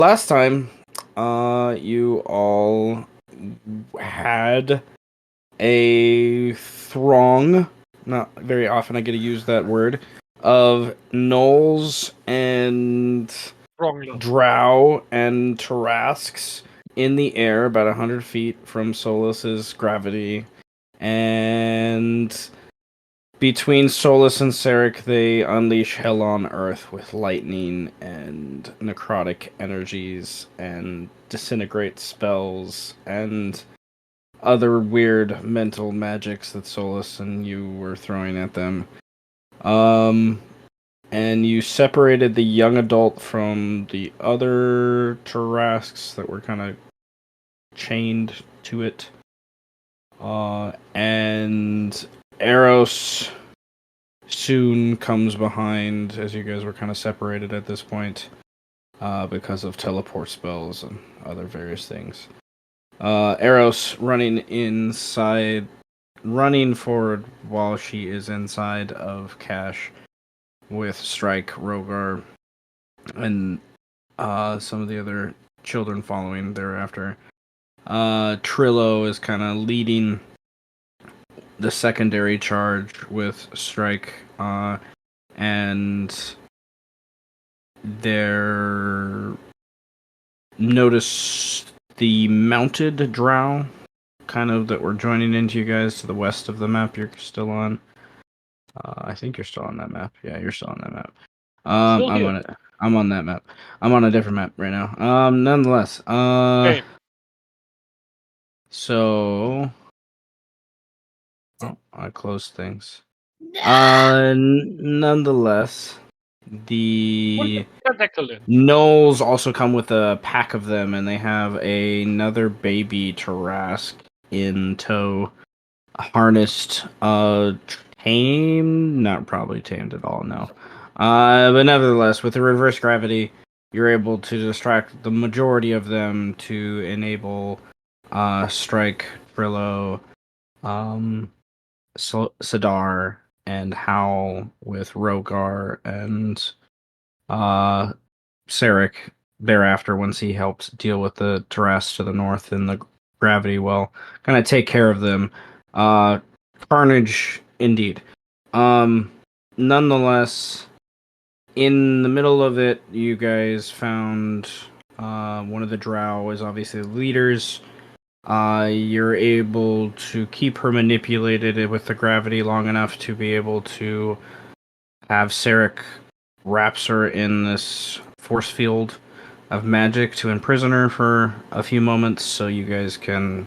last time, you all had a throng. Not very often I get to use that word of gnolls and Wrong. drow and tarasques in the air, about 100 feet from Solus's gravity, and between Solus and Sarek, they unleash hell on Earth with lightning and necrotic energies and disintegrate spells and other weird mental magics that Solus and you were throwing at them. Um, and you separated the young adult from the other Tarasques that were kind of chained to it. And Eros soon comes behind as you guys were kind of separated at this point because of teleport spells and other various things. Eros running forward while she is inside of Cash with Strike, Rogar, and some of the other children following thereafter. Trillo is kind of leading the secondary charge with Strike, and there notice the mounted drow kind of that were joining into you guys to the west of the map you're still on. I think you're still on that map. Yeah, you're still on that map. Still I'm here. on it. I'm on that map. I'm on a different map right now. Nonetheless, Hey, so I closed things. Nonetheless, the tentacle. Knolls also come with a pack of them, and they have another baby Tarask in tow, harnessed, tamed, not probably tamed at all, no. But nevertheless, with the reverse gravity, you're able to distract the majority of them to enable, Strike, Trillo, Sadar, and Howl with Rogar and, Sarek thereafter once he helped deal with the Taras to the north and the gravity well. Kind of take care of them. Carnage indeed. Nonetheless, in the middle of it, you guys found one of the drow is obviously the leaders. You're able to keep her manipulated with the gravity long enough to be able to have Sarek wraps her in this force field of magic to imprison her for a few moments so you guys can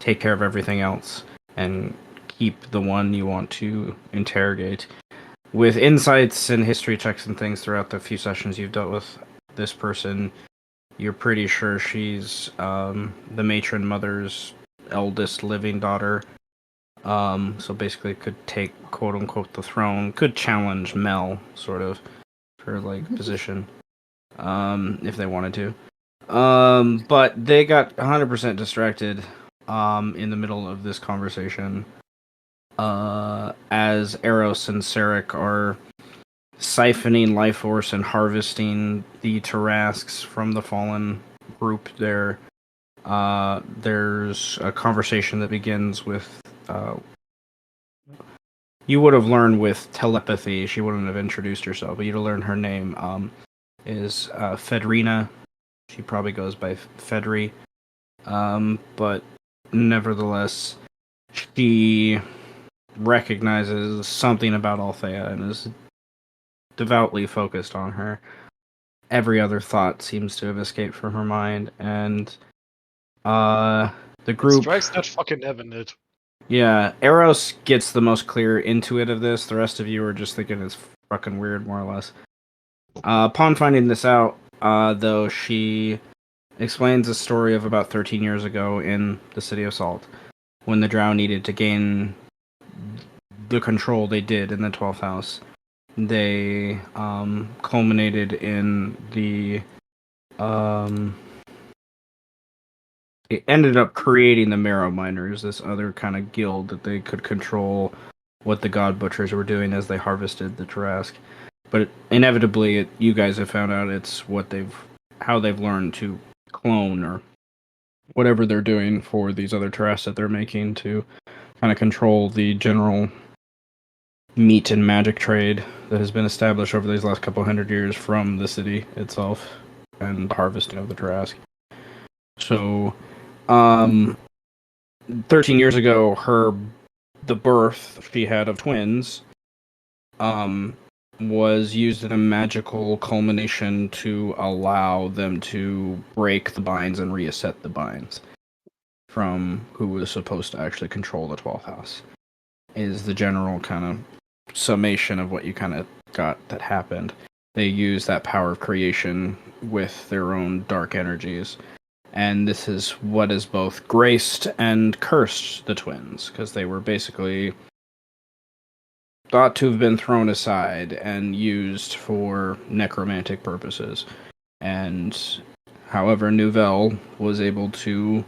take care of everything else and keep the one you want to interrogate. With insights and history checks and things throughout the few sessions you've dealt with this person, you're pretty sure she's the matron mother's eldest living daughter. So basically could take quote unquote the throne, could challenge Mel, sort of, for like position. If they wanted to. But they got 100% distracted in the middle of this conversation as Eros and Sarek are siphoning life force and harvesting the Tarasques from the fallen group there. There's a conversation that begins with you would have learned with telepathy. She wouldn't have introduced herself, but you'd have learned her name is Fedrina. She probably goes by Fedri. But nevertheless, she recognizes something about Althea and is devoutly focused on her. Every other thought seems to have escaped from her mind, and the group Strike's not fucking having it. Yeah, Eros gets the most clear intuit of this. The rest of you are just thinking it's fucking weird, more or less. Upon finding this out, though, she explains a story of about 13 years ago in the city of Salt, when the Drow needed to gain the control they did in the 12th house. They culminated in the it ended up creating the Marrow Miners, this other kind of guild that they could control what the God Butchers were doing as they harvested the Tarask. But inevitably, you guys have found out it's what they've how they've learned to clone or whatever they're doing for these other terrestrials that they're making to kind of control the general meat and magic trade that has been established over these last couple hundred years from the city itself and the harvesting of the Trask. So, 13 years ago, the birth she had of twins, was used in a magical culmination to allow them to break the binds and reset the binds from who was supposed to actually control the 12th house. Is the general kind of summation of what you kind of got that happened. They use that power of creation with their own dark energies. And this is what has both graced and cursed the twins, because they were basically thought to have been thrown aside and used for necromantic purposes. And however, Nouvelle was able to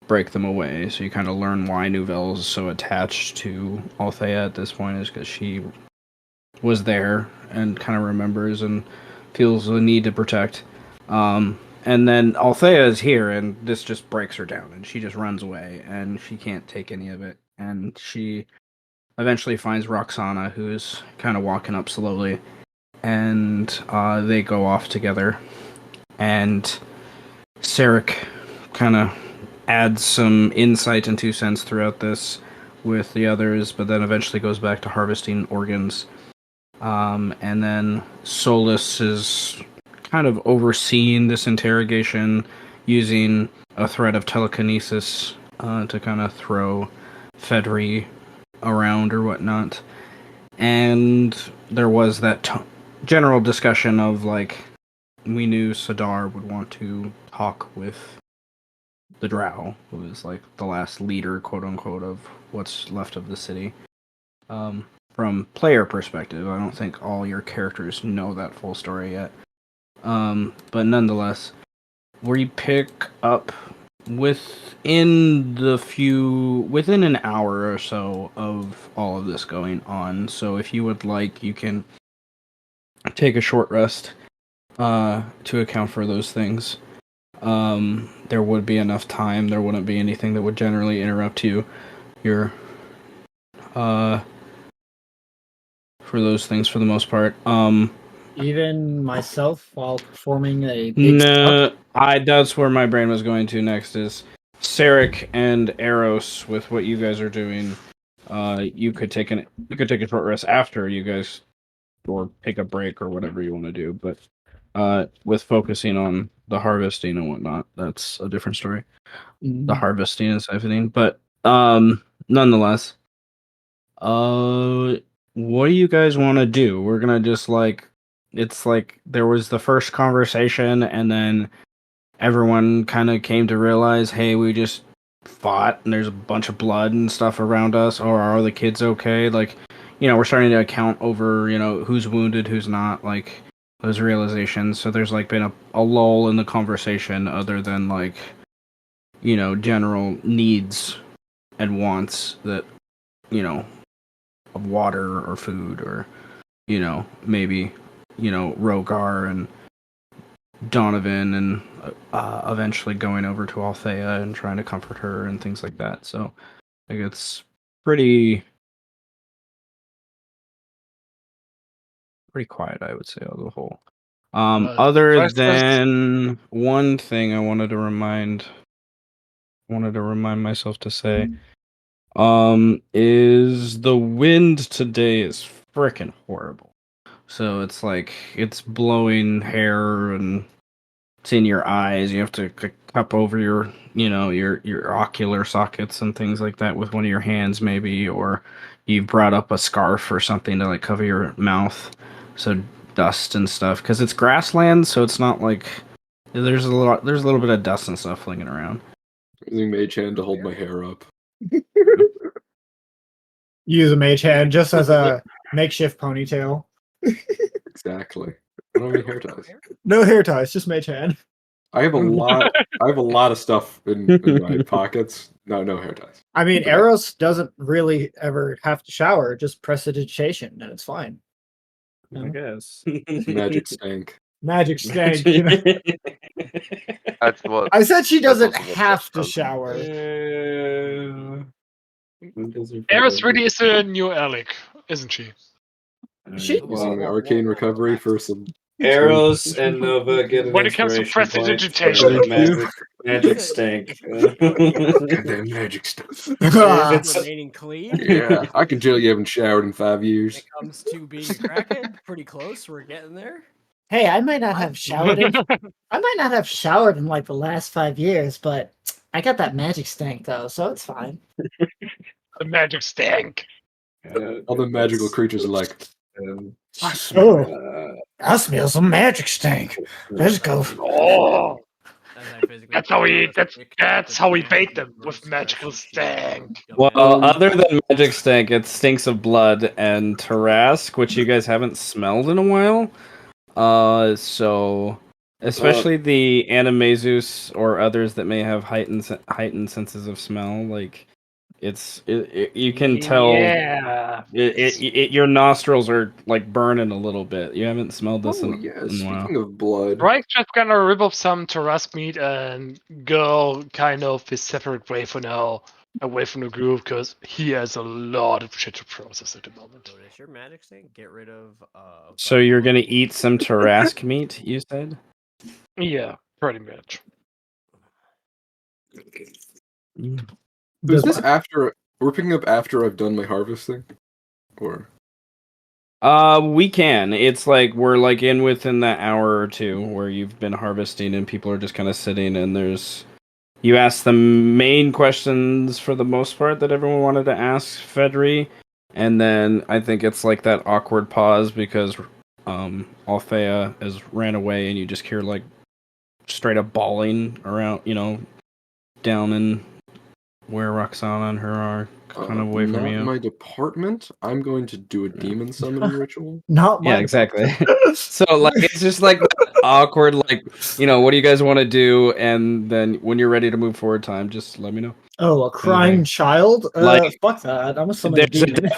break them away. So you kind of learn why Nouvelle is so attached to Althea at this point, is because she was there and kind of remembers and feels the need to protect. And then Althea is here, and this just breaks her down, and she just runs away, and she can't take any of it. And she eventually finds Roxana, who's kind of walking up slowly, and they go off together. And Sarek kind of adds some insight and 2 cents throughout this with the others, but then eventually goes back to harvesting organs. And then Solus is kind of overseeing this interrogation using a thread of telekinesis to kind of throw Fedri around or whatnot. And there was that general discussion of, like, we knew Sadar would want to talk with the Drow, who is like the last leader, quote unquote, of what's left of the city. From player perspective, I don't think all your characters know that full story yet. But nonetheless, we pick up within an hour or so of all of this going on. So if you would like, you can take a short rest to account for those things. There would be enough time. There wouldn't be anything that would generally interrupt your for those things for the most part. Even myself, while performing a big No, that's where my brain was going to next. Is Sarek and Eros with what you guys are doing? You could take a short rest after you guys, or take a break or whatever you want to do. But with focusing on the harvesting and whatnot, that's a different story. The harvesting and everything, but nonetheless, what do you guys want to do? We're gonna just it's like there was the first conversation, and then everyone kind of came to realize, hey, we just fought, and there's a bunch of blood and stuff around us. Or are the kids okay? Like, we're starting to account over, who's wounded, who's not, like those realizations. So there's like been a lull in the conversation, other than like, general needs and wants that, of water or food, or, maybe, Rogar and Donovan, and eventually going over to Althea and trying to comfort her and things like that. So I think it's pretty quiet, I would say, on the whole. Other than one thing I wanted to remind myself to say, is the wind today is freaking horrible. So it's like it's blowing hair and it's in your eyes. You have to cup over your ocular sockets and things like that with one of your hands, maybe, or you've brought up a scarf or something to like cover your mouth, so dust and stuff, because it's grassland, so it's not like there's a little bit of dust and stuff flinging around. Using mage hand to hold my hair up. Use a mage hand just as a makeshift ponytail. Exactly. I don't have any hair ties. No hair ties, just mage hand. I have a lot. I have a lot of stuff in my pockets. No hair ties. I mean, Eros doesn't really ever have to shower; just prestidigitation, and it's fine. I guess. Magic stank. Magic stank. That's what. I said she doesn't also what have to does. shower. Eris really is a new Alec, isn't she? She- Using arcane recovery for some. Eros and Nova get an When it comes to inspiration point prestidigitation. for magic stank. Goddamn magic stuff. It's- remaining clean. Yeah, I can tell you haven't showered in 5 When years. it comes to being a crackhead, pretty close. We're getting there. Hey, I might not have showered in like the last 5 years, but I got that magic stank though, so it's fine. The magic stank. Other magical creatures are like, Oh, I smell some magic stank. Let's go. Oh, As I physically that's how we. process That's how we the bait them reverse with magical special stank. sheet. Well, other than magic stank, it stinks of blood and Tarask, which you guys haven't smelled in a while. So especially the Animaesus or others that may have heightened senses of smell, like you can tell. Yeah. Your nostrils are like burning a little bit. You haven't smelled this oh in yeah, a while. speaking of blood. Right, just gonna rip up some Tarask meat and go kind of his separate way for now, away from the group, because he has a lot of shit to process at the moment. So does your magic stink get rid of? So you're gonna eat some Tarask meat, you said? Yeah, pretty much. Is this after we're picking up after I've done my harvesting? Or We can. It's like we're like in within that hour or two where you've been harvesting and people are just kind of sitting and you ask the main questions for the most part that everyone wanted to ask Fedri, and then I think it's like that awkward pause because Althea has ran away and you just hear like straight up bawling around, down in where Roxana and her are, kind of away from not you. in my department. I'm going to do a demon summoning ritual. Not my Yeah, exactly. So like it's just like awkward, like what do you guys want to do? And then when you're ready to move forward, time, just let me know. Oh, a crying child? Like, Fuck that. I'm a summon demon.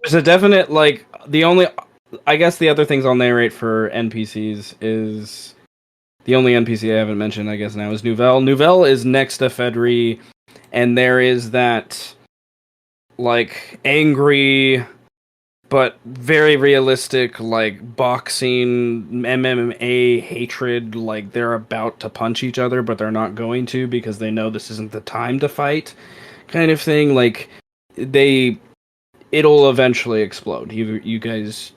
There's a definite like I guess the other things I'll narrate for NPCs is the only NPC I haven't mentioned, I guess now, is Nouvelle. Nouvelle is next to Fedri, and there is that like angry but very realistic, like boxing MMA hatred, like they're about to punch each other, but they're not going to because they know this isn't the time to fight, kind of thing. Like it'll eventually explode. You guys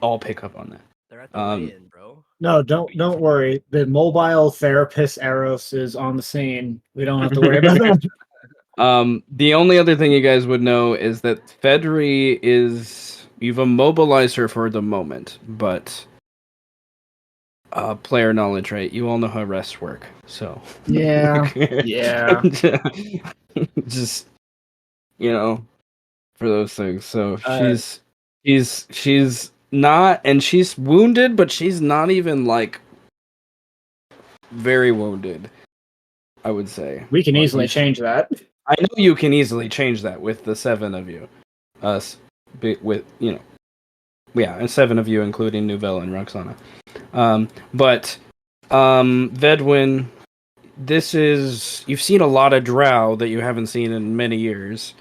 all pick up on that. They're at the weigh-in, bro. No, don't worry. The mobile therapist Eros is on the scene. We don't have to worry about that. The only other thing you guys would know is that Fedri you've immobilized her for the moment, but player knowledge, right? You all know how rests work, so Yeah. Yeah. just for those things. So she's not, and she's wounded, but she's not even like very wounded, I would say. We can easily change that. I know you can easily change that with the 7 of you. And 7 of you, including Nouvelle and Roxana. But Vedwin, you've seen a lot of drow that you haven't seen in many years,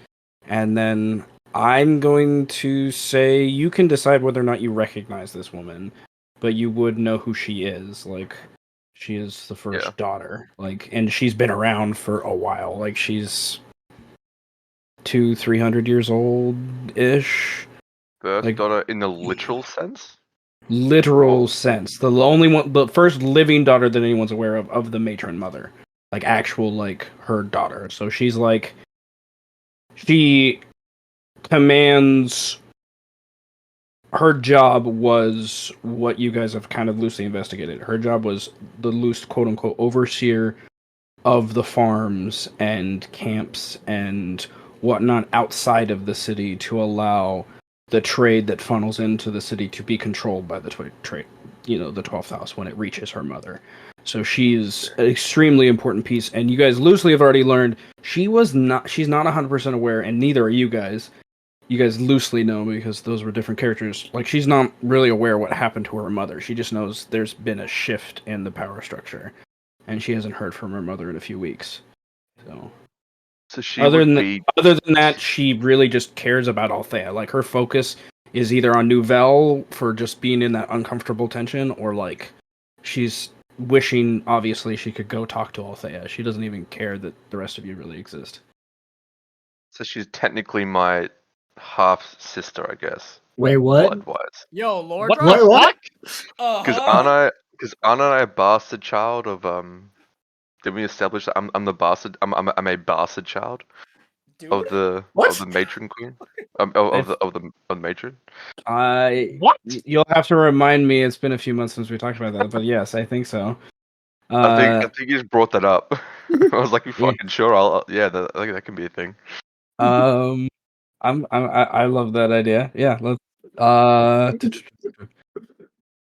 and then I'm going to say you can decide whether or not you recognize this woman, but you would know who she is. Like, she is the first daughter, like, and she's been around for a while. Like, she's 200-300 years old ish. First daughter in the literal sense? Literal sense. The first living daughter that anyone's aware of the matron mother. Like, actual, like, her daughter. So she's like, she commands, her job was what you guys have kind of loosely investigated. Her job was the loose, quote-unquote, overseer of the farms and camps and whatnot outside of the city to allow the trade that funnels into the city to be controlled by the trade, the 12th house when it reaches her mother. So she's an extremely important piece, and you guys loosely have already learned she's not 100% aware, and neither are you guys. You guys loosely know because those were different characters. Like, she's not really aware what happened to her mother. She just knows there's been a shift in the power structure. and she hasn't heard from her mother in a few weeks. So she Other would than be. other than that, she really just cares about Althea. Like her focus is either on Nouvelle for just being in that uncomfortable tension, or like she's wishing, obviously, she could go talk to Althea. She doesn't even care that the rest of you really exist. So she's technically my half sister, I guess, Wait, what? blood wise. Yo, Lord What Drop? the what? fuck? Because aren't I a bastard child of Did we establish that I'm the bastard? I'm a bastard child Dude, of the What? matron queen. Of the matron. What? You'll have to remind me. It's been a few months since we talked about that, but yes, I think so. I think you just brought that up. I was like, you Yeah. fucking sure? I think that can be a thing. I love that idea. Yeah, let's.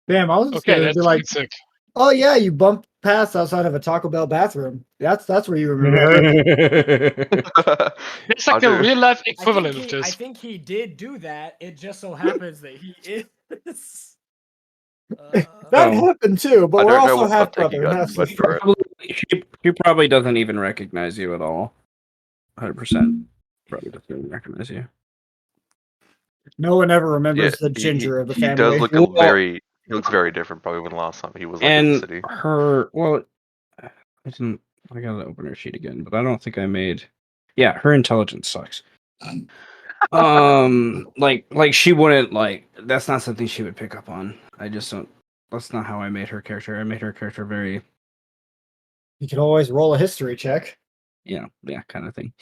Damn, I was just Okay, gonna that's be like, sick. oh yeah, you bumped past outside of a Taco Bell bathroom. That's where you remember her. It's like the Andre- real life I equivalent think, of he, I this. think he did do that. It just so happens that he is. That Oh. happened too, but I we're don't know also what half contact you brother and got, half but sister. She probably doesn't even recognize you at all. 100%. Probably doesn't even recognize you. No one ever yeah, remembers the ginger of the he family. does look Well, he looks very different probably than last time he was like in the And city. her, well, I didn't. I gotta open her sheet again, but I don't think I made. Yeah, her intelligence sucks. Like she wouldn't like. That's not something she would pick up on. I just don't. That's not how I made her character. I made her character very, You can always roll a history check. yeah, kind of thing.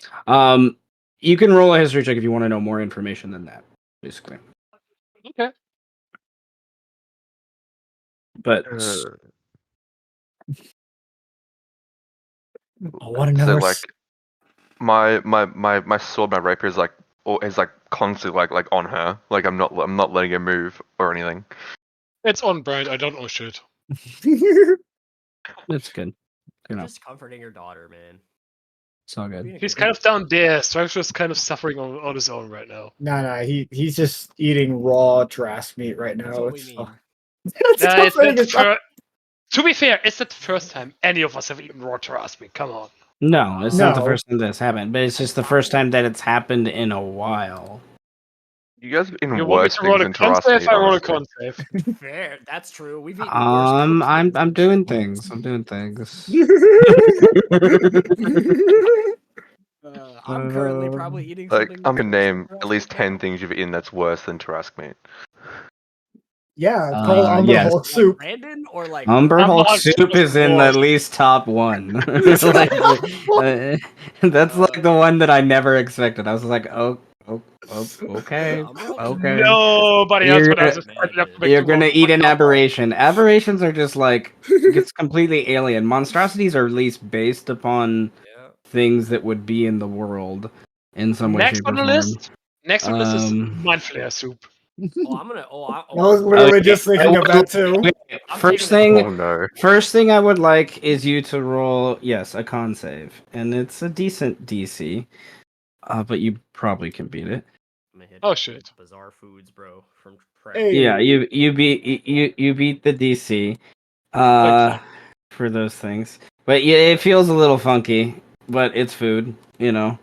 You can roll a history check if you want to know more information than that, basically. Okay. But I want to know So her. like my sword, my rapier is like constantly like on her. Like I'm not letting her move or anything. It's on brand. I don't know shit. it's good. I'm know. just comforting your daughter, man. It's all good. Being a He's good kind of down there. Stripe's just kind of suffering on his own right now. No, he's just eating raw Drask meat right That's now. what we It's mean. it's comforting as fuck. To be fair, it's not the first time any of us have eaten raw meat. Come on. No, it's not the No. first time that's happened, but it's just the first time that it's happened in a while. You guys have eaten You want me worse to roll things a than con Terrassi, save? I roll a honestly. con save. Fair, that's true. We've eaten worse I'm doing things. I'm doing things. I'm currently probably eating Like something. I'm gonna worse than name at Terrassi least right 10 now. things you've eaten that's worse than Tarrasque meat. Yeah, it's called Umber yes. Hulk soup. Brandon or like Umber I'm Hulk on soup is in board. at least top one. Like, that's like the one that I never expected. I was like, okay, Umber Hulk okay. Nobody else but us is Man, smart enough to make You're the roll gonna eat an fucking up. aberration. Aberrations are just like it's completely alien. Monstrosities are at least based upon Yeah. things that would be in the world in some way, Next shape, on or the form. list. Next on the list is mind mind flare soup. Oh, I'm gonna. I was literally just thinking of that too. I'm First taking thing, Oh no. first thing I would like is you to roll, yes, a con save, and it's a decent DC, but you probably can beat it. I'm gonna hit Oh, shit. Bizarre foods, bro. From Hey. Yeah, you beat the DC, Thank for those things. But yeah, it feels a little funky, but it's food, you know.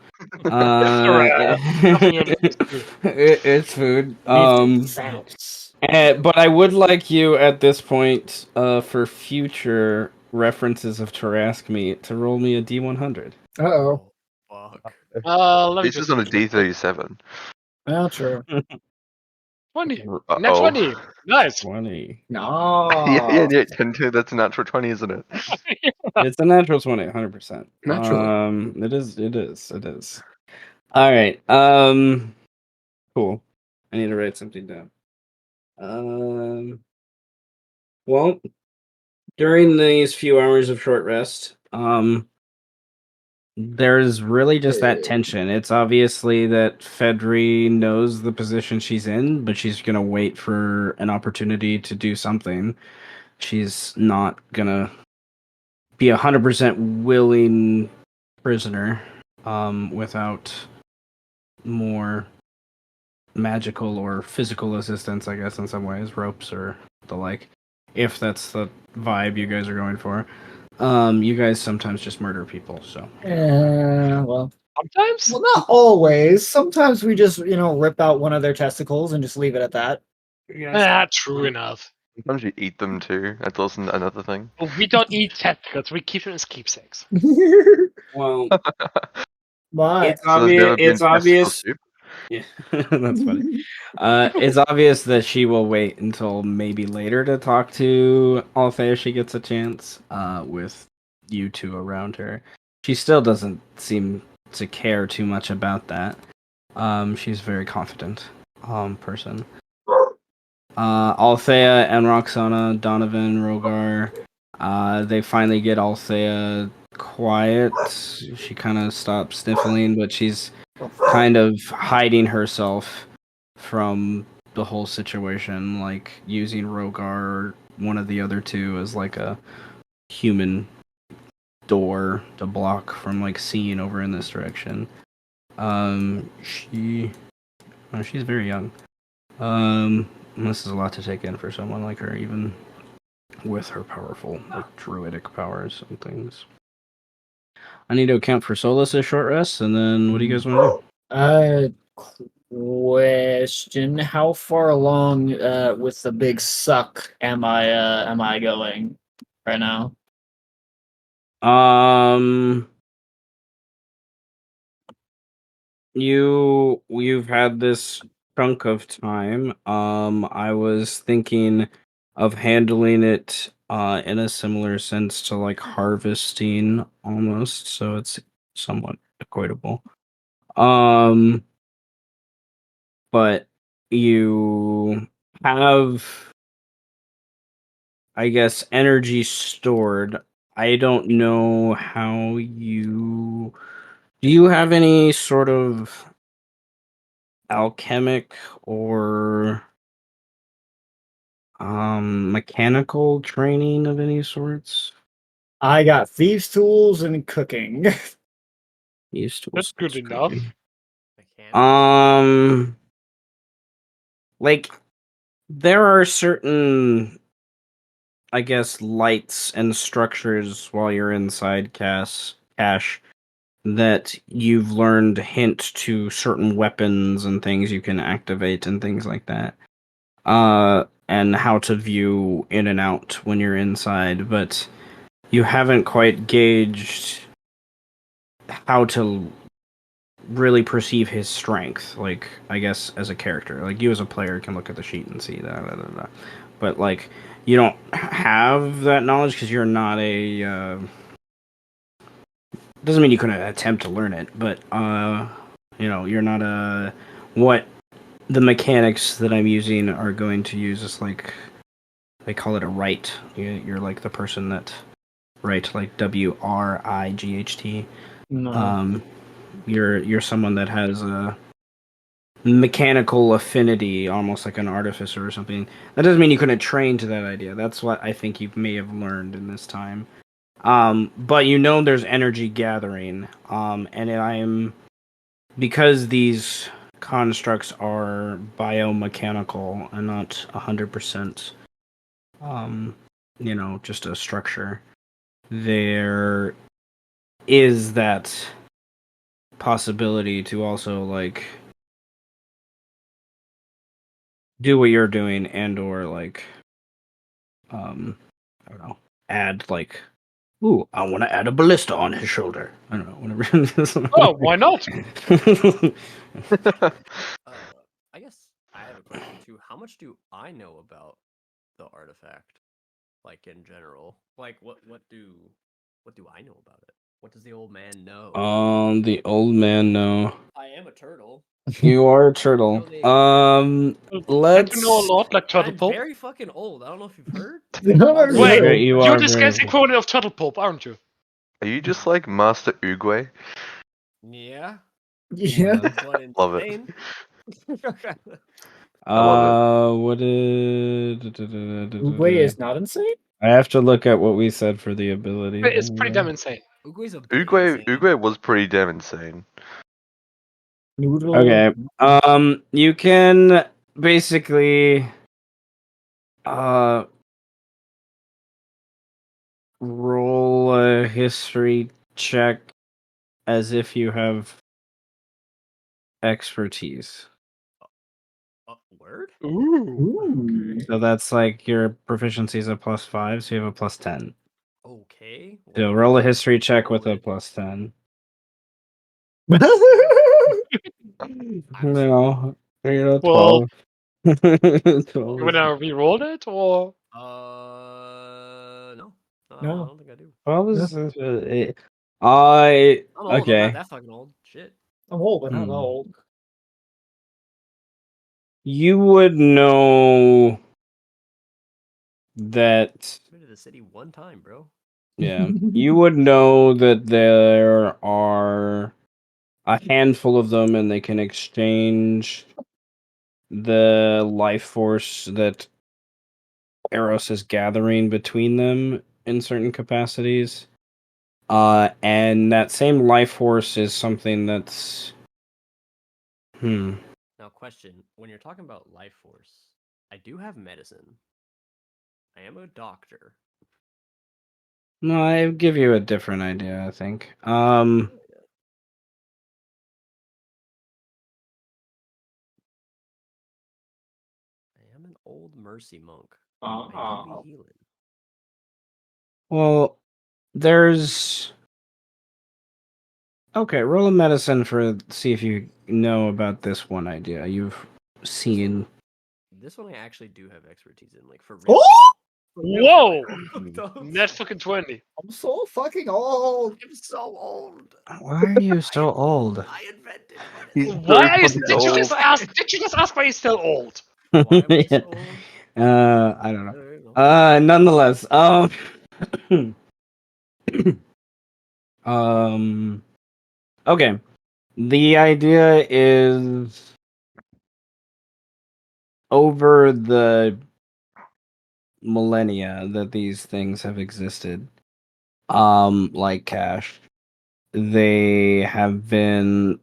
Nothing really feels good. It's food. Sounds. But I would like you at this point, for future references of Tarrasque meat, to roll me a D100. Uh-oh. Fuck. Let me This just is on a D37. Well, true. 20. Uh Net oh. 20. Nice. 20. No. Yeah. 10 that's a natural 20, isn't it? It's a natural 20, 100%. Naturally. It is. All right. Cool. I need to write something down. Well, during these few hours of short rest, there's really just that tension. It's obviously that Fedri knows the position she's in, but she's gonna wait for an opportunity to do something. She's not gonna be 100% willing prisoner, without more magical or physical assistance, I guess, in some ways, ropes or the like, if that's the vibe you guys are going for. You guys sometimes just murder people, so. Well, Sometimes? well, not always. Sometimes we just, rip out one of their testicles and just leave it at that. True enough. Sometimes you eat them too. That's also another thing. But we don't eat testicles, we keep them as keepsakes. Well, But it's So there's obvious. never been It's testicle obvious. soup? Yeah, that's funny. It's obvious that she will wait until maybe later to talk to Althea if she gets a chance. With you two around her, she still doesn't seem to care too much about that. She's a very confident, person. Althea and Roxana, Donovan, Rogar, they finally get Althea quiet. She kind of stops sniffling, but she's kind of hiding herself from the whole situation, like using Rogar or one of the other two as like a human door to block from like seeing over in this direction. She's very young. This is a lot to take in for someone like her, even with her powerful, like, druidic powers and things. I need to account for Solus's short rest, and then what do you guys want to do? Question: how far along with the big suck am I going right now? You've had this chunk of time. I was thinking of handling it in a similar sense to like harvesting almost, so it's somewhat equatable. But you have, I guess, energy stored. I don't know how you. Do you have any sort of alchemic or mechanical training of any sorts? I got thieves' tools and cooking. Used to That's good enough. like there are certain, I guess, lights and structures while you're inside cache that you've learned hint to certain weapons and things you can activate and things like that. And how to view in and out when you're inside, but you haven't quite gauged how to really perceive his strength. Like, I guess as a character, like you as a player can look at the sheet and see that, but like you don't have that knowledge because you're not a. Doesn't mean you couldn't attempt to learn it, but you're not a. What the mechanics that I'm using are going to use is like they call it a write. You're like the person that write, like WRIGHT. No. You're someone that has a mechanical affinity, almost like an artificer or something. That doesn't mean you couldn't train to that idea. That's what I think you may have learned in this time. But there's energy gathering. And I'm because these constructs are biomechanical and not 100%, just a structure. There is that possibility to also like do what you're doing and or like I don't know, add like, ooh, I want to add a ballista on his shoulder. I don't know, whatever. Oh, why not? I guess I have a question too. How much do I know about the artifact? Like in general, like what do I know about it? What does the old man know? The old man, no. I am a turtle. You are a turtle. I Let's. do know a lot, like turtle I'm pulp. very fucking old. I don't know if you've heard. Wait, You you're are the very. disguising quality of turtle pulp, aren't you? Are you just like Master Uguay? Yeah, Yeah. but Love it. insane. What is? Uguay is not insane? I have to look at what we said for the ability. It's pretty damn insane. Uguay's a bit Uguay insane. Uguay was pretty damn insane. Noodle. Okay. You can basically roll a history check as if you have expertise. Word? Ooh. So that's like your proficiency is a +5, so you have a +10. Okay. So well, roll a history check roll with a it. +10. I'm No, you know, Well, 12. 12 you is, wanna re-roll it or? No. I No. don't think I do. 12 Yeah. is I'm old. I'm not okay. that fucking old. Shit. I'm old, but not Hmm. old. You would know that, Been to the city one time, bro. yeah, you would know that there are a handful of them and they can exchange the life force that Eros is gathering between them in certain capacities. And that same life force is something that's Now, question: when you're talking about life force, I do have medicine. I am a doctor. No, I give you a different idea, I think. I am an old mercy monk. I do be healing. Well, there's okay, roll a medicine for see if you know about this one idea you've seen. This one I actually do have expertise in, like for real. Oh! For real, Whoa! for real. Net fucking 20. I'm so fucking old. I'm so old. Why are you so old? I invented He's medicine. Why very are you? fucking Did you old. just ask? Did you just ask why he's still old? Why am I so old? I don't I know. don't know. Nonetheless, um, okay. The idea is over the millennia that these things have existed, like Cash, they have been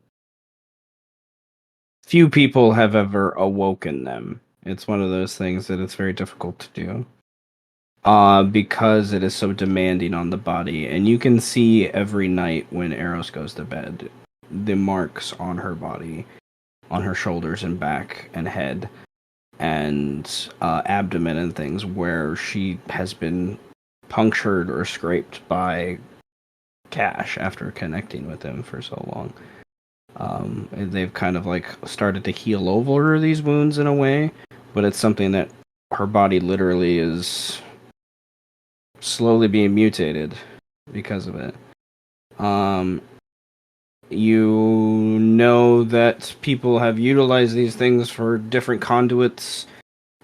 few people have ever awoken them. It's one of those things that it's very difficult to do. Because it is so demanding on the body, and you can see every night when Eros goes to bed the marks on her body, on her shoulders and back and head and abdomen and things where she has been punctured or scraped by Cash after connecting with him for so long. And they've kind of like started to heal over these wounds in a way, but it's something that her body literally is slowly being mutated because of it. You know that people have utilized these things for different conduits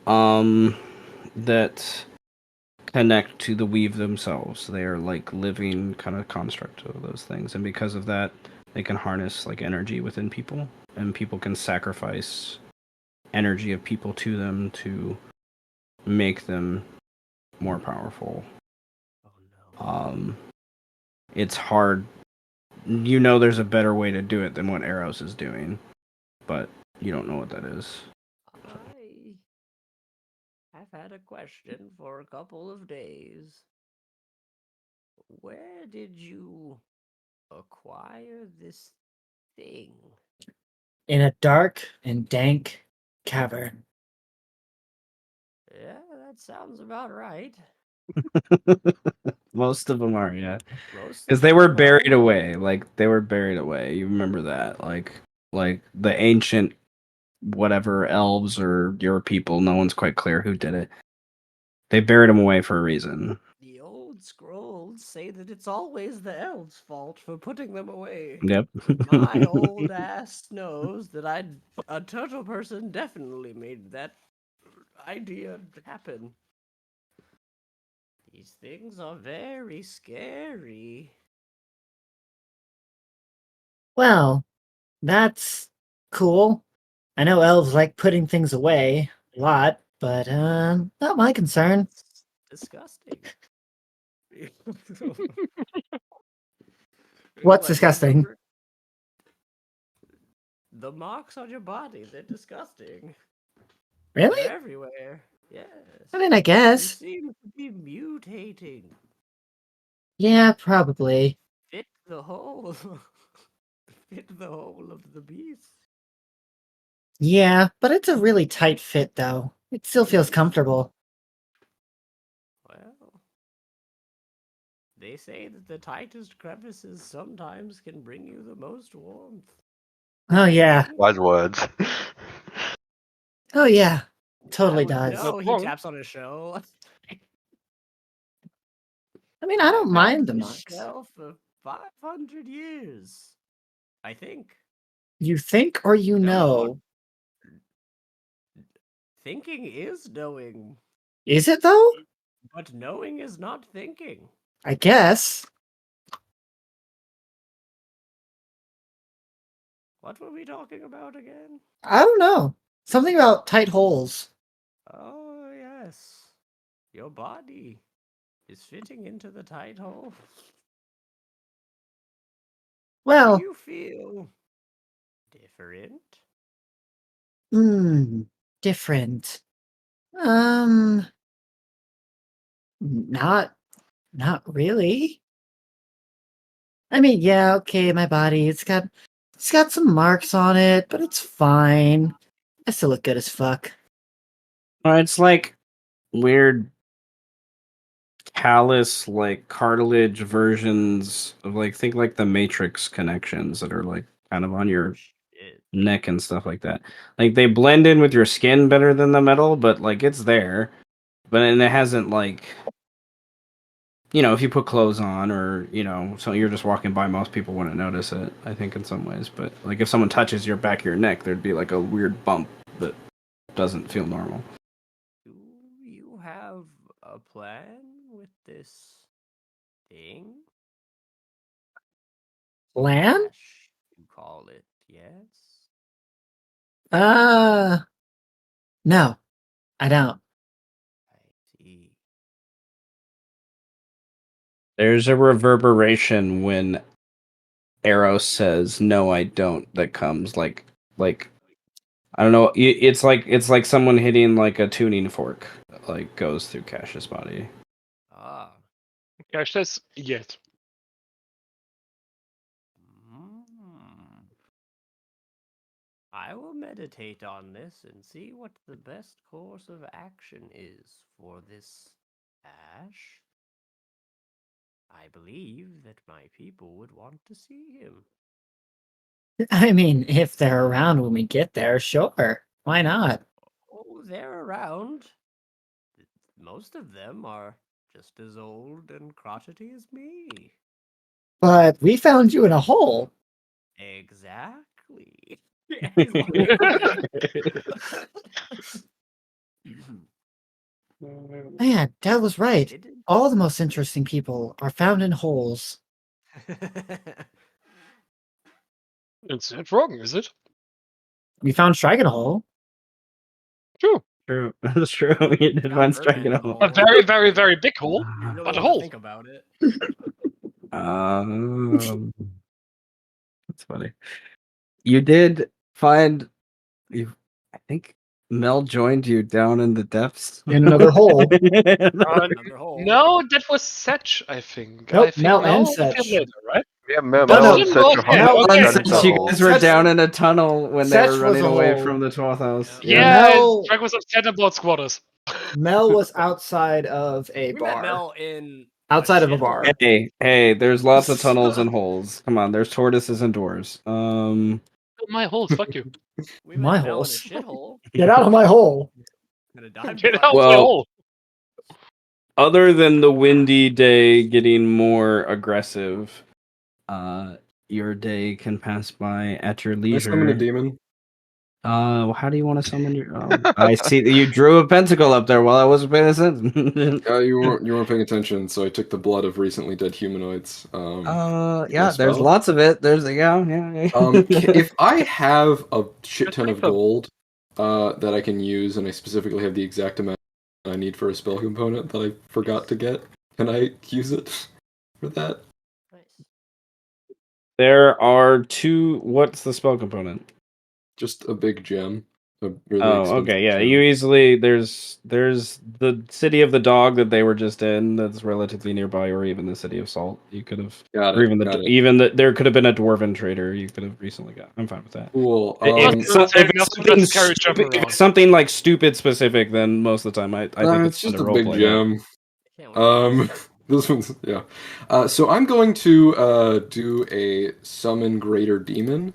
that connect to the weave themselves. They are like living kind of construct of those things, and because of that, they can harness like energy within people, and people can sacrifice energy of people to them to make them more powerful. Oh no. It's hard. You know, there's a better way to do it than what Eros is doing, but you don't know what that is. I've had a question for a couple of days. Where did you acquire this thing? In a dark and dank cavern. Yeah, that sounds about right. Most of them are, yeah. Most Because of they were them buried are. away. Like they were buried away. You remember that? Like the ancient whatever elves or your people. No one's quite clear who did it. They buried them away for a reason. The old scrolls say that it's always the elves' fault for putting them away. Yep. My old ass knows that a turtle person definitely made that idea happen. These things are very scary. Well, that's cool. I know elves like putting things away a lot, but not my concern. It's disgusting. What's Like, disgusting? remember the marks on your body? They're disgusting. Really? They're everywhere. Yes. I mean, I You guess. seem to be mutating. Yeah, probably. Fit the hole. Fit the hole of the beast. Yeah, but it's a really tight fit, though. It still feels comfortable. Well, they say that the tightest crevices sometimes can bring you the most warmth. Oh, yeah. Wise words. Oh, yeah. I Totally would does. know. He wrong. taps on his show. I mean, I don't I've had mind the this marks. shell for 500 years. I think. You think or you know? Thinking is knowing, Is it, though? but knowing is not thinking. I guess. What were we talking about again? I don't know. Something about tight holes. Oh, yes. Your body is fitting into the tight hole. Do Well, you feel different? different. Um, not, not really. I mean, yeah, okay, my body, it's got some marks on it, but it's fine. I still look good as fuck. It's like weird callus, like cartilage versions of think like the Matrix connections that are like kind of on your Shit. neck and stuff like that. Like they blend in with your skin better than the metal, but like it's there. But and it hasn't like if you put clothes on or so you're just walking by, most people wouldn't notice it, I think, in some ways. But like if someone touches your back of your neck, there'd be like a weird bump that doesn't feel normal. Do you have a plan with this thing? Plan? Ash, you call it, yes? Uh, no, I don't. I see. There's a reverberation when Eros says, "No, I don't." That comes like I don't know. It's like someone hitting like a tuning fork, like goes through Cash's body. Ah. Cash says yes. Mm. I will meditate on this and see what the best course of action is for this Ash. I believe that my people would want to see him. I mean, if they're around when we get there, sure. Why not? Oh, they're around. Most of them are just as old and crotchety as me. But we found you in a hole. Exactly. Man, Dad was right. Didn't- All the most interesting people are found in holes. It's not wrong, is it? We found Strike in a hole. True. True, that's true. You did Found find Birdman striking in a a hole. A hole. very, very, very big hole, You really but a want to hole. think about it. That's funny. You did find you. I think Mel joined you down in the depths. In another hole. Another hole. No, that was Setch, I think. Nope, I think Mel and appeared Setch. later, right? Yeah, No, Mel no. and Setch are Okay, Mel down okay. in the Setch, You hole. guys were Setch- down in a tunnel when they Setch were was running the away hole. from the 12th house. Yeah. Yeah, Mel- Drake was upset about squatters. Mel was outside of a We met bar. Mel in Outside of a shithole. bar. Hey, there's lots of tunnels and holes. Come on, there's tortoises and doors. My holes, fuck you. We My met Mel in a holes. shithole. Get out of my hole. In a dive Get bar. out my Well- hole. Other than the windy day getting more aggressive, your day can pass by at your I summon a leisure. demon. How do you want to summon your? I see that you drew a pentacle up there while I wasn't paying attention. You weren't paying attention, so I took the blood of recently dead humanoids. Yeah, there's spell. lots of it. There's yeah. If I have a shit ton of Type of- gold that I can use, and I specifically have the exact amount I need for a spell component that I forgot to get, can I use it for that? Nice. There are two. What's the spell component? Just a big gem. a really Oh, expensive okay, yeah. gem. You easily there's the city of the dog that they were just in that's relatively nearby, or even the city of Salt. You could have, Got or it. Got it. there could have been a dwarven trader you could have recently got. I'm fine with that. Cool. If it's Nothing something just carry gem stupid, if around. it's something like stupid specific, then most of the time I think it's it's fun just to a big roleplay that. gem. Can't wait. This one's yeah. So I'm going to do a summon greater demon.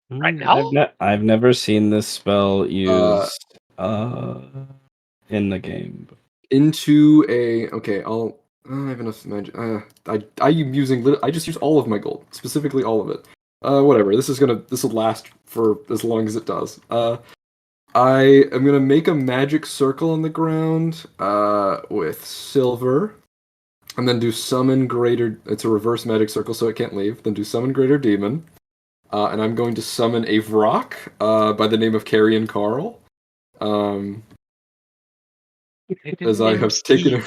Right now? I've never seen this spell used in the game. Into a okay. I have enough magic. I am using. I just use all of my gold, specifically all of it. Whatever. This will last for as long as it does. I am gonna make a magic circle on the ground. With silver. And then do summon greater. It's a reverse magic circle, so it can't leave. Then do summon greater demon. And I'm going to summon a Vrock by the name of Carrion Carl. As I have taken.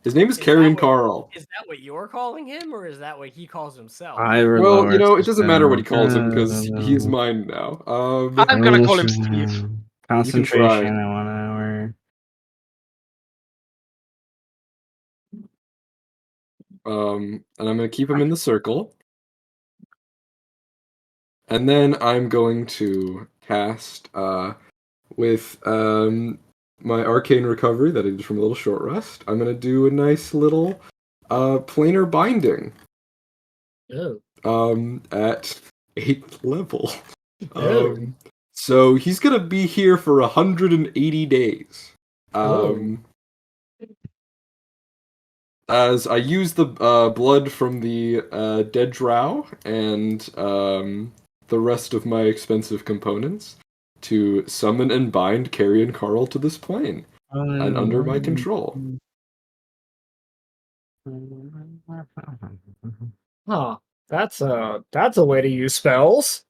His name is Carrion Carl. Is that what you're calling him, or is that what he calls himself? Well, it doesn't matter what he calls him because he's mine now. I'm gonna call him Steve. Concentration try. in 1 hour. And I'm gonna keep him in the circle. And then I'm going to cast with my arcane recovery that I did from a little short rest. I'm gonna do a nice little planar binding. Oh. At 8th level. Oh. So he's gonna be here for 180 days. As I use the blood from the dead drow and the rest of my expensive components to summon and bind Carrion Carl to this plane and under my control. Huh. That's a way to use spells.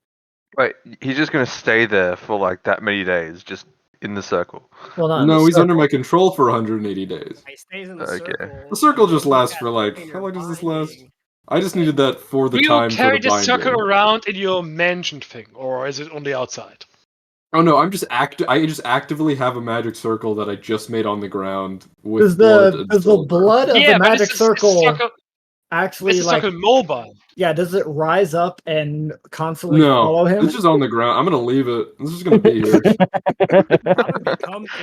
Wait, he's just gonna stay there for like that many days, just in the circle. Well, not in No, the he's under circle. my control for 180 days. He stays in the Okay. circle. The circle until just he's lasts got for like planar how long does this last? binding. I just needed that for the Do you time for carry the the circle binding. around in your mansion thing, or is it on the outside? Oh no, I just actively have a magic circle that I just made on the ground with Does blood the and does the silver. blood of Yeah, the but magic circle actually This is circle mobile. yeah, does it rise up and constantly No, follow him? it's just on the ground. I'm gonna leave it. This is gonna be here.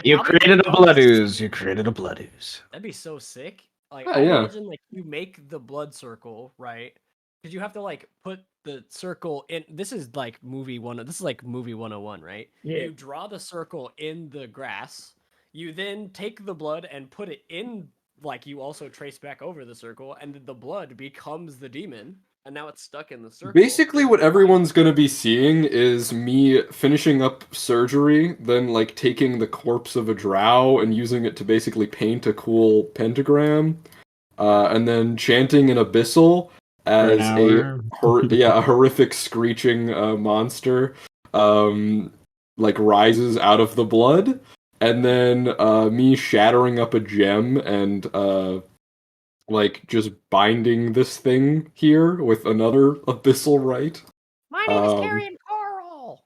You created a blood ooze. You created a blood ooze. That'd be so sick. Like, Yeah, I yeah. imagine like you make the blood circle, right? Because you have to like put the circle in. This is like movie 101, right? Yeah. You draw the circle in the grass. You then take the blood and put it in. Like you also trace back over the circle, and then the blood becomes the demon, and now it's stuck in the circle. Basically, what everyone's gonna be seeing is me finishing up surgery, then like taking the corpse of a drow and using it to basically paint a cool pentagram, and then chanting an abyssal as a horrific screeching monster, like rises out of the blood, and then me shattering up a gem and like just binding this thing here with another abyssal rite. My name is Carrion Carl.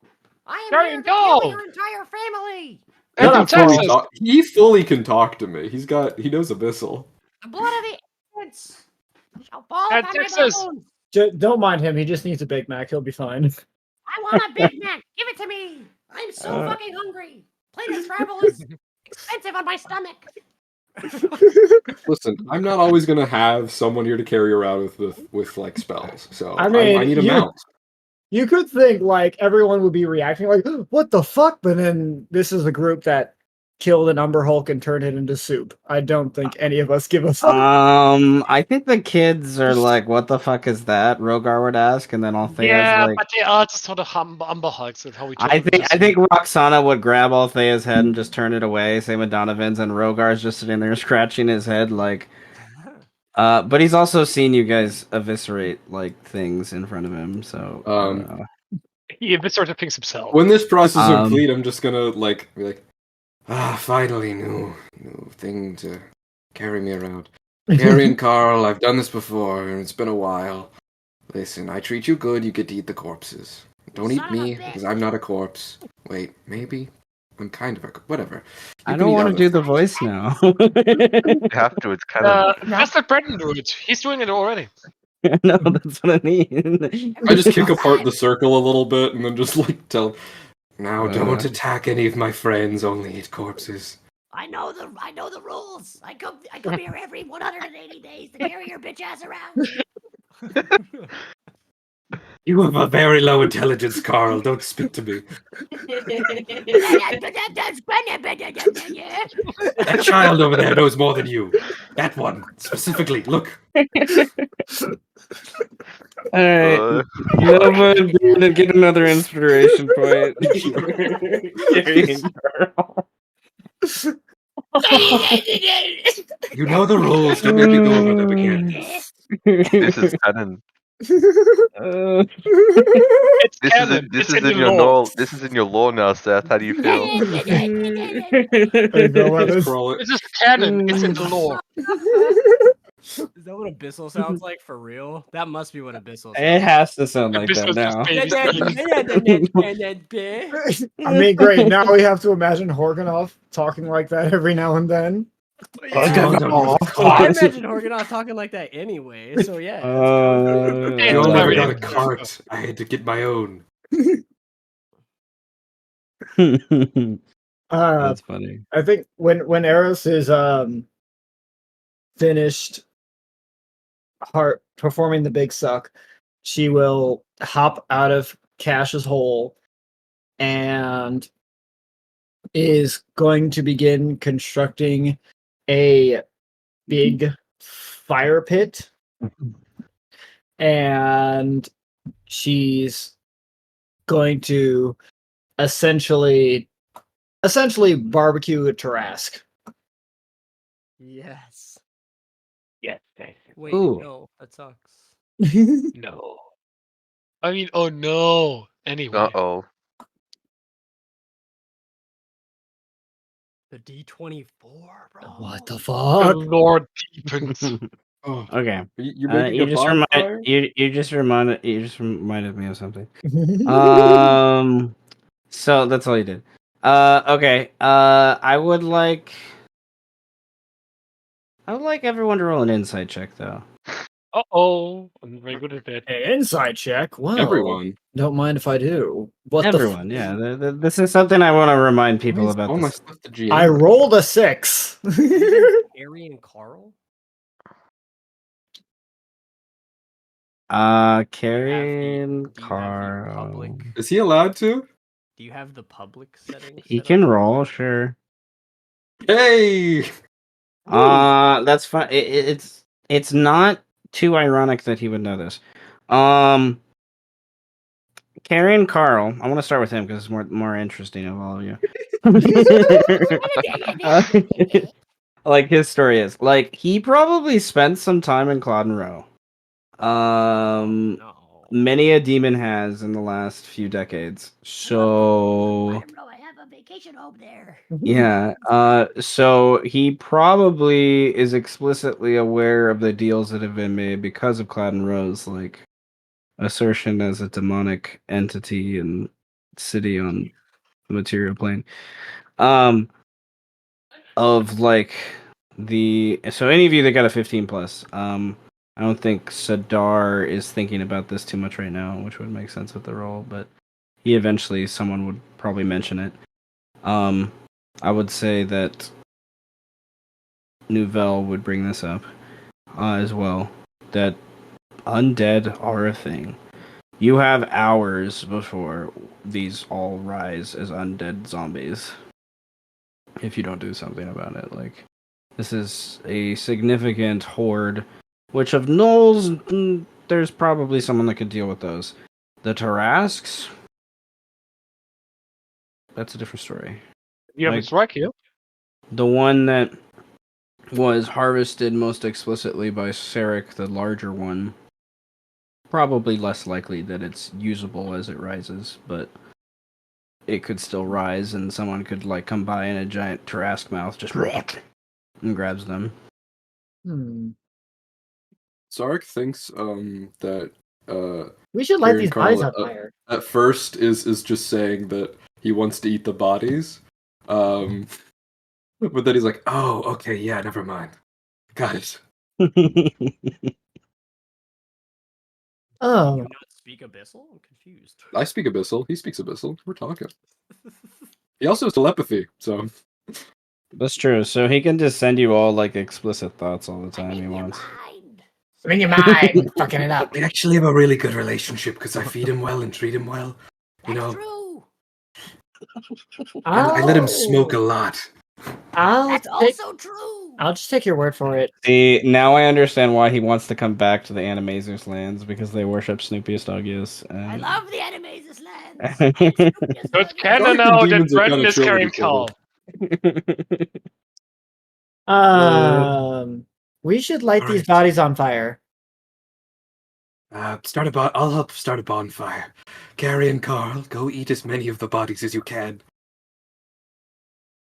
I am Carrion here to kill Carl! your entire family. And from Shut up, Texas. He fully can talk to me. He knows abyssal. The blood of the innocents shall fall And upon my Texas. bones. Don't mind him. He just needs a Big Mac. He'll be fine. I want a Big Mac. Give it to me. I'm so fucking hungry. Plane of travel is expensive on my stomach. Listen, I'm not always gonna have someone here to carry around with like spells. So I mean, I need a mount. You could think like everyone would be reacting like, "What the fuck?" But then this is a group that killed an Umber Hulk and turned it into soup. I don't think any of us give a fuck. I think the kids are like, "What the fuck is that?" Rogar would ask, and then Althea's Yeah, like, but they are just sort of Umber Hulks. That's how we I think Roxana would grab Althea's head and just turn it away. Same with Donovan's, and Rogar's just sitting there scratching his head like. But he's also seen you guys eviscerate like things in front of him, so I don't know. He eviscerated things himself. When this process is complete, I'm just gonna like be like, finally, new thing to carry me around. Carrion Carl, I've done this before, and it's been a while. Listen, I treat you good, you get to eat the corpses. Don't eat Son of a me, bitch. because I'm not a corpse. Wait, maybe? I'm kind of a... Whatever. I You can don't eat want to other do the things. voice now. You have to. It's canon. Just let Brendan do it. He's doing it already. No, that's what I mean. I just kick apart the circle a little bit and then just, like, tell... Now, don't Uh. attack any of my friends, only eat corpses. I know the rules. I come here every 180 days to carry your bitch ass around. You have a very low intelligence, Carl. Don't speak to me. That child over there knows more than you. That one, specifically. Look. Alright. Uh, Nova and Brandon get another inspiration point. Carrying Carl. You know the rules. Don't make me go over them again. this is canon. It's canon. This It's is in the your law. lore. This is in your lore now, Seth. How do you feel? There you go, Weathers. Scroll it. This is canon. It's in the law. Is that what Abyssal sounds like for real? That must be what Abyssal sounds It has to sound like that Abyssal just now. I mean, great. Now we have to imagine Horganoff talking like that every now and then. What's going on with the I cart? imagine Horganoff talking like that anyway, so yeah. I It's only very got a interesting. cart. I had to get my own. That's funny. I think when Eris is finished performing the big suck, she will hop out of Cash's hole and is going to begin constructing a big fire pit. And she's going to essentially barbecue a Tarask. Yes. Yes. Wait, Ooh. no, that sucks. No. I mean, oh no. Anyway. Uh-oh. The D24, bro. What the The fuck? Lord deepens. Oh, Okay. you're making You a just bonfire? you just reminded me of something. So that's all you did. Okay. I would like everyone to roll an insight check though. Uh-oh. I'm very good at that. An inside check? Wow. Everyone. Don't mind if I do. What Everyone, yeah. This is something I want to remind people Why is about. all my This. stuff the GM? I rolled a 6. Harry and Carl? Carrie and Do you have the Carl. public? Is he allowed to? Do you have the public settings? He set can up? roll, sure. Hey! That's fine. It's not too ironic that he would know this. Carrie and Carl. I want to start with him because it's more interesting of all of you. Like his story is like he probably spent some time in Clawden Row. No. Many a demon has in the last few decades. So I have a vacation home there. yeah, so he probably is explicitly aware of the deals that have been made because of Cloud Rose, like assertion as a demonic entity and city on the material plane. Of like so any of you that got a 15 plus, I don't think Sadar is thinking about this too much right now, which would make sense with the roll, but someone would probably mention it. I would say that Nouvelle would bring this up as well. That undead are a thing. You have hours before these all rise as undead zombies. If you don't do something about it, like this is a significant horde. Which of gnolls, there's probably someone that could deal with those. The Tarasks, that's a different story. You have a Like- strike here. The one that was harvested most explicitly by Sarek, the larger one, probably less likely that it's usable as it rises, but it could still rise, and someone could like come by in a giant Tarask mouth, just and grabs them. Hmm. Zarek thinks that We should light Kieran these bodies Carl, on fire. at first is just saying that he wants to eat the bodies. But then he's like, oh, okay, yeah, never mind. Got it. Oh, Do you not speak Abyssal? I'm confused. I speak Abyssal. He speaks Abyssal. We're talking. He also has telepathy, so That's true. So he can just send you all like explicit thoughts all the time I'm he in your wons. mind. I'm in your mind, fucking it up. we actually have a really good relationship because I feed him well and treat him well. You That's know, true. I let him smoke a lot. That's also true. I'll just take your word for it. See, now I understand why he wants to come back to the Animaesus lands because they worship Snoopiest Doggius. I love the Animaesus lands. And... And Snoopy's So it's lands. canon Dark and now that demons are Brendan kinda is chill with carrying each other. Carl. We should light these Alright. bodies on fire. I'll help start a bonfire. Carrie and Carl, go eat as many of the bodies as you can.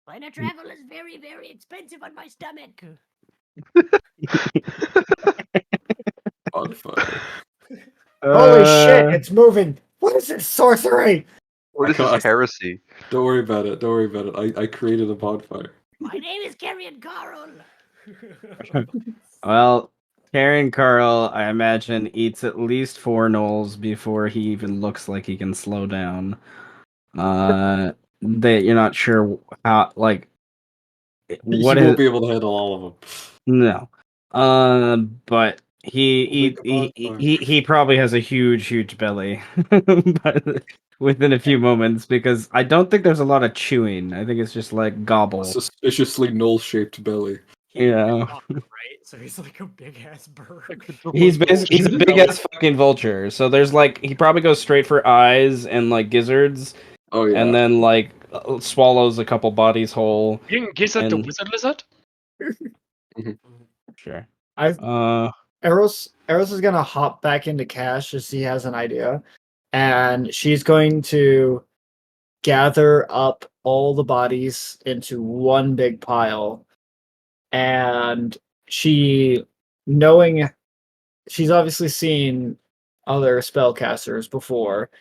Planet travel is very, very expensive on my stomach. Bonfire. Holy shit, it's moving. What is this sorcery? What is this heresy? Don't worry about it. Don't worry about it. I created a bonfire. My name is Carrie and Carl. Well, Karen Carl, I imagine, eats at least 4 gnolls before he even looks like he can slow down. That you're not sure how, like, what he is won't be able to handle all of them. no. But We'll make a bonfire. he probably has a huge belly, but within a few moments because I don't think there's a lot of chewing. I think it's just like gobble. A suspiciously null-shaped belly. Yeah. Right? So he's like a big ass bird. He's a big ass fucking vulture. So there's like he probably goes straight for eyes and like gizzards, Oh yeah. and then like swallows a couple bodies whole. Being Gizzard the And- Wizard Lizard? Sure. Eros is gonna hop back into Cash as he has an idea, and she's going to gather up all the bodies into one big pile, and she's obviously seen other spellcasters before,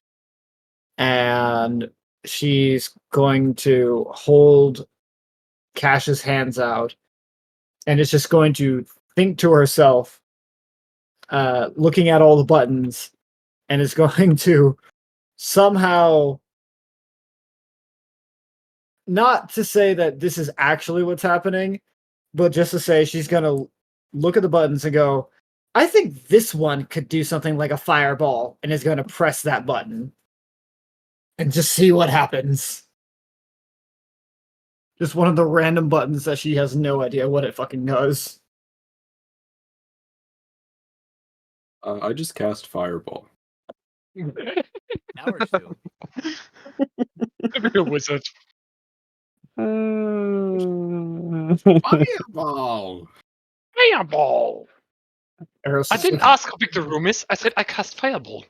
and she's going to hold Cash's hands out, and it's just going to think to herself, looking at all the buttons, and is going to somehow, not to say that this is actually what's happening, but just to say she's going to look at the buttons and go, I think this one could do something like a fireball, and is going to press that button and just see what happens. Just one of the random buttons that she has no idea what it fucking does. I just cast fireball. That works too. Be a wizard. Fireball. Fireball! Eros I is didn't like, ask how big the room is. I said I cast Fireball.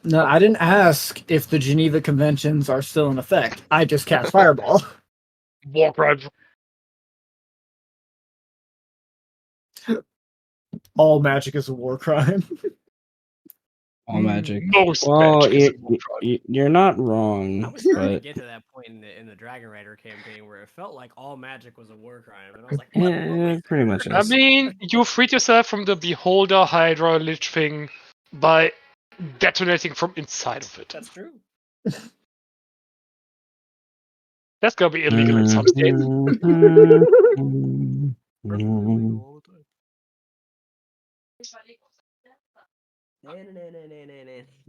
No, I didn't ask if the Geneva Conventions are still in effect. I just cast Fireball. War crimes. All magic is a war crime. All magic. Most Well, magic is a war crime. you're not I wrong, was starting to but get to that point in the Dragon Rider campaign where it felt like all magic was a war crime, and I was like, it pretty much I is. mean, you freed yourself from the Beholder Hydra Lich thing by detonating from inside of it. That's true. That's gonna be illegal in some states.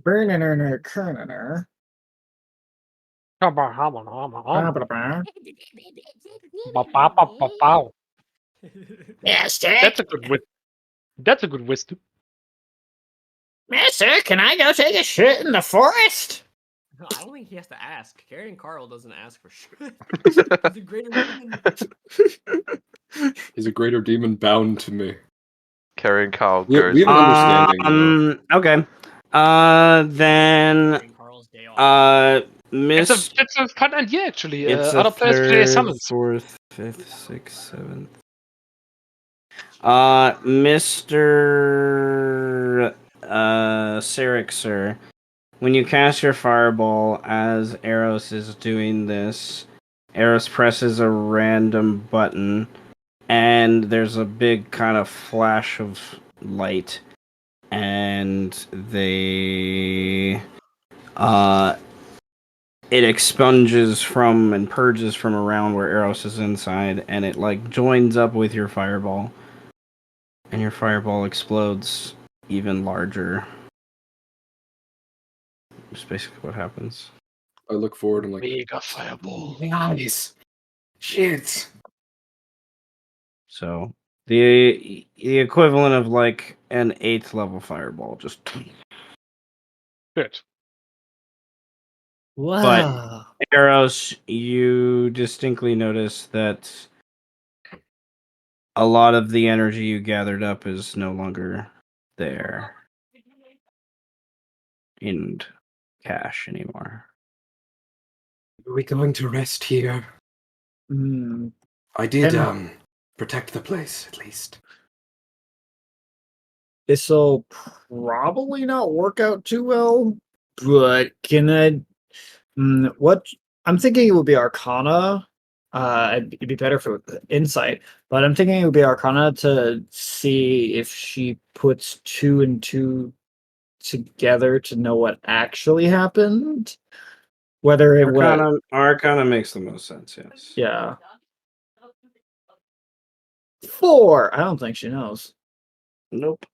Burner, Kerner. Master, That's a good That's a good wisdom. Master, can I go take a shit in the forest? I don't think he has to ask. Carrie and Carl doesn't ask for shit. He's a greater demon. He's a greater demon bound to me. Carrying Kyle We goes. have an understanding. Okay. Then Carrie and Carl's day off. Miss. It's a fun idea actually. It's Other players play third, summons. 4th, 5th, 6th, 7th. Mr. Sarek, sir, when you cast your fireball as Eros is doing this, Eros presses a random button, and there's a big kind of flash of light, and it expunges from and purges from around where Eros is inside, and it like joins up with your fireball, and your fireball explodes even larger. That's basically what happens. I look forward and like, Mega fireball. nice. Shit. So the equivalent of like an 8th level fireball, just. Good. Wow. Eros, you distinctly notice that a lot of the energy you gathered up is no longer there in cash anymore. Are we going to rest here? Hmm. I did And- protect the place at least. This'll probably not work out too well, but can I? What I'm thinking it would be Arcana. It'd be better for insight, but I'm thinking it would be Arcana to see if she puts 2 and 2 together to know what actually happened. Whether it was, Arcana makes the most sense, yes. yeah, 4. I don't think she knows. Nope.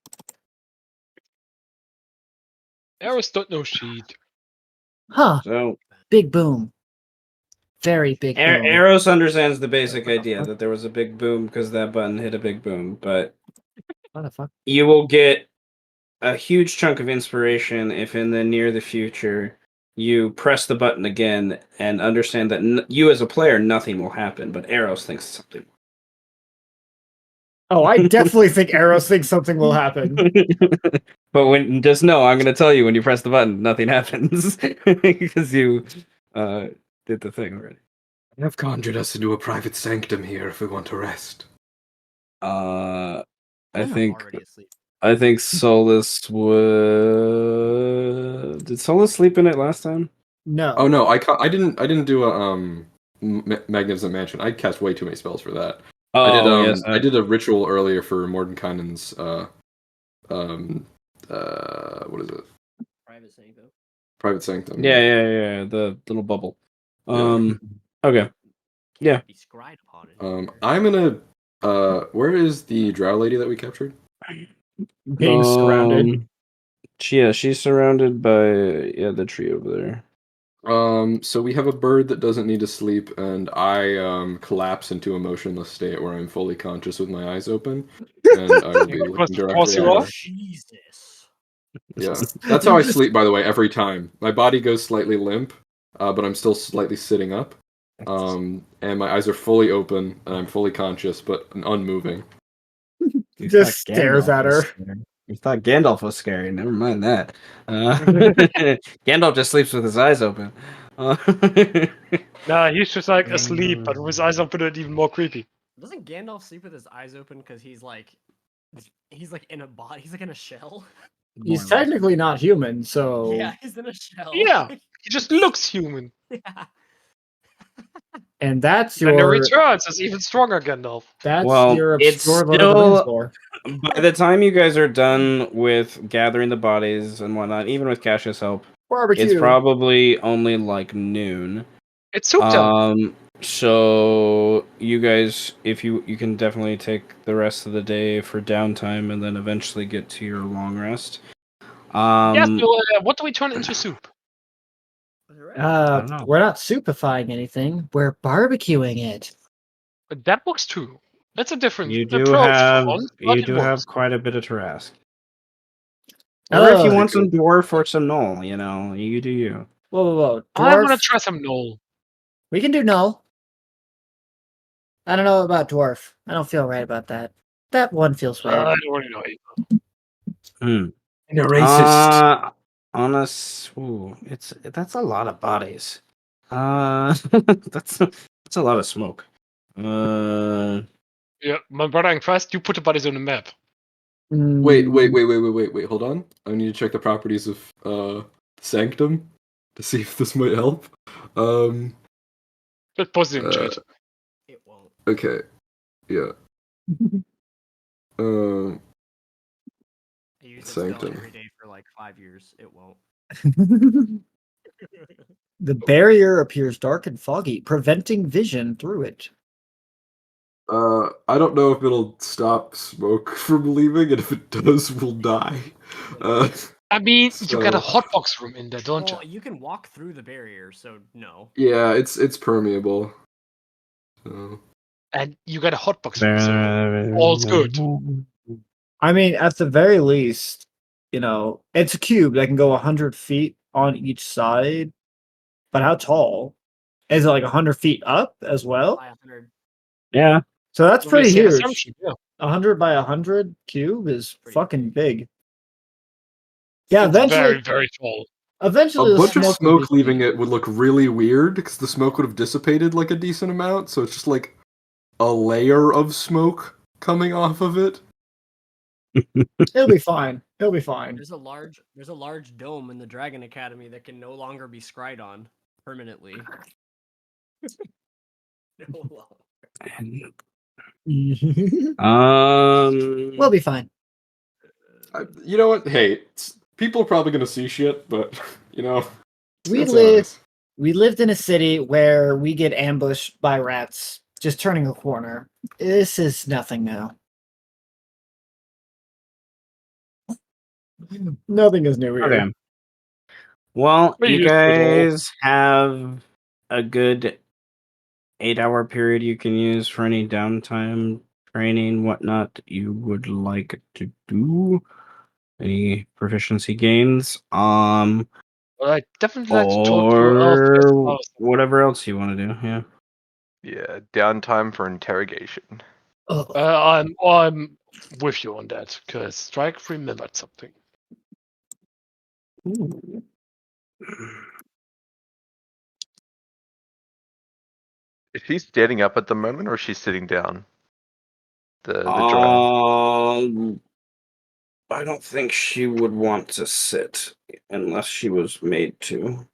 Arrows don't know sheet. Huh. So Big boom. Very big boom. Eros understands the basic idea that there was a big boom because that button hit a big boom, but What the fuck? you will get a huge chunk of inspiration if in the near the future you press the button again and understand that you as a player, nothing will happen, but Eros thinks something. Oh, I definitely think Eros thinks something will happen. But when just know, I'm going to tell you when you press the button, nothing happens because you did the thing already. I've conjured us into a private sanctum here if we want to rest. I I'm think already asleep. Solus would. Did Solus sleep in it last time? No. Oh no, I didn't do a Magnificent Mansion. I cast way too many spells for that. Oh, yes. I did a ritual earlier for Mordenkainen's what is it? Private Sanctum. Private Sanctum. Yeah. The little bubble. Yeah. Okay. Yeah. Be scryed upon it. I'm gonna where is the drow lady that we captured? Being surrounded. She's surrounded by the tree over there. So we have a bird that doesn't need to sleep, and I collapse into a motionless state where I'm fully conscious with my eyes open, and I will be looking directly at her. Jesus. Yeah, that's how I sleep, by the way, every time. My body goes slightly limp, but I'm still slightly sitting up. And my eyes are fully open, and I'm fully conscious, but unmoving. You Just thought stares Gandalf at was her. scary. You thought Gandalf was scary. Never mind that. Gandalf just sleeps with his eyes open. Nah, he's just like asleep, but with his eyes open, it even more creepy. Doesn't Gandalf sleep with his eyes open because he's like in a body, he's like in a shell? He's technically not human, so Yeah, he's in a shell. Yeah, he just looks human. Yeah. and that's And the your returns is even stronger Gandalf. your it's obscure Lord of the Rings still. lore. By the time you guys are done with gathering the bodies and whatnot, even with Cassius' help, Barbecue. it's probably only like noon. It's soup time. So you guys, if you can definitely take the rest of the day for downtime and then eventually get to your long rest. Yeah, so what do we turn into soup? don't know. We're not soupifying anything. We're barbecuing it. That works too. That's a different You do approach have for once, but it works. quite a bit of Tarask. Or if you Oh, want some dwarf or some gnoll, you do you. whoa. I want to Dwarf. try some Knoll. We can do null. I don't know about dwarf. I don't feel right about that. That one feels weird. I don't really know either. You're racist. That's a lot of bodies. That's a lot of smoke. Yeah, my brother in Christ, you put the bodies on the map. Wait, wait, Mm, wait, wait, wait, wait, wait. Hold on. I need to check the properties of Sanctum to see if this might help. Um. Just post it in Uh, chat. It won't. okay. Yeah. Um. I use that spell Sanctum. every day for like 5 years. It won't. The barrier appears dark and foggy, preventing vision through it. I don't know if it'll stop smoke from leaving, and if it does, we'll die. Uh, I mean, you got a so hotbox room in there, don't Well, you? you can walk through the barrier, so no. yeah, it's permeable. So And you got a hotbox room, so all's good. I mean, at the very least, it's a cube that can go 100 feet on each side. But how tall? Is it like 100 feet up as well? 500. Yeah. So that's Probably pretty safe huge. assumption, yeah. 100 by 100 cube is Pretty fucking big. Yeah, It's very, very tall. a eventually the bunch of smoke will be smoke leaving seen. it would look really weird because the smoke would have dissipated like a decent amount. So it's just like a layer of smoke coming off of it. It'll be fine. It'll be fine. There's a large dome in the Dragon Academy that can no longer be scried on permanently. No longer. We'll be fine. You know what? Hey, people are probably gonna see shit, but you know, We that's how it live is. we lived in a city where we get ambushed by rats just turning a corner. This is nothing now. Nothing is new here. Okay. Well, We're you used to it all. guys have a good 8-hour period you can use for any downtime, training, whatnot that you would like to do. Any proficiency gains. But I definitely like to talk to Or whatever else you want to do. Yeah. Yeah, downtime for interrogation. Oh, I'm with you on that because Strike remembered something. Is she standing up at the moment, or is she sitting down? The drow. I don't think she would want to sit unless she was made to.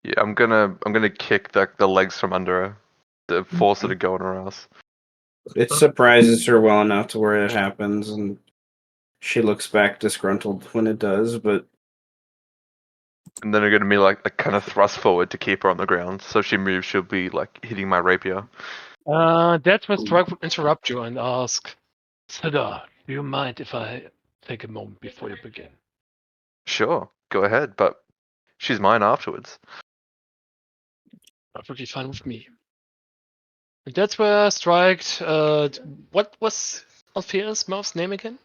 Yeah, I'm gonna kick the legs from under her to force her to go on her ass. It surprises her well enough to where it happens, and she looks back disgruntled when it does, but And then I'm gonna be like kind of thrust forward to keep her on the ground. So if she moves, she'll be like hitting my rapier. That's when Strike would interrupt you and ask, Sada, do you mind if I take a moment before you begin? Sure, go ahead, but she's mine afterwards. Perfectly fine with me. And that's where Strike. What was Althea's mouth's name again?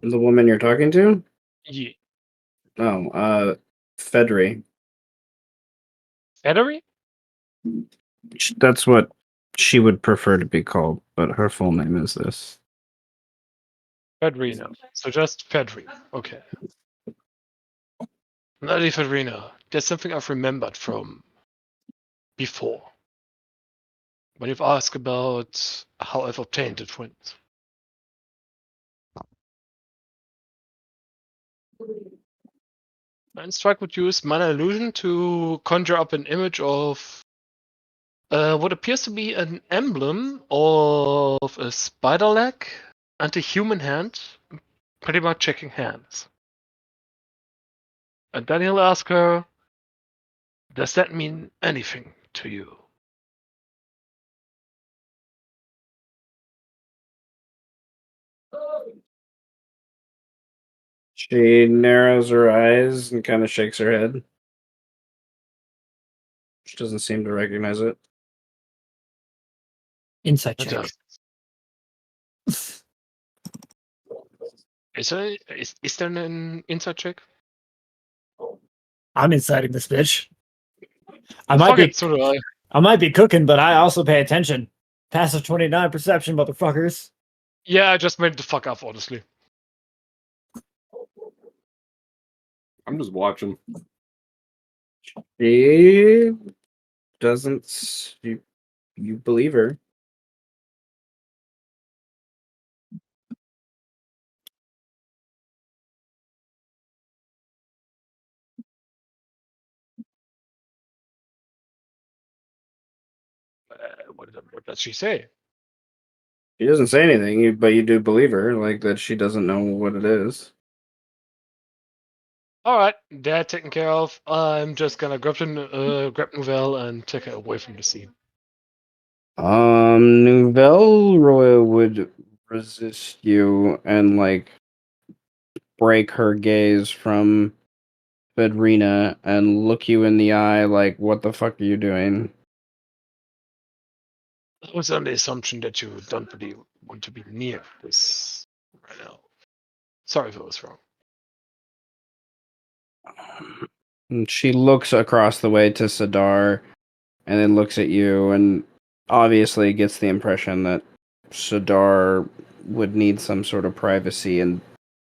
the woman you're talking to? Yeah. Oh, Fedri. Federy? That's what she would prefer to be called, but her full name is this. Fedrina. So just Fedri. Okay. Lady Fedrina. That's something I've remembered from before. When you've asked about how I've obtained the twins. And Strike would use Mana Illusion to conjure up an image of what appears to be an emblem of a spider leg and a human hand, pretty much checking hands. And then he'll ask her, does that mean anything to you? She narrows her eyes and kind of shakes her head. She doesn't seem to recognize it. insight It check. does. Is there an inside check? I'm inciting this bitch. Fuck it, so do I. I might be cooking, but I also pay attention. Passive 29 perception, motherfuckers. Yeah, I just made the fuck up, honestly. I'm just watching. She doesn't. You believe her. What does she say? She doesn't say anything, but you do believe her, like that she doesn't know what it is. All right, that taken care of. I'm just gonna grab Nouvelle and take her away from the scene. Nouvelle Royal would resist you and like break her gaze from Fedrina and look you in the eye like, what the fuck are you doing? I was on the assumption that you don't really want to be near this right now. Sorry if I was wrong. And she looks across the way to Sadar and then looks at you and obviously gets the impression that Sadar would need some sort of privacy and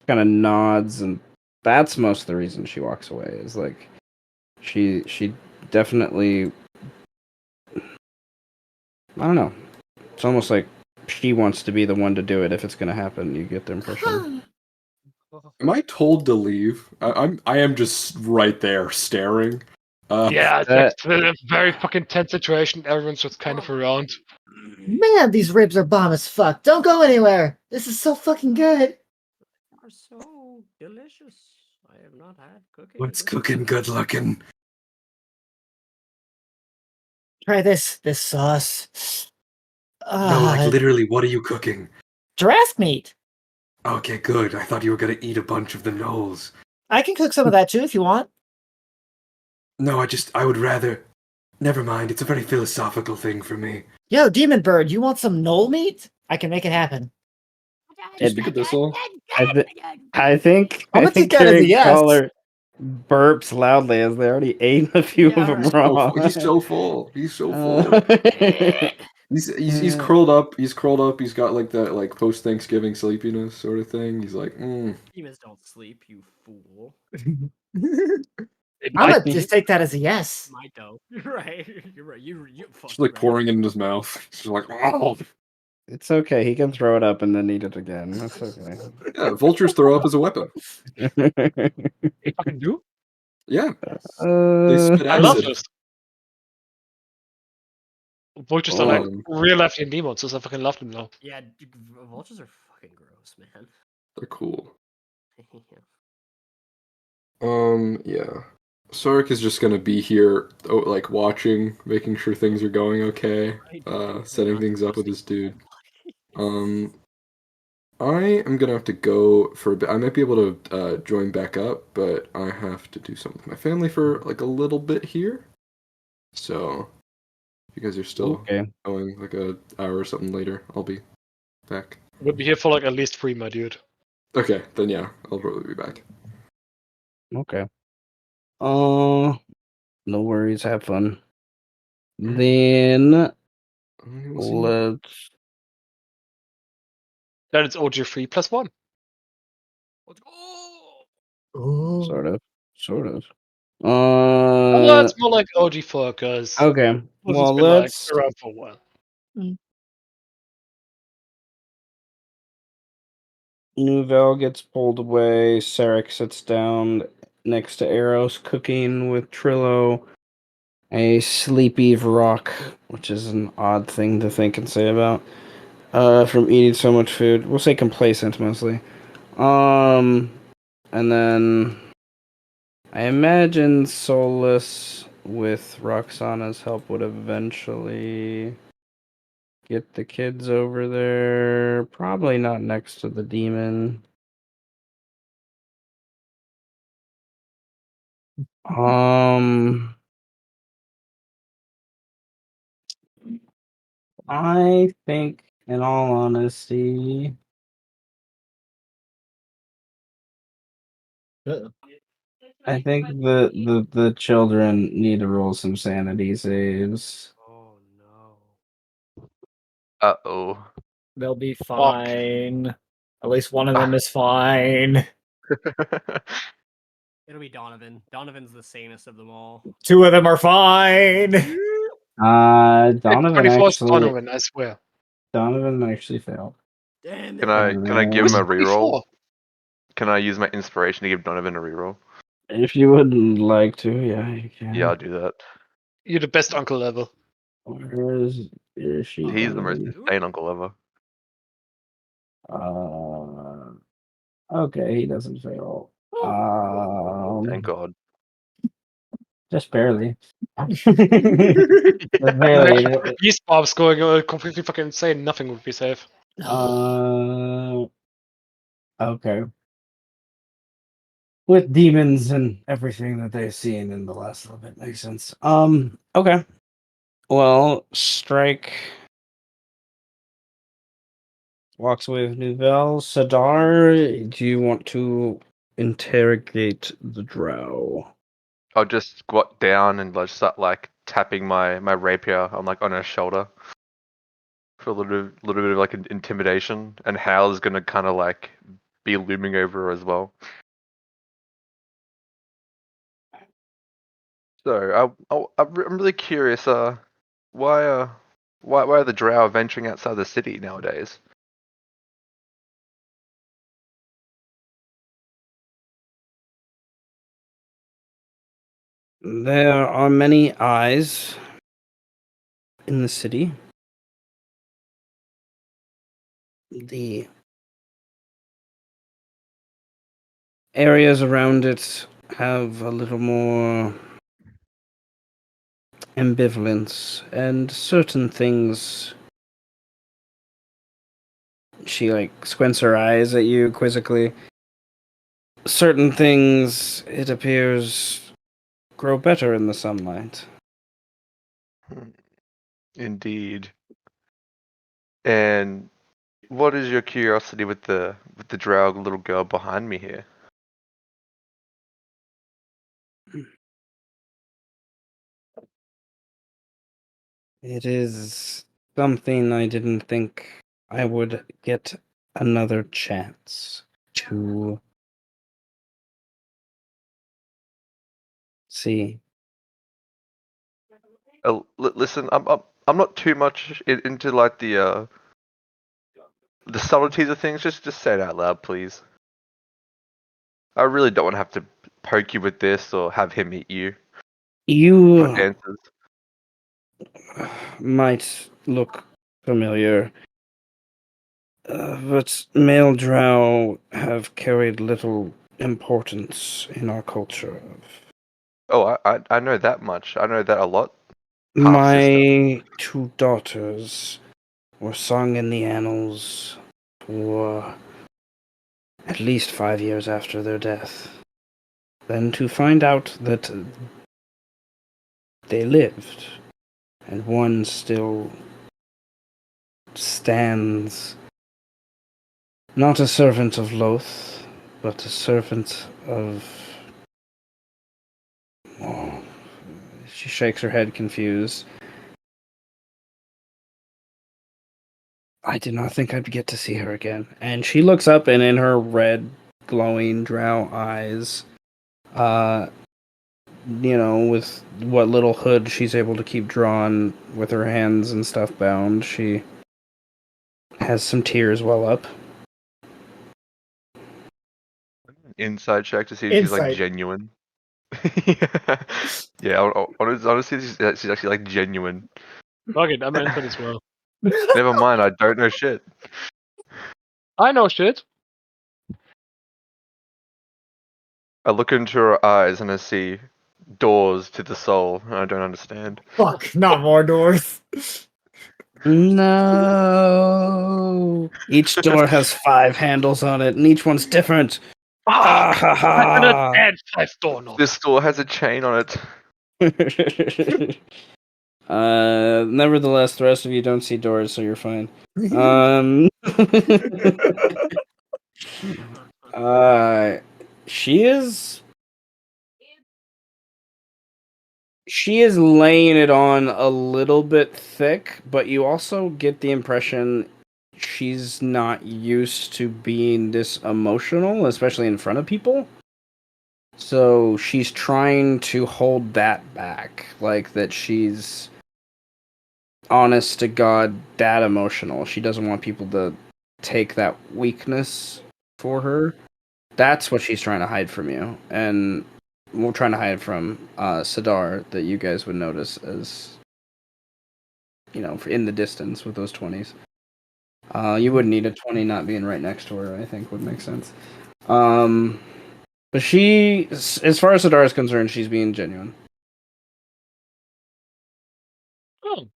kind of nods, and that's most of the reason she walks away is like she definitely, I don't know, it's almost like she wants to be the one to do it if it's going to happen. You get the impression. Am I told to leave? I am just right there staring. Yeah, it's that- like a very fucking tense situation. Everyone's just kind of around. Man, these ribs are bomb as fuck. Don't go anywhere. This is so fucking good. Are so delicious. I have not had cooking. What's this cooking good looking? Try this sauce. No, like literally, what are you cooking? Giraffe meat. Okay, good. I thought you were gonna eat a bunch of the knolls. I can cook some of that too if you want. No, I would rather. Never mind, it's a very philosophical thing for me. Yo, Demon Bird, you want some knoll meat? I can make it happen. Do you speak of this all? I think I'm gonna take that as a Carrie yes. Caller burps loudly as they already ate a few Yeah, of them right. raw. He's so full. He's so full. He's curled up. He's curled up. He's got like that like post Thanksgiving sleepiness sort of thing. He's like, Demons don't sleep, you fool. It I'm might gonna just take that as a yes. Might though. You're right. You're right. You just fucking like right. pouring it in his mouth. Just like, oh. It's okay. He can throw it up and then eat it again. That's okay. Yeah, vultures throw up as a weapon. They fucking do. Yeah, they spit I love acid. those. Vultures are Oh. like real life demons, so I fucking love them now. Yeah, vultures are fucking gross, man. They're cool. Yeah. Yeah. Sarek is just gonna be here, like watching, making sure things are going okay, setting things up with his dude. I am gonna have to go for a bit. I might be able to join back up, but I have to do something with my family for like a little bit here. So, if you guys are still Okay. going like an hour or something later, I'll be back. We'll be here for like at least 3, my dude. Okay, then yeah, I'll probably be back. Okay. No worries. Have fun. Then We'll see. let's. Then it's OG3 plus 1. Let's go. Ooh. Sort of. Although it's more like OG4 because Okay. Well, been let's. like around for a while. Nouvelle gets pulled away. Sarek sits down next to Eros, cooking with Trillo. A sleepy Vrock, which is an odd thing to think and say about. From eating so much food. We'll say complacent mostly. And then I imagine Solus with Roxana's help would eventually get the kids over there. Probably not next to the demon. I think, in all honesty, I think the children need to roll some sanity saves. Oh no. Uh-oh. They'll be fine. At least one of them is fine. It'll be Donovan. Donovan's the sanest of them all. 2 of them are fine. Donovan 24 actually Donovan, I swear. failed. Damn it. Can I give him a Who's reroll? 24? Can I use my inspiration to give Donovan a reroll? If you would like to, yeah, you can. Yeah, I'll do that. You're the best uncle ever. Where is she? He's the most Ooh. insane uncle ever. Okay, he doesn't fail. Thank God. Just barely. Just Imagine barely. beast mobs going completely fucking insane. Nothing would be safe. Okay. With demons and everything that they've seen in the last little bit makes sense. Okay. Well, Strike walks away with Nouvelle. Sadar, do you want to interrogate the drow? I'll just squat down and like start like tapping my rapier on her shoulder for a little bit of like intimidation, and Hal is gonna kind of like be looming over her as well. So I'm really curious. Why why are the drow venturing outside the city nowadays? There are many eyes in the city. The areas around it have a little more ambivalence, and certain things. She like squints her eyes at you quizzically. Certain things, it appears, grow better in the sunlight. Indeed. And what is your curiosity with the drow little girl behind me here? It is something I didn't think I would get another chance to see. Listen, I'm not too much into like the subtleties of things. Just say it out loud, please. I really don't want to have to poke you with this or have him eat you for You answers. might look familiar, but male drow have carried little importance in our culture. Oh, I know that much. I know that a lot. Half sister. My two daughters were sung in the annals for at least 5 years after their death. Then to find out that they lived, and one still stands, not a servant of Loth, but a servant of... Oh, she shakes her head confused. I did not think I'd get to see her again. And she looks up, and in her red, glowing drow eyes, with what little hood she's able to keep drawn with her hands and stuff bound, she has some tears well up. Inside check to see if she's like Insight. genuine. Yeah, honestly, she's actually like genuine. Fuck it, I'm input as well. Never mind, I don't know shit. I know shit. I look into her eyes and I see doors to the soul, and I don't understand. Fuck, not more doors. No. Each door has 5 handles on it, and each one's different. Ah, ha, I'm gonna ha. add 5 doorknobs. This door has a chain on it. Nevertheless, the rest of you don't see doors, so you're fine. Um, uh, she is laying it on a little bit thick, but you also get the impression she's not used to being this emotional, especially in front of people. So she's trying to hold that back, like that she's honest to God that emotional. She doesn't want people to take that weakness for her. That's what she's trying to hide from you, and we're trying to hide from Sadar that you guys would notice as in the distance with those 20s. You wouldn't need a 20 not being right next to her, I think would make sense. But she, as far as Sadar is concerned, she's being genuine. Oh,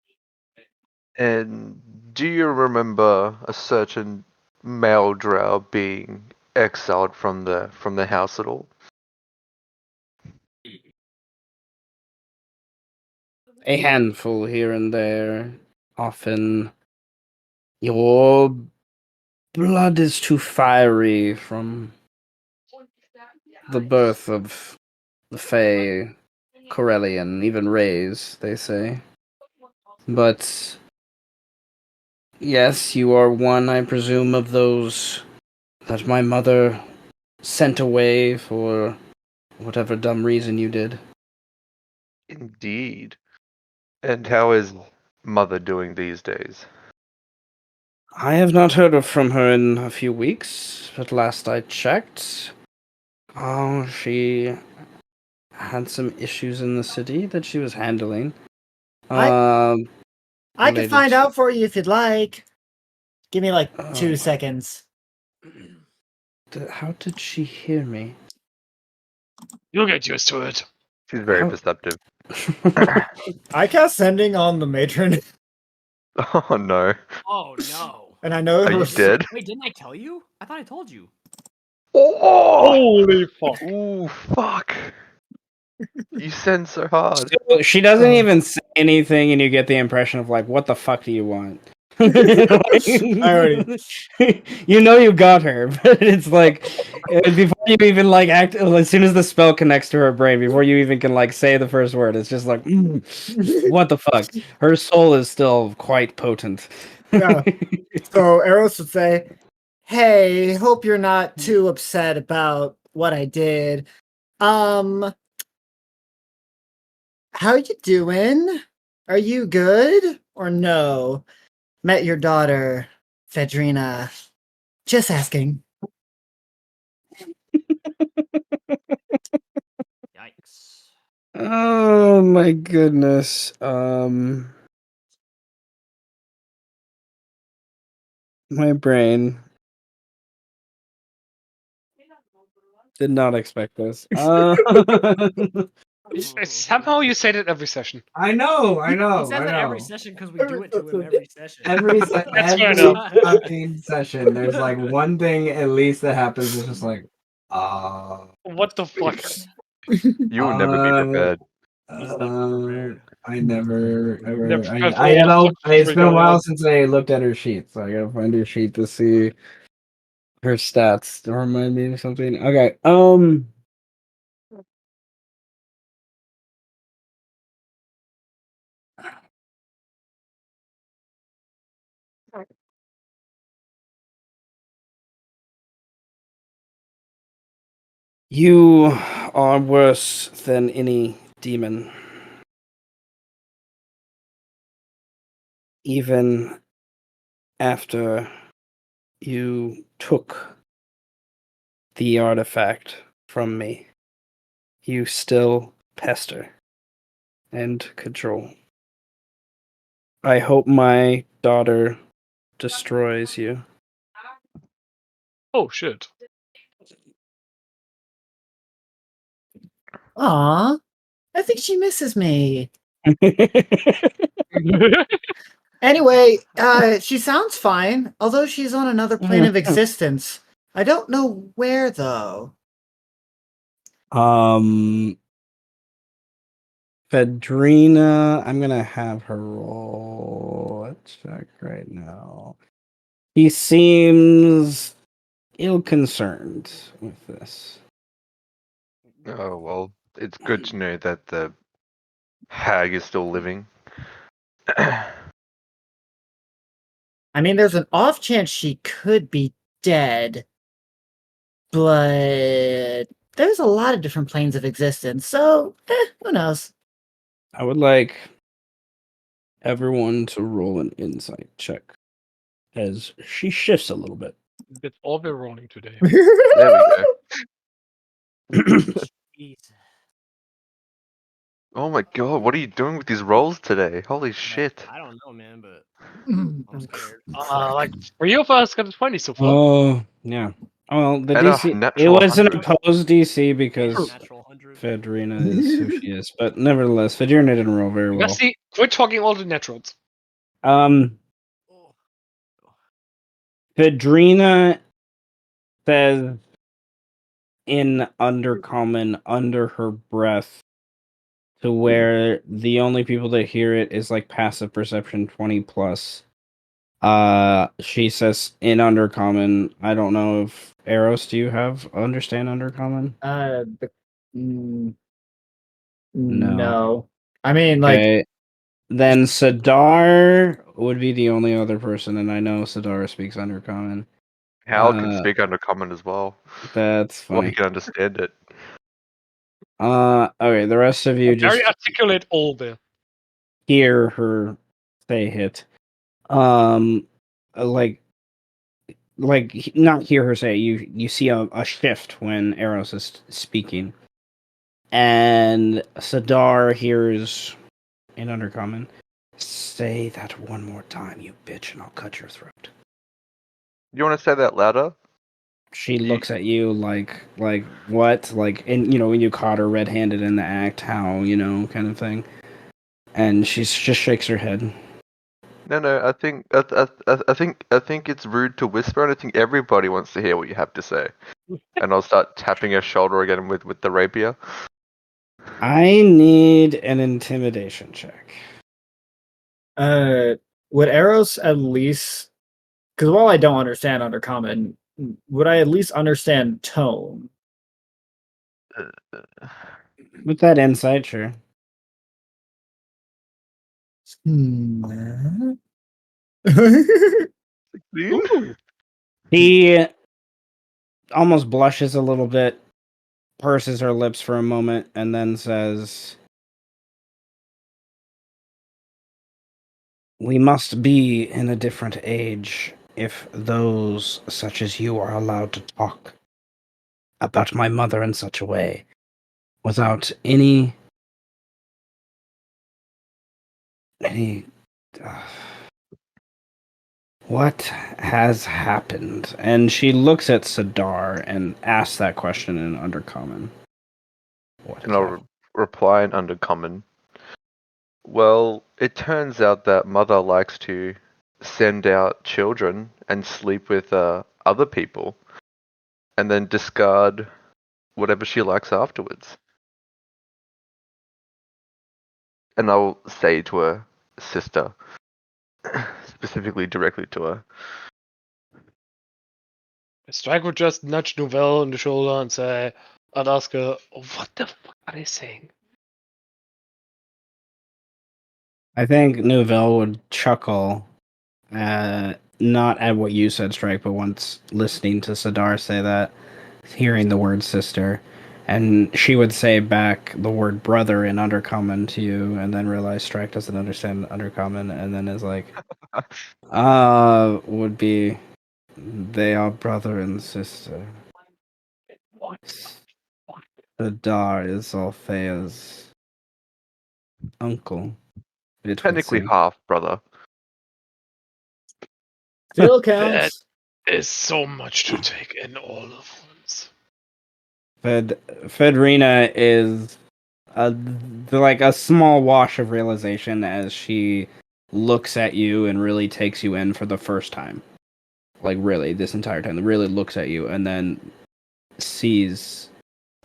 And do you remember a certain male drow being exiled from the house at all? A handful here and there. Often your blood is too fiery from the birth of the Fae, Corellian, even Rays, they say. But yes, you are one, I presume, of those that my mother sent away for whatever dumb reason you did. Indeed. And how is Mother doing these days? I have not heard from her in a few weeks, but last I checked, she had some issues in the city that she was handling. I can related find to- out for you if you'd like. Give me like 2 Oh. seconds. How did she hear me? you'll get used to it. She's very How- perceptive. I cast sending on the matron, Oh no. Oh no. and I know Are you her. dead? Wait, didn't I tell you? I thought I told you. Oh! Holy fuck. Ooh, fuck. You send so hard. So she doesn't Oh. even say anything, and you get the impression of like, "What the fuck do you want?" already- You got her, but it's like before you even like act. As soon as the spell connects to her brain, before you even can like say the first word, it's just like, what the fuck? Her soul is still quite potent. Yeah. So Eros would say, "Hey, hope you're not too upset about what I did. How you doing? Are you good or no? Met your daughter, Fedrina. Just asking." Yikes. Oh my goodness. My brain did not expect this. Somehow you say that every session. I know, He says that every session because we do it to him every session. Every That's fair enough. fucking session, there's like one thing at least that happens. It's just like, What the fuck? You will never be prepared. He's never prepared. I never ever. Never prepared for I all the gotta. fucking It's shit been a going while on. since I looked at her sheet, so I gotta find her sheet to see her stats to remind me of something. Okay. You are worse than any demon. Even after you took the artifact from me, you still pester and control. I hope my daughter destroys you. Oh shit. Aw, I think she misses me. Anyway, she sounds fine, although she's on another plane of existence. I don't know where, though. Fedrina, I'm gonna have her roll. Let's check right now. He seems ill-concerned with this. Oh well, it's good to know that the hag is still living. I mean, there's an off chance she could be dead, but there's a lot of different planes of existence, so who knows? I would like everyone to roll an insight check as she shifts a little bit. That's all we're rolling today. There we go. Jesus. Oh my god, what are you doing with these rolls today? Holy shit. I don't know, man, but Mm, I'm scared. Like 3 of us got a 20 so far. Oh, yeah. Well, the And a DC. It natural was an 100. opposed DC because Natural 100. Fedrina is who she is, but nevertheless, Fedrina didn't roll very well. Messi, quit talking all the naturals. Um, Oh. Fedrina says in undercommon under her breath to where the only people that hear it is like passive perception 20 plus. She says in undercommon. I don't know if Eros, do you have understand undercommon? Mm, No. no. I mean, like, Okay. Then Sadar would be the only other person, and I know Sadar speaks undercommon. Hal can speak undercommon as well. That's Or he funny. can understand it. Okay, the rest of you Very just articulate all there. hear her say hit. Um, like not hear her say it. You see a shift when Eros is speaking, and Sadar hears in undercommon, "Say that one more time, you bitch, and I'll cut your throat." You want to say that louder? She looks at you like what? Like, and when you caught her red-handed in the act, how, kind of thing. And she just shakes her head. No. I think it's rude to whisper, and I think everybody wants to hear what you have to say. And I'll start tapping her shoulder again with the rapier. I need an intimidation check. would Eros at least, because while I don't understand undercommon, would I at least understand tone? With that insight, sure. Hmm. Ooh. He almost blushes a little bit, purses her lips for a moment, and then says, "We must be in a different age if those such as you are allowed to talk about my mother in such a way without any uh, what has happened?" And she looks at Sadar and asks that question in undercommon. What And has happened? I'll reply in undercommon. Well, it turns out that mother likes to send out children and sleep with other people, and then discard whatever she likes afterwards. And I'll say to her sister, specifically directly to her, Strike would just nudge Nouvelle on the shoulder and say, I'd ask her, what the fuck are they saying? I think Nouvelle would chuckle, not at what you said, Strike, but once listening to Sadar say that, hearing the word sister, and she would say back the word brother in undercommon to you, and then realize Strike doesn't understand undercommon, and then is like, would be, they are brother and sister. Sadar is Althea's uncle, it would technically seem. half brother. Still That counts. is so much to take in all of once. Fedrina is like a small wash of realization as she looks at you and really takes you in for the first time. Like, really, this entire time, really looks at you and then sees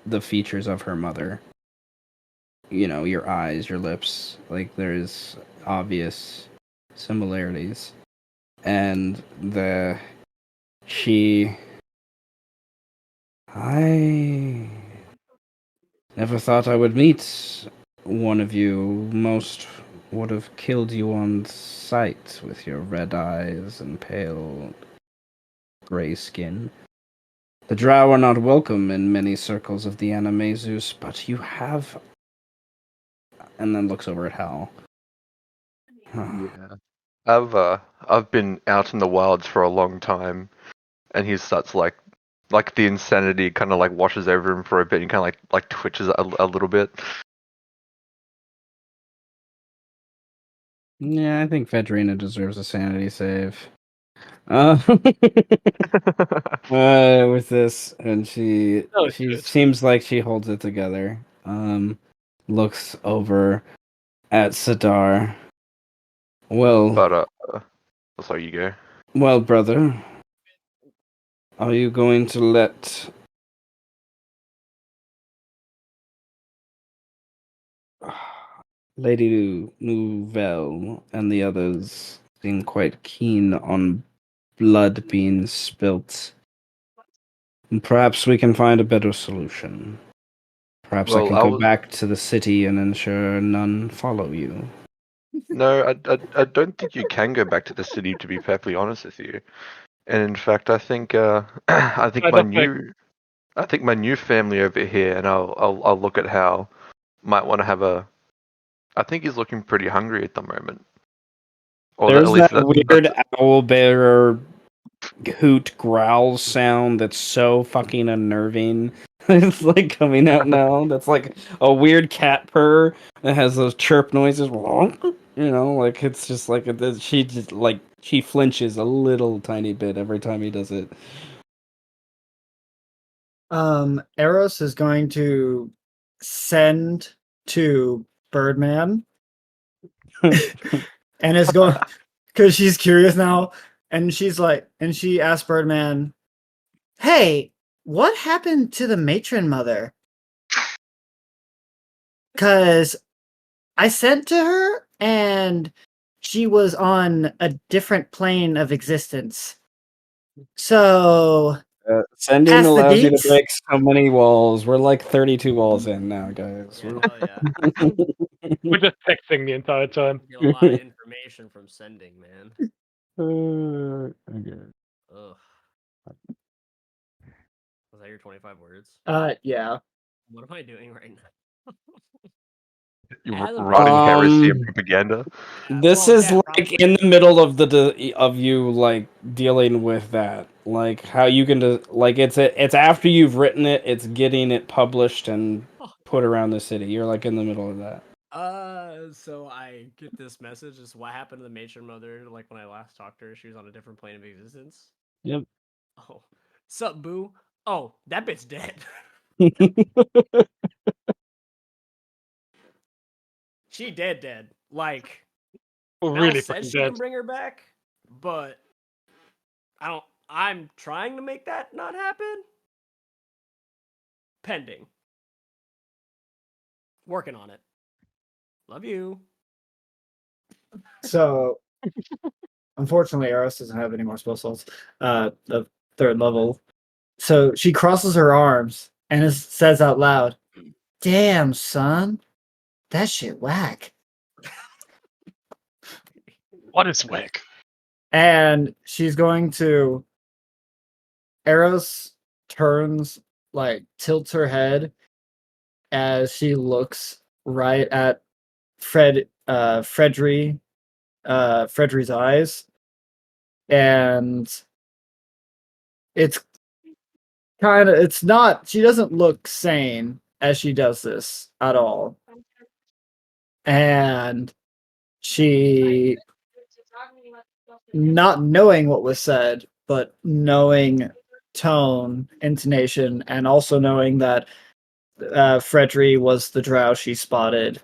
the features of her mother. Your eyes, your lips. Like, there's obvious similarities. And I never thought I would meet one of you. Most would have killed you on sight with your red eyes and pale gray skin. The drow are not welcome in many circles of the Animaesus, but you have. And then looks over at Hal. Yeah. I've been out in the wilds for a long time, and he starts like the insanity kind of like washes over him for a bit and kind of like twitches a little bit. Yeah, I think Fedrina deserves a sanity save. Uh, with this, and she Oh, she good. seems like she holds it together. Looks over at Sadar. Well, But sorry, you go. well, brother, are you going to let Lady Nouvelle and the others seem quite keen on blood being spilt? And perhaps we can find a better solution. Perhaps I Well, can I go was back to the city and ensure none follow you. no, I don't think you can go back to the city. To be perfectly honest with you, and in fact, I think I think I my don't think. new I think my new family over here, and I'll look at Hal, might want to have a. I think he's looking pretty hungry at the moment, or at There's least that weird that's owl bearer hoot growl sound that's so fucking unnerving. It's like coming out now. That's like a weird cat purr that has those chirp noises. You know, like it's just like she just like she flinches a little tiny bit every time he does it. Eros is going to send to Birdman and is going because she's curious now, and she's like, and she asks Birdman, "Hey, what happened to the matron mother? Because I sent to her and she was on a different plane of existence. So Sending pass the allows you to deets." break so many walls. We're like 32 walls in now, guys. Yeah, hell yeah. We're just texting the entire time. Get a lot of information from sending, man. Okay. Ugh. Was that your 25 words? Yeah. What am I doing right now? you're As a writing heresy and Um, propaganda. This well, is yeah, like probably. in the middle of of you like dealing with that, like how you can like it's after you've written it, it's getting it published and put around the city. You're like in the middle of that. So I get this message. Is what happened to the matron mother? Like when I last talked to her, she was on a different plane of existence. Yep. Oh, sup, boo? Oh, that bitch dead. She dead. Like Mel Really says fucking she dead. can bring her back, but I don't. I'm trying to make that not happen. Pending. Working on it. Love you. So unfortunately, Eros doesn't have any more spell slots. The third level. So she crosses her arms and says out loud, "Damn, son, that shit whack." What is whack? And she's going to. Eros turns, like, tilts her head as she looks right at Fredry's eyes, and it's it's not, she doesn't look sane as she does this at all. And she, not knowing what was said, but knowing tone, intonation, and also knowing that Fredry was the drow she spotted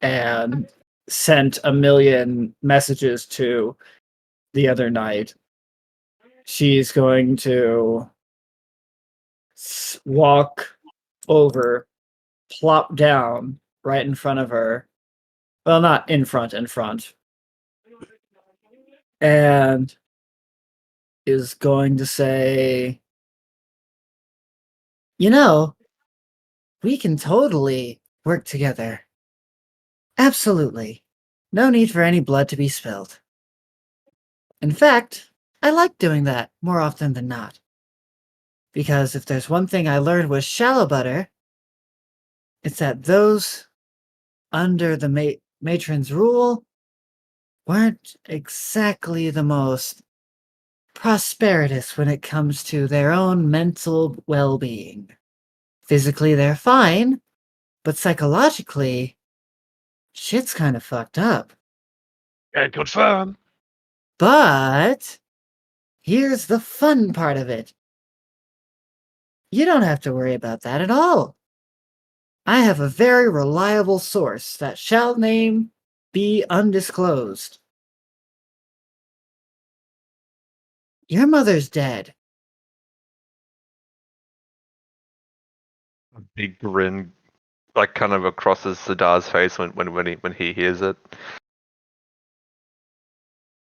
and sent a million messages to the other night. She's going to walk over, plop down right in front of her. Well, not in front, and is going to say, "You know, we can totally work together. Absolutely. No need for any blood to be spilled. In fact, I like doing that more often than not. Because if there's one thing I learned with shallow butter, it's that those under the matron's rule weren't exactly the most prosperitous when it comes to their own mental well-being. Physically, they're fine, but psychologically, shit's kind of fucked up. Can confirm. But here's the fun part of it. You don't have to worry about that at all. I have a very reliable source that shall name be undisclosed. Your mother's dead. Big grin, like kind of across Sidar's face when he hears it.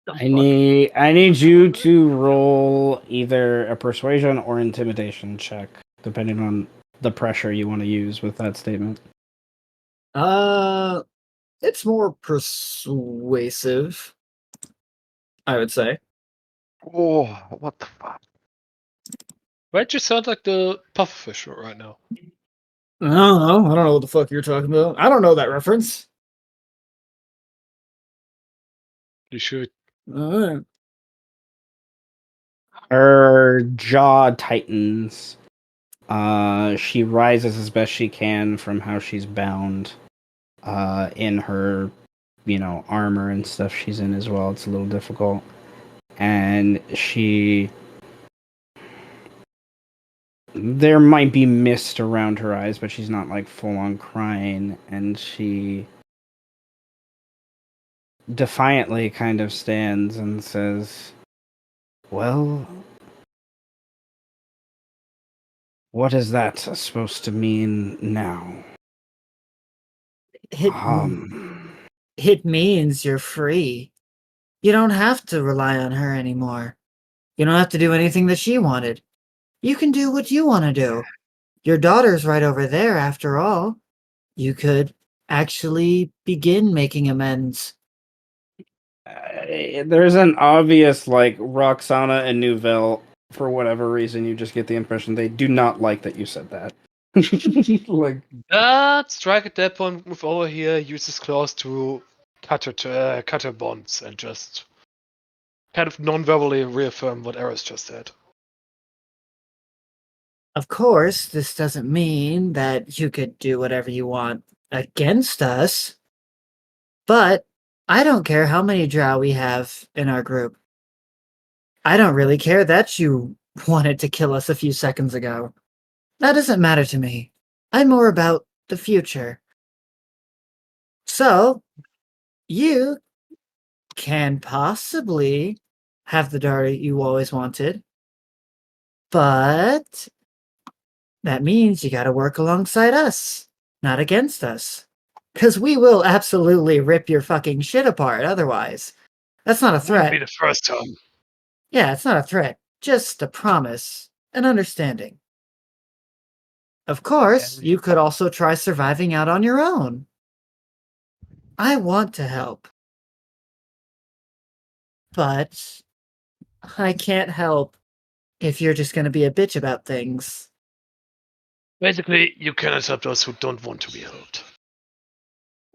I need you to roll either a persuasion or intimidation check, depending on the pressure you want to use with that statement. It's more persuasive, I would say. Oh, what the fuck? Why'd you sound like the pufferfish right now? I don't know. I don't know what the fuck you're talking about. I don't know that reference. You should. Uh, Her jaw tightens. She rises as best she can from how she's bound. In her, armor and stuff she's in as well. It's a little difficult. And there might be mist around her eyes, but she's not like full on crying. And she defiantly kind of stands and says, "Well, what is that supposed to mean now?" It, Um, it means you're free. You don't have to rely on her anymore. You don't have to do anything that she wanted. You can do what you want to do. Your daughter's right over there, after all. You could actually begin making amends. there's an obvious, like, Roxana and Nouvelle, for whatever reason, you just get the impression they do not like that you said that. Like, That strike at that point move over here, use his claws to cut her bonds and just kind of non-verbally reaffirm what Eris just said. Of course, this doesn't mean that you could do whatever you want against us, but I don't care how many drow we have in our group. I don't really care that you wanted to kill us a few seconds ago. That doesn't matter to me. I'm more about the future. So, you can possibly have the daughter you always wanted, but that means you gotta work alongside us, not against us. Because we will absolutely rip your fucking shit apart otherwise. That's not a Wouldn't threat. be the first time. Yeah, it's not a threat. Just a promise. An understanding. Of course, you could also try surviving out on your own. I want to help. But I can't help if you're just gonna be a bitch about things. Basically, you cannot help those who don't want to be helped.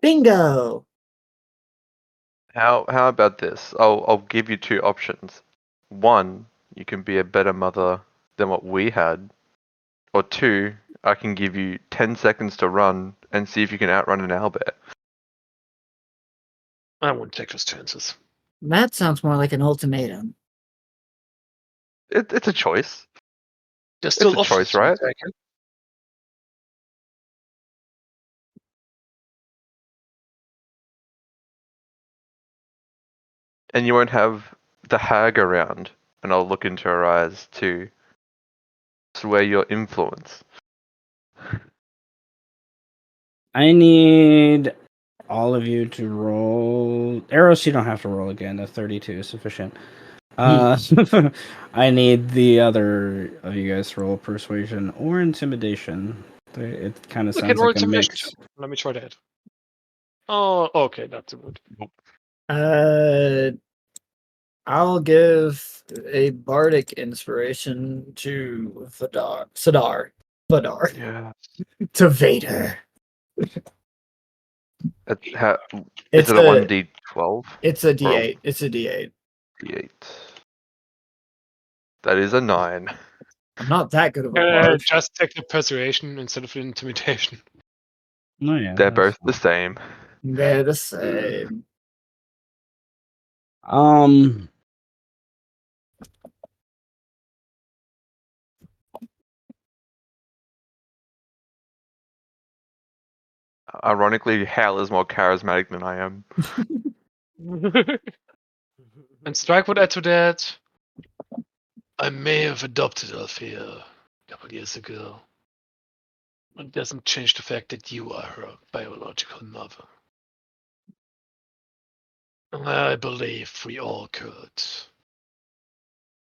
Bingo! How about this? I'll give you two options. One, you can be a better mother than what we had. Or two, I can give you 10 seconds to run and see if you can outrun an owlbear. I won't take those chances. That sounds more like an ultimatum. It's a choice. There's still a choice, options to be right? taken. And you won't have the hag around, and I'll look into her eyes to sway your influence. I need all of you to roll. Eros, you don't have to roll again. A 32 is sufficient. I need the other of you guys to roll persuasion or intimidation. It kind of We can sounds roll like a intimidation mix. too. Let me try that. Oh, okay, that's good. I'll give a bardic inspiration to Vadar. Yeah. To Vader. Is It's it a 1d12? It's a D8. It's a D8. D8. That is a 9. I'm not that good of a bard. Just take the persuasion instead of the intimidation. Oh yeah, They're that's both the same. They're the same. Um. Ironically, Hal is more charismatic than I am. And Strike would add to that. I may have adopted Althea a couple years ago. It doesn't change the fact that you are her biological mother. I believe we all could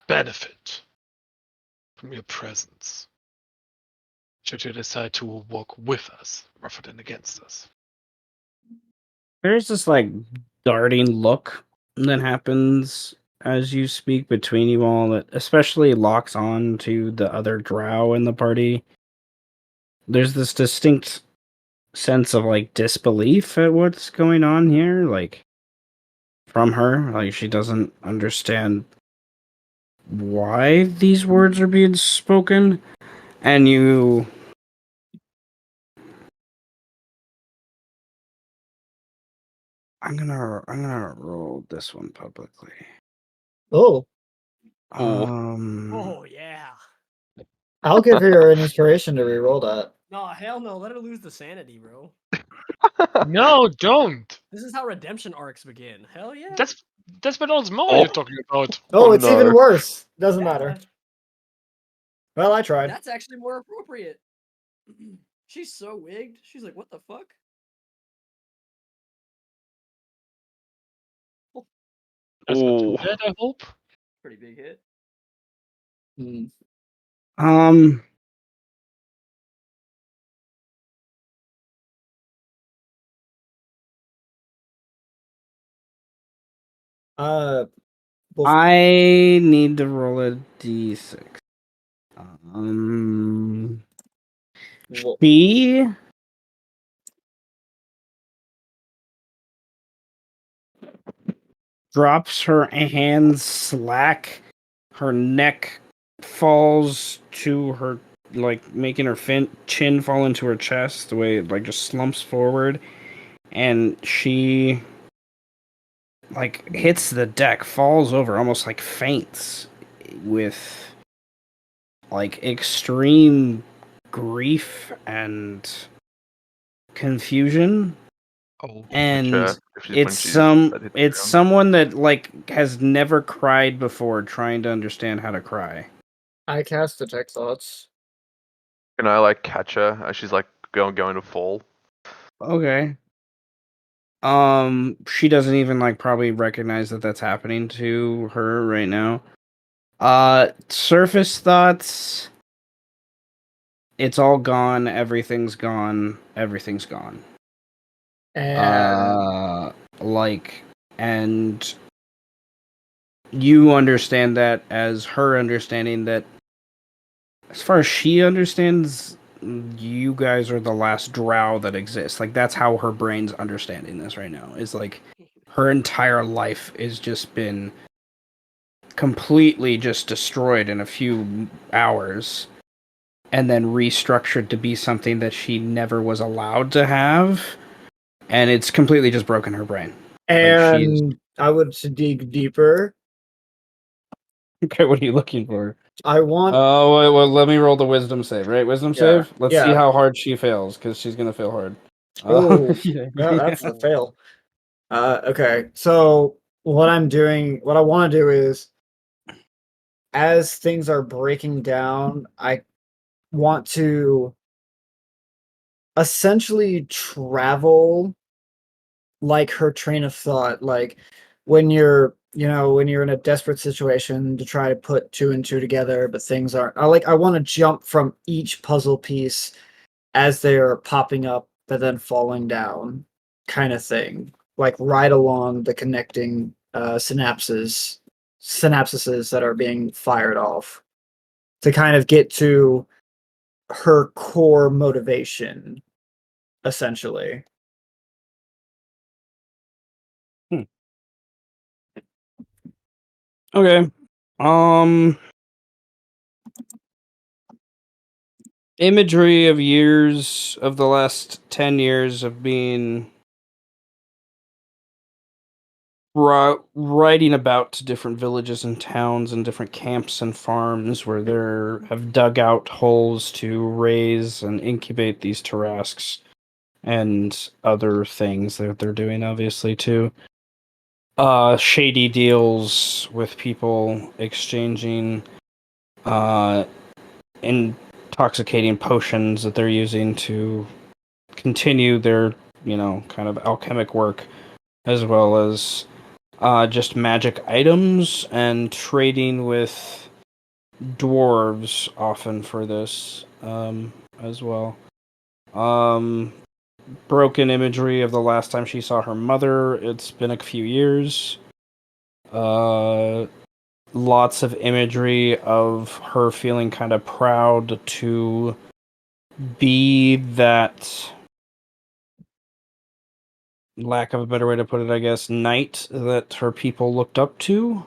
benefit from your presence. Should you decide to walk with us rather than against us. There's this like darting look that happens as you speak between you all that especially locks on to the other drow in the party. There's this distinct sense of like disbelief at what's going on here, like from her. Like she doesn't understand why these words are being spoken. And I'm gonna roll this one publicly. Oh, Oh yeah. I'll give her an inspiration to re-roll that. No, hell no. Let her lose the sanity, bro. No, don't. This is how redemption arcs begin. Hell yeah. That's what all more Oh. you're talking about. Oh, Oh, it's even no. worse. Doesn't Yeah, matter. Well, I tried. That's actually more appropriate. She's so wigged. She's like, what the fuck? That's a Ooh. two hit, I hope. Pretty big hit. Hmm. um Well, I need to roll a d6. Um well, she drops her hands slack, her neck falls to her, like making her chin fall into her chest, the way it like just slumps forward, and she like hits the deck, falls over, almost like faints with like extreme grief and confusion. Oh, And gotcha. When it's she's that hit the it's ground. someone that like has never cried before, trying to understand how to cry. I cast Detect Thoughts. Can I like catch her as she's like going to fall? Okay. She doesn't even like probably recognize that that's happening to her right now. Surface thoughts. It's all gone. Everything's gone. Everything's gone. And Like, and you understand that as her understanding that, as far as she understands, you guys are the last drow that exists. Like, that's how her brain's understanding this right now. Is like, her entire life is just been completely just destroyed in a few hours and then restructured to be something that she never was allowed to have, and it's completely just broken her brain. and I would dig deeper. Okay, what are you looking for? I want. Oh, well, let me roll the wisdom save, right? Wisdom Yeah, save? Let's see yeah. how hard she fails, because she's going to fail hard. Oh, Yeah. yeah, that's a fail. Okay, so what I'm doing, what I want to do is, as things are breaking down, I want to essentially travel like her train of thought. Like when you're in a desperate situation to try to put two and two together, but things aren't. I want to jump from each puzzle piece as they're popping up, but then falling down, kind of thing. Like right along the connecting synapses that are being fired off to kind of get to her core motivation, essentially. Okay. Imagery of years, of the last 10 years of being riding about to different villages and towns and different camps and farms where they have dug out holes to raise and incubate these Tarasques and other things that they're doing, obviously, too. Shady deals with people exchanging intoxicating potions that they're using to continue their, kind of alchemic work, as well as just magic items and trading with dwarves often for this as well. Broken imagery of the last time she saw her mother. It's been a few years. Lots of imagery of her feeling kind of proud to be that, lack of a better way to put it, I guess, knight that her people looked up to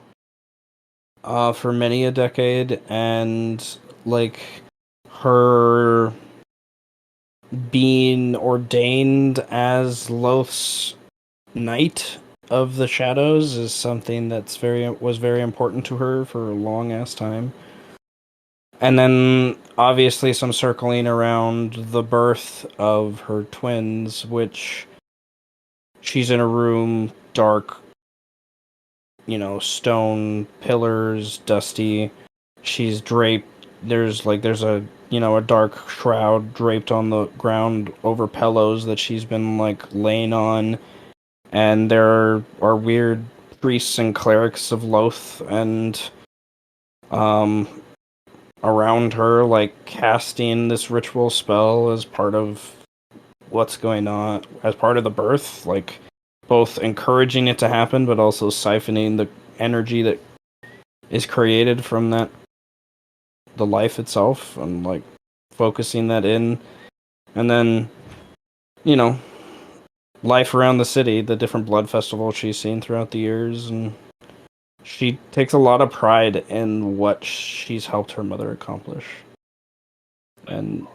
for many a decade, and like her being ordained as Loth's knight of the shadows is something that's was very important to her for a long ass time. And then obviously some circling around the birth of her twins, which she's in a room, dark, stone pillars, dusty. She's draped. There's a dark shroud draped on the ground over pillows that she's been laying on, and there are weird priests and clerics of Loth and around her, casting this ritual spell as part of what's going on, as part of the birth, both encouraging it to happen, but also siphoning the energy that is created from the life itself, and focusing that in. And then, you know, life around the city, the different blood festivals she's seen throughout the years, and she takes a lot of pride in what she's helped her mother accomplish. And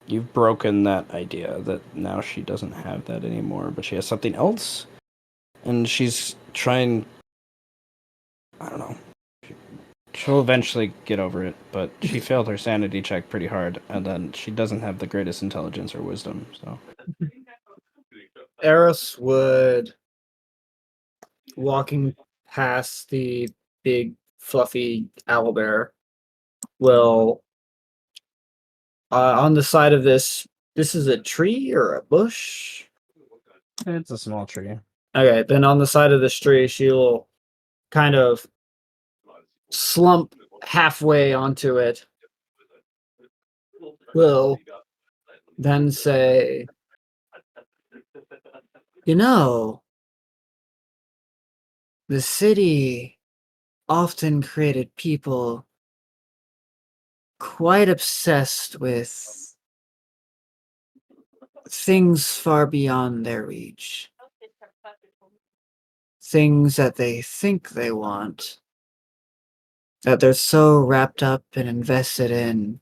you've broken that idea that now she doesn't have that anymore, but she has something else. And she's trying, I don't know. She'll eventually get over it, but she failed her sanity check pretty hard, and then she doesn't have the greatest intelligence or wisdom, so. Eris would, walking past the big, fluffy owlbear, will, on the side of this is a tree or a bush? It's a small tree. Okay, then on the side of this tree, she'll kind of slump halfway onto it. Will then say, "You know, the city often created people quite obsessed with things far beyond their reach. Things that they think they want, that they're so wrapped up and invested in,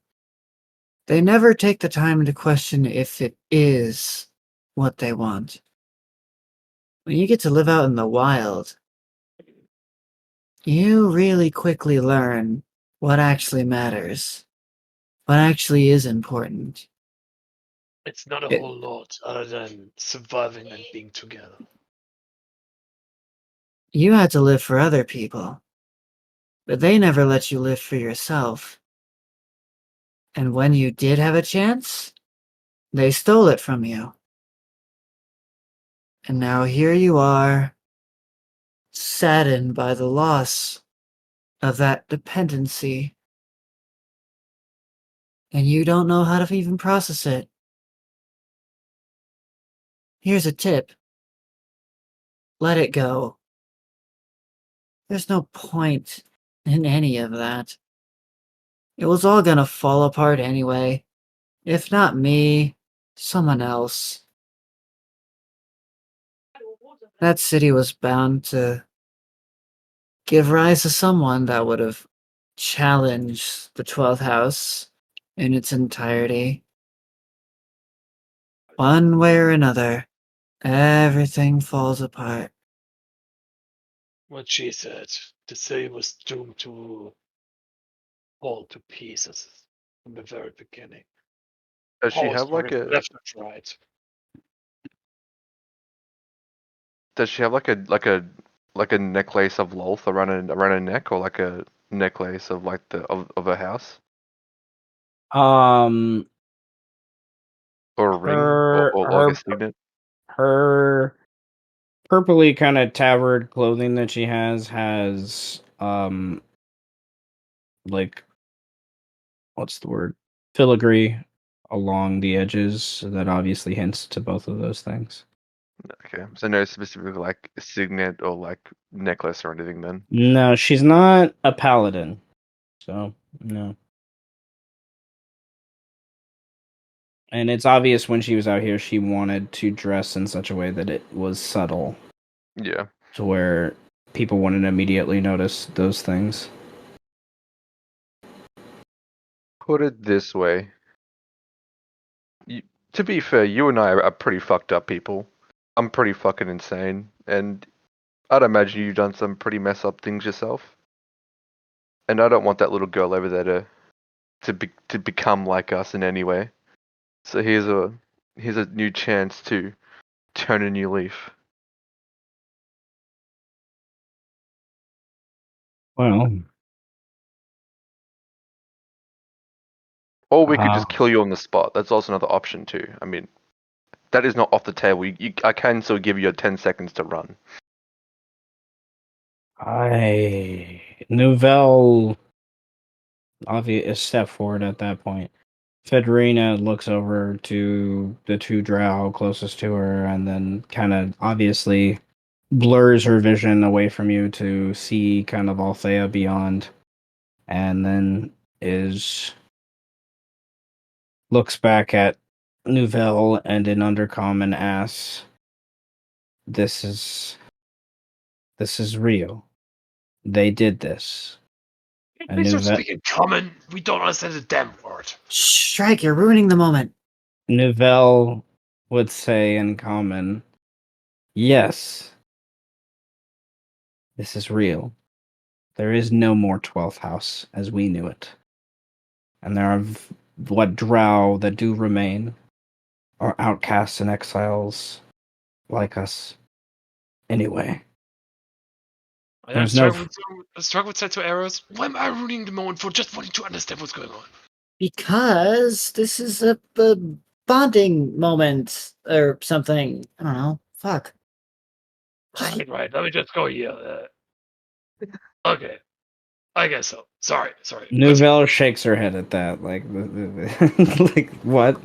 they never take the time to question if it is what they want. When you get to live out in the wild, you really quickly learn what actually matters, what actually is important. It's not a whole lot other than surviving and being together. You had to live for other people, but they never let you live for yourself. And when you did have a chance, they stole it from you. And now here you are, saddened by the loss of that dependency. And you don't know how to even process it. Here's a tip. Let it go. There's no point in any of that. It was all gonna fall apart anyway. If not me, someone else. That city was bound to give rise to someone that would have challenged the 12th house in its entirety. One way or another, everything falls apart. what she said. The city was doomed to fall to pieces from the very beginning. Does she All have like started a left and right. does she have like a necklace of Lolth around her neck, or like a necklace of like of a house, Um, or a ring, her or like a signet? her purpley kind of tabard clothing that she has like, what's the word, filigree along the edges, so that obviously hints to both of those things. Okay, so no specific like signet or like necklace or anything then. No, she's not a paladin, so no. And it's obvious when she was out here, she wanted to dress in such a way that it was subtle, Yeah. to where people wouldn't immediately notice those things. Put it this way. You, to be fair, you and I are pretty fucked up people. I'm pretty fucking insane, and I'd imagine you've done some pretty mess up things yourself. And I don't want that little girl over there to become like us in any way. So here's a new chance to turn a new leaf. Well, Or we could just kill you on the spot. That's also another option too. I mean, that is not off the table. I can still give you 10 seconds to run. Nouvelle obvious step forward at that point. Federina looks over to the two drow closest to her and then kind of obviously blurs her vision away from you to see kind of Althea beyond, and then looks back at Nouvelle and in Undercommon asks, This is real. They did this. And Please don't speak in common. We don't understand a damn word. Strike, you're ruining the moment. Nouvelle would say in common, Yes, this is real. There is no more 12th house as we knew it. And there are what drow that do remain are outcasts and exiles like us. Anyway, I there's strike no. with set to arrows. Why am I ruining the moment for just wanting to understand what's going on? Because this is a bonding moment or something. I don't know. Fuck. Right. Let me just go here. Okay. I guess so. Sorry. Nouvelle shakes her head at that, like, like what?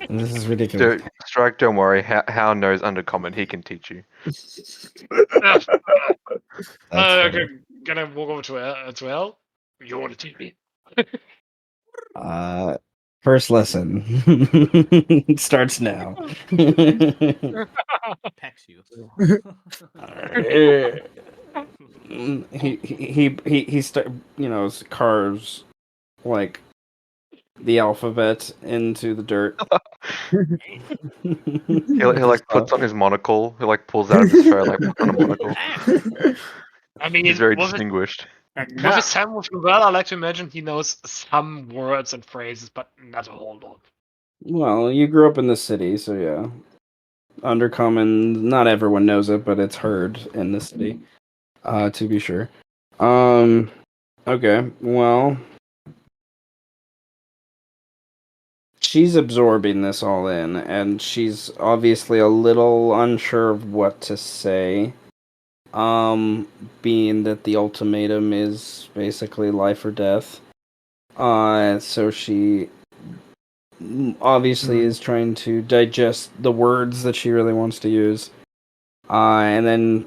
This is ridiculous. Strike, don't worry. How knows Undercommon? He can teach you. That's Okay. Can I walk over to Al? You want to teach me? First lesson starts now. Pecks you. he carves like the alphabet into the dirt. He like puts on his monocle. He like pulls out of his tray, like puts on a monocle. I mean, He's very with distinguished. his time with Nouvelle, I like to imagine he knows some words and phrases, but not a whole lot. Well, you grew up in the city, so yeah. Undercommon, not everyone knows it, but it's heard in the city, to be sure. Okay, well, she's absorbing this all in, and she's obviously a little unsure of what to say. Being that the ultimatum is basically life or death. So she obviously is trying to digest the words that she really wants to use. And then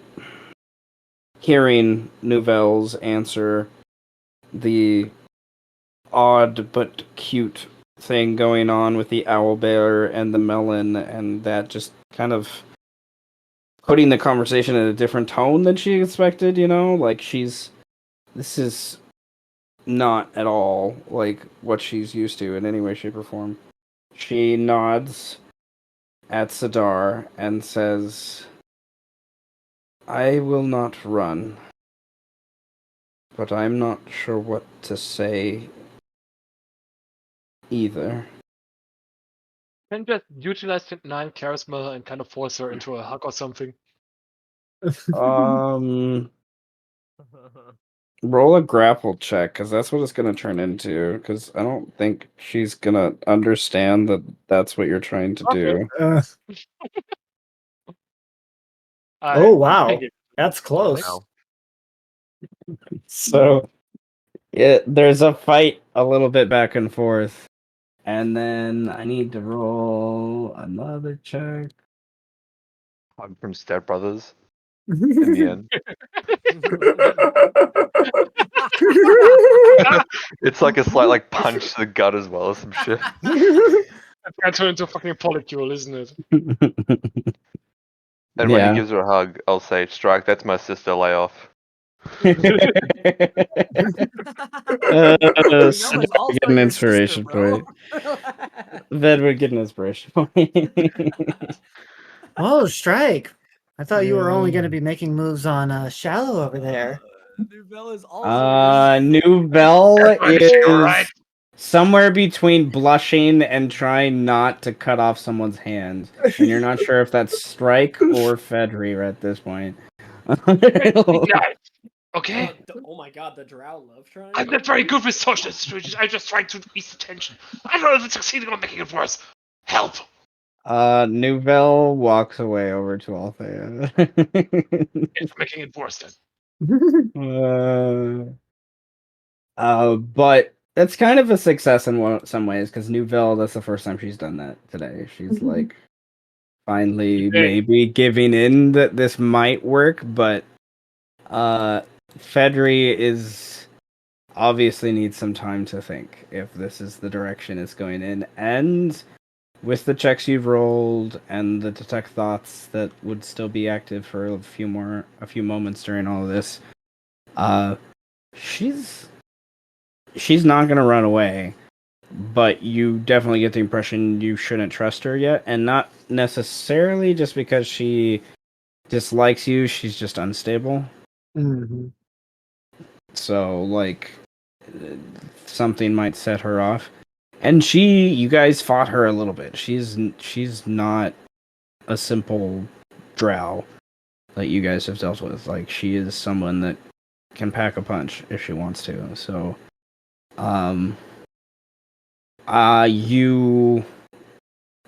hearing Nouvelle's answer, the odd but cute thing going on with the owlbear and the melon, and that just kind of putting the conversation in a different tone than she expected, like this is not at all like what she's used to in any way, shape, or form. She nods at Sadar and says, I will not run. but I'm not sure what to say either. Can just utilize the 9 charisma and kind of force her into a hug or something. Roll a grapple check, because that's what it's going to turn into. Because I don't think she's going to understand that that's what you're trying to do. Oh wow, Thank you. that's close. Wow. So, there's a fight a little bit back and forth. And then I need to roll another check. I'm from Step Brothers in the end. It's like a slight like punch to the gut as well as some shit. That's gonna turn into a fucking polycule, isn't it? And when he Yeah. gives her a hug, I'll say, "Strike, that's my sister. Lay off." Sven is also would get an your sister, inspiration bro. point. Ved would get an inspiration point. Oh, strike! I thought you were only Yeah. going to be making moves on Shallow over there. Nouvelle is also Nouvelle You're right. is somewhere between blushing and trying not to cut off someone's hand. And you're not sure if that's Strike or Fedri at this point. Nice. Okay. Oh my god, the Drow love triangle. I'm not very good with social situations. I'm just trying to ease the tension. I don't know if it's succeeding or making it worse. Help! Nouvelle walks away over to Althea. It's making it worse then. But that's kind of a success in some ways, because Nouvelle, that's the first time she's done that today. She's like finally maybe giving in that this might work, but Fedri is obviously needs some time to think if this is the direction it's going in, and with the checks you've rolled and the detect thoughts that would still be active for a few moments during all of this, she's not gonna run away, but you definitely get the impression you shouldn't trust her yet, and not necessarily just because she dislikes you, she's just unstable. Mm-hmm. So, like, something might set her off. And you guys fought her a little bit. She's not a simple drow that you guys have dealt with. Like, she is someone that can pack a punch if she wants to. So, you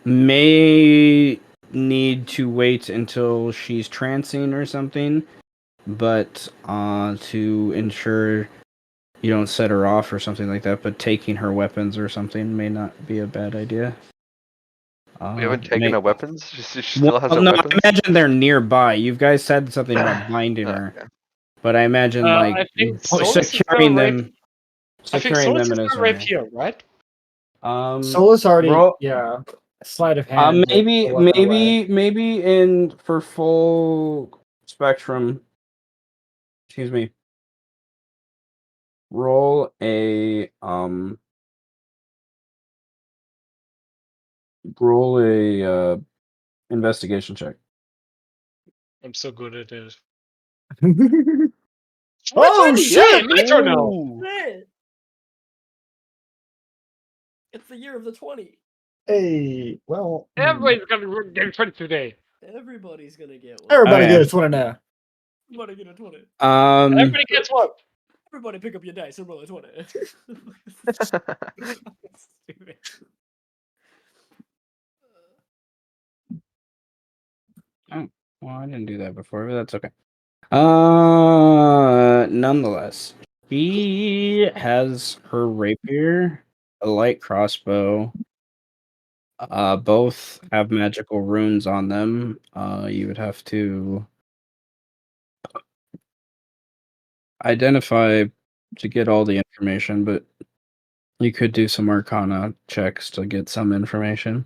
may need to wait until she's trancing or something, but to ensure you don't set her off or something like that, but taking her weapons or something may not be a bad idea. We haven't taken her weapons. She still has Well, her no, weapons. I imagine they're nearby. You guys said something about binding her, Okay. but I imagine like I think Solus is securing still them, I think securing Solus them is in his still way. rapier, right? Solus already, roll- yeah, sleight of hand. maybe to look away. in for full spectrum. Excuse me. Roll a investigation check. I'm so good at it. Oh shit! Hey, Metro now! Shit. It's the year of the 20. Hey, well, Everybody's gonna get 20 today. Everybody's gonna get one. everybody Okay. gets one and a. Everybody get a 20. Everybody gets one. Everybody pick up your dice and roll a 20. Stupid. Oh, well, I didn't do that before, but that's okay. Nonetheless, she has her rapier, a light crossbow. Both have magical runes on them. You would have to identify to get all the information, but you could do some Arcana checks to get some information.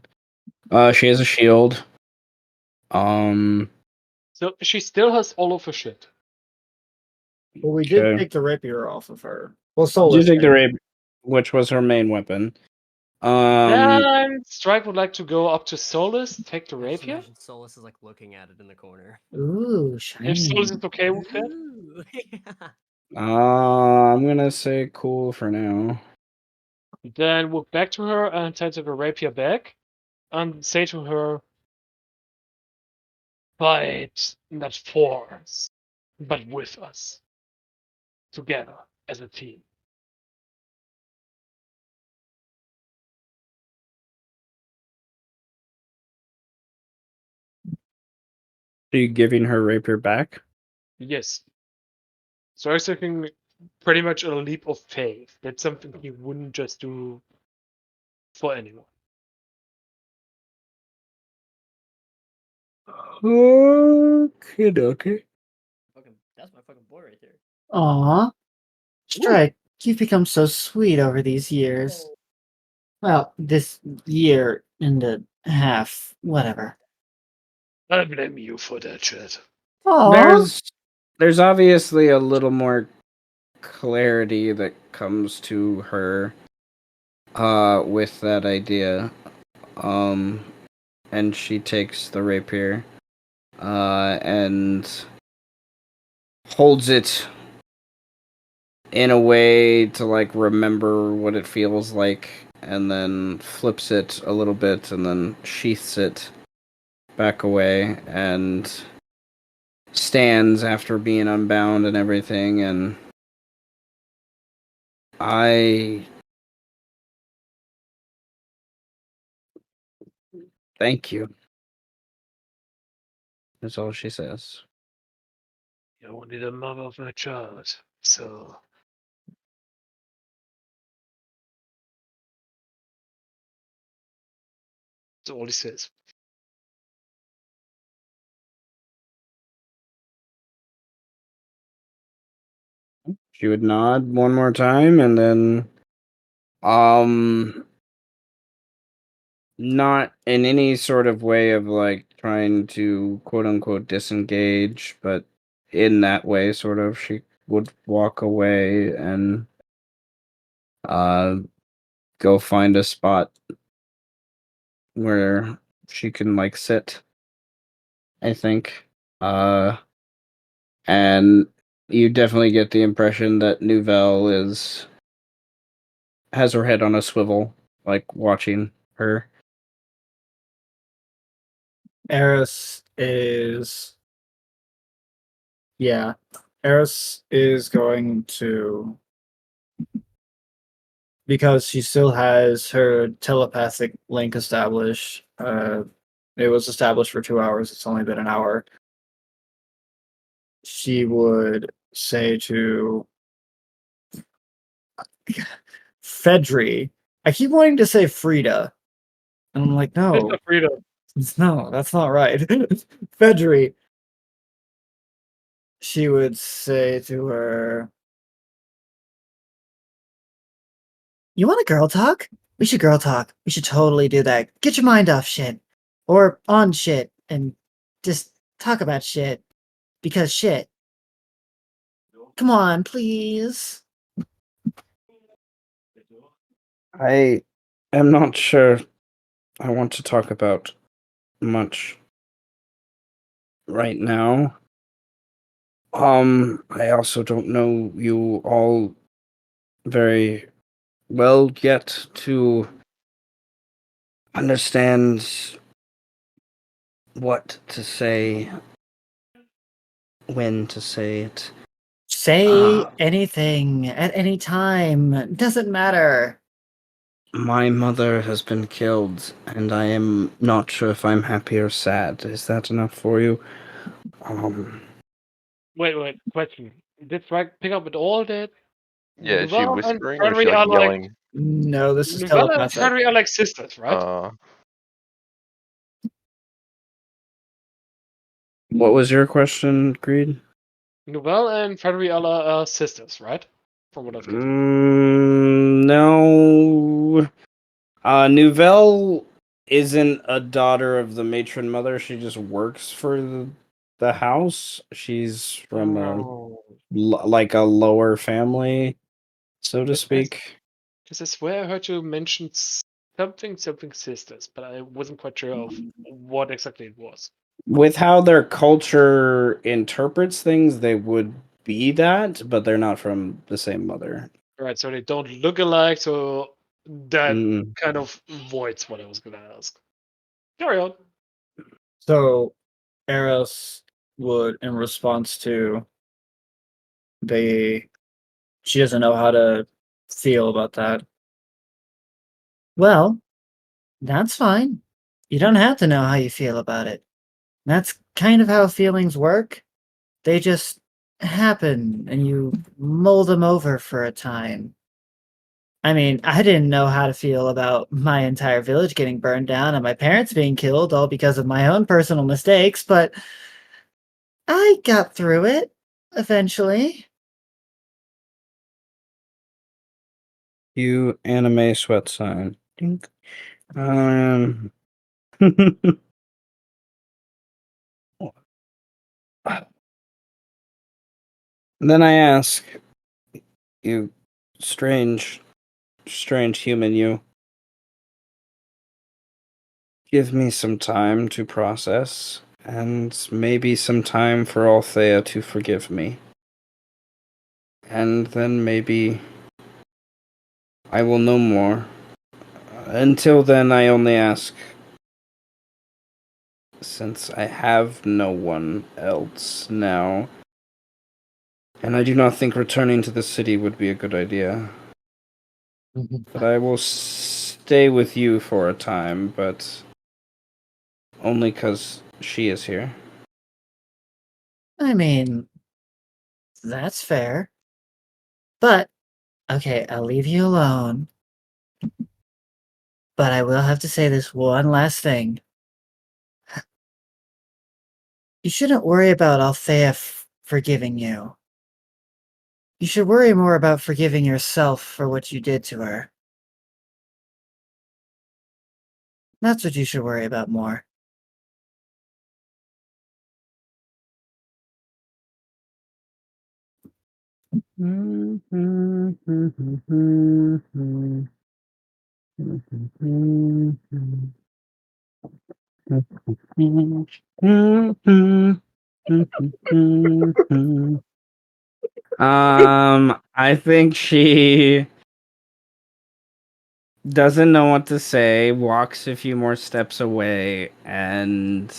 She has a shield. So she still has all of her shit. Well, we did Okay. take the rapier off of her. Well, Did Solus. you take the did. rapier, which was her main weapon? Then Strike would like to go up to Solus, take the I just rapier. imagine Solus is like looking at it in the corner. Ooh, If shiny. Solus is okay with that. Ooh, yeah. I'm gonna say cool for now. Then walk back to her and turn to the rapier back and say to her, fight not for us, but with us, together as a team. Are you giving her rapier back? Yes. So I was thinking pretty much a leap of faith. That's something he wouldn't just do for anyone. Okay. That's my fucking boy right there. Aw. Strike, you've become so sweet over these years. Well, this year and a half, whatever. I blame you for that shit. Aw. There's obviously a little more clarity that comes to her with that idea. And she takes the rapier and holds it in a way to like remember what it feels like, and then flips it a little bit and then sheaths it back away and stands after being unbound and everything. And I thank you, that's all she says. You're only the mother of my child, so that's all he says. She would nod one more time and then not in any sort of way of like trying to quote unquote disengage, but in that way sort of she would walk away and uh go find a spot where she can like sit, I think. And you definitely get the impression that Nouvelle has her head on a swivel, like watching her. Eris is. Yeah. Eris is going to. Because she still has her telepathic link established. It was established for 2 hours. It's only been an hour. She would say to Fedri. I keep wanting to say Frida. And I'm like, no, Freedom. no, that's not right. Fedri. She would say to her, you want a girl talk? We should girl talk. We should totally do that. Get your mind off shit. Or on shit. And just talk about shit. Because shit. Come on, please. I am not sure I want to talk about much right now. I also don't know you all very well yet to understand what to say, when to say it. Say anything at any time. Doesn't matter. My mother has been killed, and I am not sure if I'm happy or sad. Is that enough for you? Wait, question. Did Frank pick up with all that? Yeah, is she Nouvelle and whispering or is she Frederick like are like yelling? No, this is Nouvelle and telepathic. Frederick are like sisters, right? What was your question, Greed? Nouvelle and Frederick are sisters, right? From what I've gathered. No. Nouvelle isn't a daughter of the matron mother. She just works for the house. She's from Oh. like a lower family, so to speak. Because I swear I heard you mention something sisters, but I wasn't quite sure of what exactly it was. With how their culture interprets things, they would be that, but they're not from the same mother. Right, so they don't look alike, so that Mm. kind of voids what I was gonna ask. Carry on. So Eros would, in response to the, she doesn't know how to feel about that. Well, that's fine. You don't have to know how you feel about it. That's kind of how feelings work. They just happen and you mull them over for a time. I mean, I didn't know how to feel about my entire village getting burned down and my parents being killed all because of my own personal mistakes, but I got through it eventually. You anime sweat sign. Dink. Then I ask, you strange human, you give me some time to process, and maybe some time for Althea to forgive me. And then maybe I will know more. Until then, I only ask, since I have no one else now, and I do not think returning to the city would be a good idea. But I will stay with you for a time, but only because she is here. I mean, that's fair. But, okay, I'll leave you alone. But I will have to say this one last thing. You shouldn't worry about Althea forgiving you. You should worry more about forgiving yourself for what you did to her. That's what you should worry about more. I think she doesn't know what to say, walks a few more steps away, and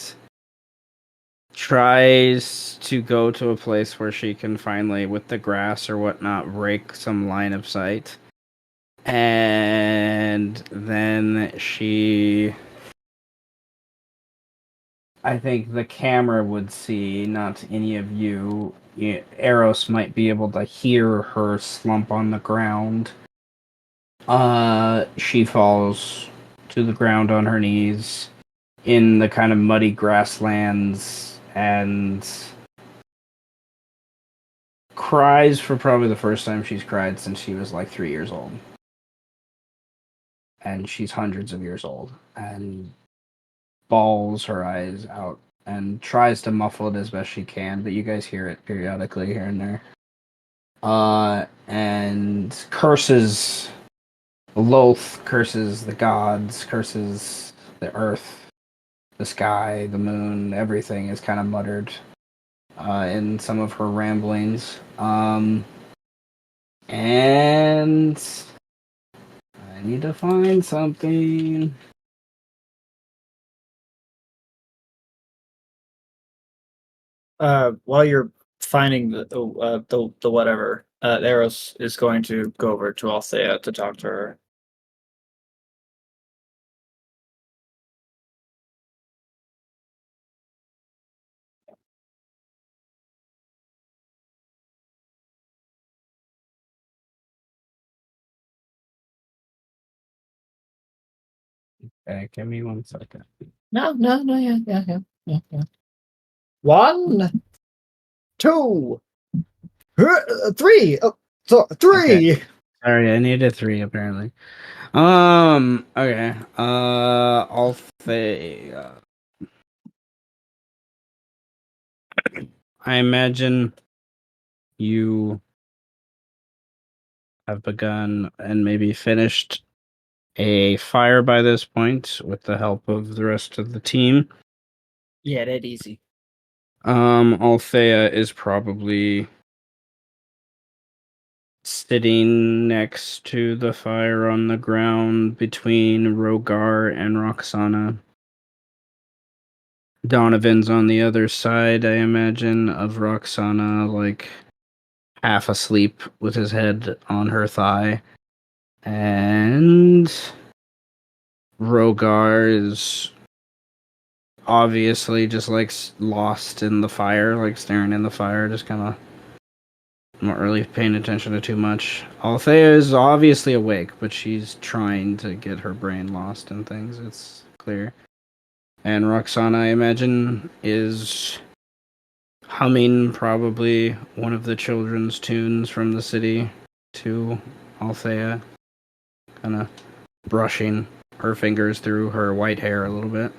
tries to go to a place where she can finally, with the grass or whatnot, rake some line of sight. And then I think the camera would see, not any of you. Eros might be able to hear her slump on the ground. She falls to the ground on her knees in the kind of muddy grasslands and cries for probably the first time she's cried since she was like 3 years old. And she's hundreds of years old and bawls her eyes out and tries to muffle it as best she can, but you guys hear it periodically here and there. And curses Loth, curses the gods, curses the earth, the sky, the moon, everything is kind of muttered in some of her ramblings. And I need to find something. While you're finding the whatever, Eros is going to go over to Althea to talk to her. Okay, give me 1 second. No, yeah. 1, 2, 3. Oh, so 3. Okay. Sorry, I needed 3 apparently. Okay. Althea. I imagine you have begun and maybe finished a fire by this point with the help of the rest of the team. Yeah, that easy. Althea is probably sitting next to the fire on the ground between Rogar and Roxana. Donovan's on the other side, I imagine, of Roxana, like half asleep with his head on her thigh. And Rogar is obviously just like lost in the fire, like staring in the fire, just kind of not really paying attention to too much. Althea is obviously awake, but she's trying to get her brain lost in things, it's clear. And Roxana, I imagine, is humming probably one of the children's tunes from the city to Althea, kind of brushing her fingers through her white hair a little bit.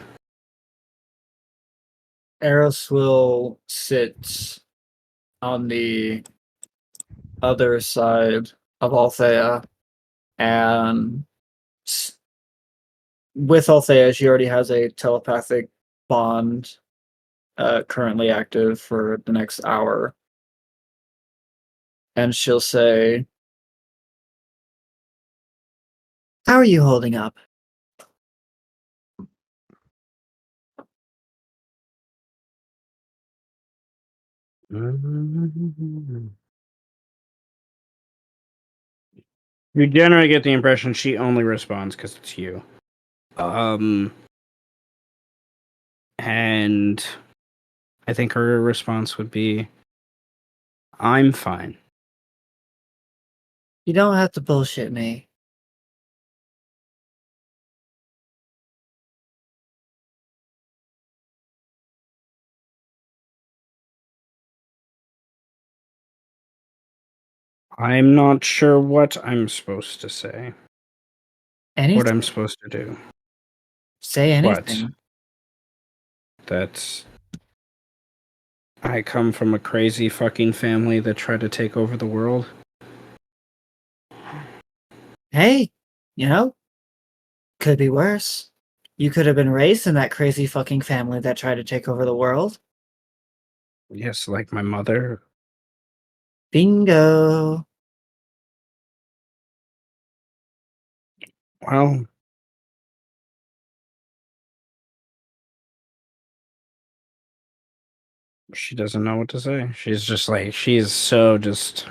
Eros will sit on the other side of Althea, and with Althea, she already has a telepathic bond currently active for the next hour. And she'll say, "How are you holding up?" You generally get the impression she only responds because it's you. And I think her response would be, I'm fine. You don't have to bullshit me. I'm not sure what I'm supposed to say. Anything. What I'm supposed to do. Say anything. What? That I come from a crazy fucking family that tried to take over the world. Hey, you know, could be worse. You could have been raised in that crazy fucking family that tried to take over the world. Yes, like my mother. Bingo. Well, she doesn't know what to say. She's just like, she's so just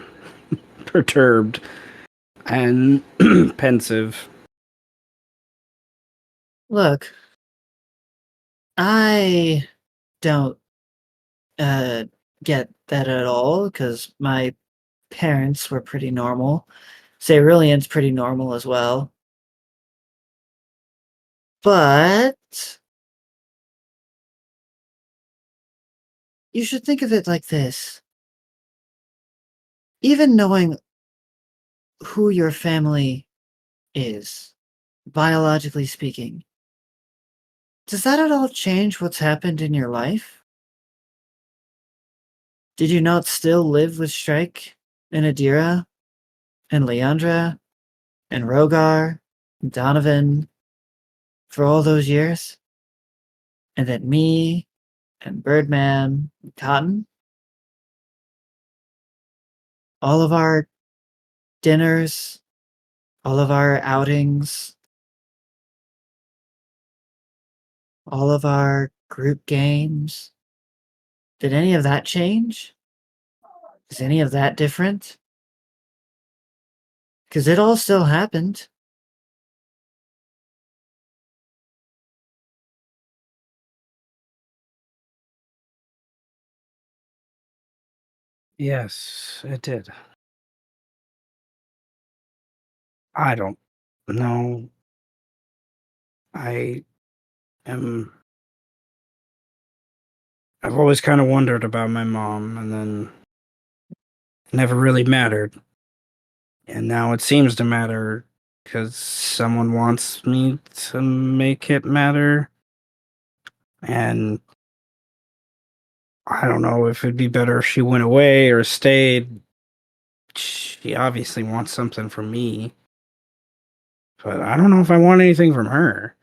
perturbed and pensive. Look, I don't get that at all because my parents were pretty normal. Cerulean's pretty normal as well. But you should think of it like this. Even knowing who your family is, biologically speaking, does that at all change what's happened in your life? Did you not still live with Strike and Adira and Leandra and Rogar and Donovan for all those years? And then me and Birdman and Cotton? All of our dinners, all of our outings, all of our group games. Did any of that change? Is any of that different? Because it all still happened. Yes, it did. I don't know. I am. I've always kind of wondered about my mom, and then it never really mattered. And now it seems to matter because someone wants me to make it matter. And I don't know if it'd be better if she went away or stayed. She obviously wants something from me. But I don't know if I want anything from her.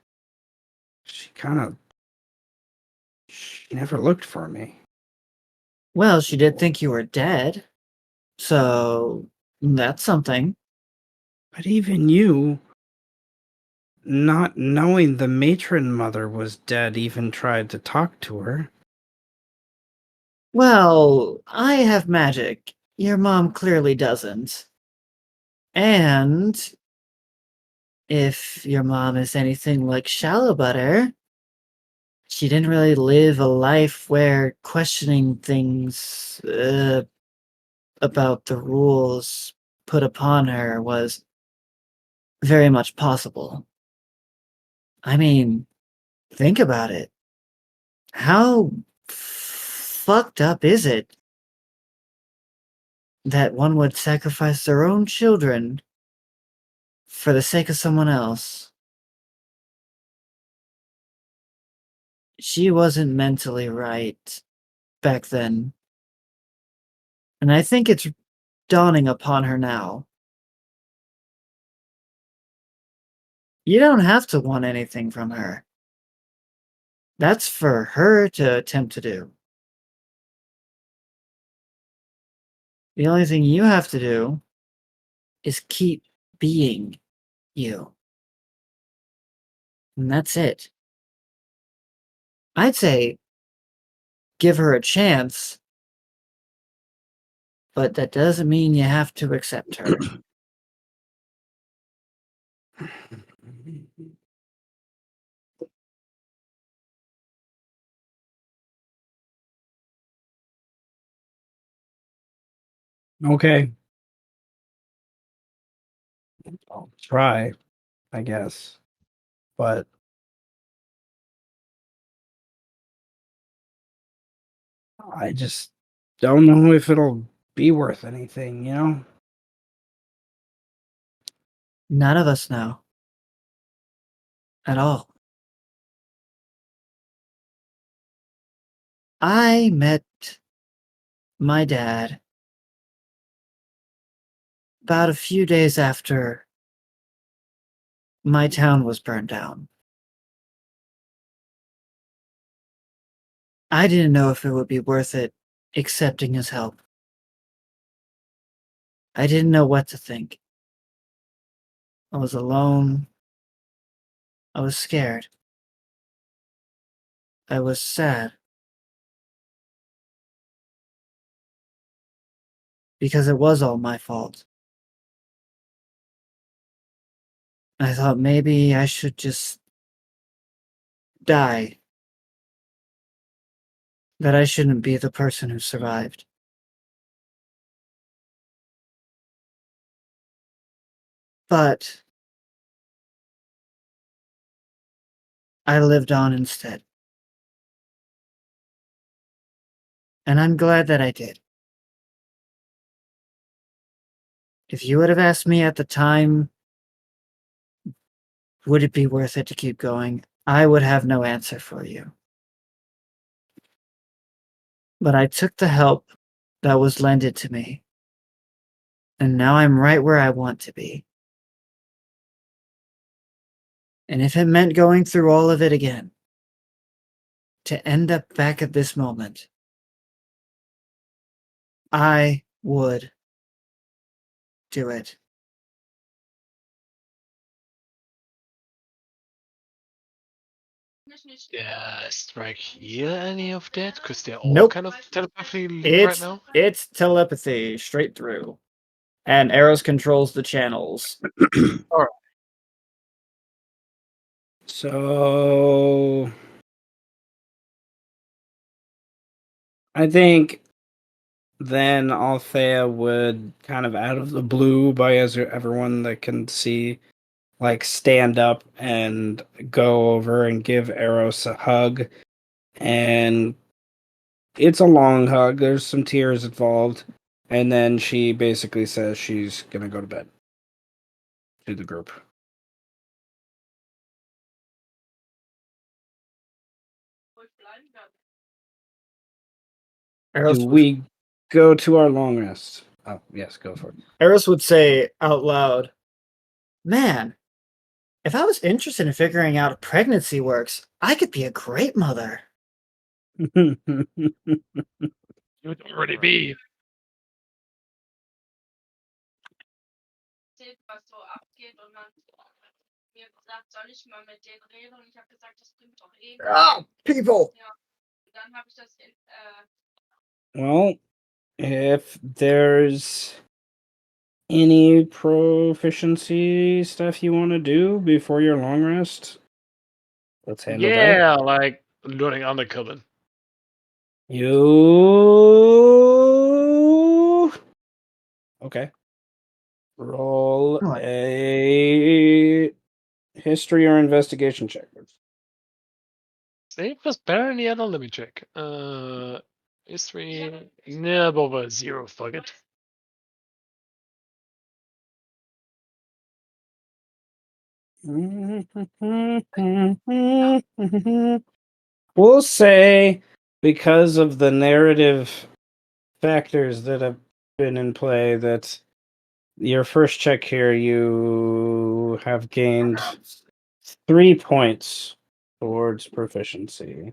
She never looked for me. Well, she did think you were dead. So That's something. But even you, not knowing the matron mother was dead, even tried to talk to her. Well, I have magic. Your mom clearly doesn't. And if your mom is anything like shallow butter, she didn't really live a life where questioning things about the rules put upon her was very much possible. I mean, think about it. How fucked up is it that one would sacrifice their own children for the sake of someone else? She wasn't mentally right back then. And I think it's dawning upon her now. You don't have to want anything from her. That's for her to attempt to do. The only thing you have to do is keep being you. And that's it. I'd say give her a chance, but that doesn't mean you have to accept her. Okay. I'll try, I guess. But I just don't know if it'll be worth anything, you know? None of us know. At all. I met my dad about a few days after my town was burned down. I didn't know if it would be worth it accepting his help. I didn't know what to think. I was alone. I was scared. I was sad. Because it was all my fault. I thought maybe I should just die. That I shouldn't be the person who survived. But I lived on instead. And I'm glad that I did. If you would have asked me at the time, would it be worth it to keep going? I would have no answer for you. But I took the help that was lended to me. And now I'm right where I want to be. And if it meant going through all of it again, to end up back at this moment, I would do it. Yeah, strike hear any of that? Because they're all Nope. kind of telepathically linked right now. It's telepathy straight through. And Eros controls the channels. So I think then Althea would kind of out of the blue by as everyone that can see like stand up and go over and give Eros a hug. And it's a long hug. There's some tears involved. And then she basically says she's going to go to bed to the group. Eros, Do we go to our long rest? Oh, yes, go for Eros would say out loud, "Man, if I was interested in figuring out if pregnancy works, I could be a great mother." it. You would already be. Ah, people. Well, if there's any proficiency stuff you want to do before your long rest, let's handle that. Yeah, like learning undercover. You okay? Roll What? a history or investigation check. See, it was better than the other. Let me check. History. Yeah, over 0. Fuck it. We'll say because of the narrative factors that have been in play that your first check here you have gained 3 points towards proficiency.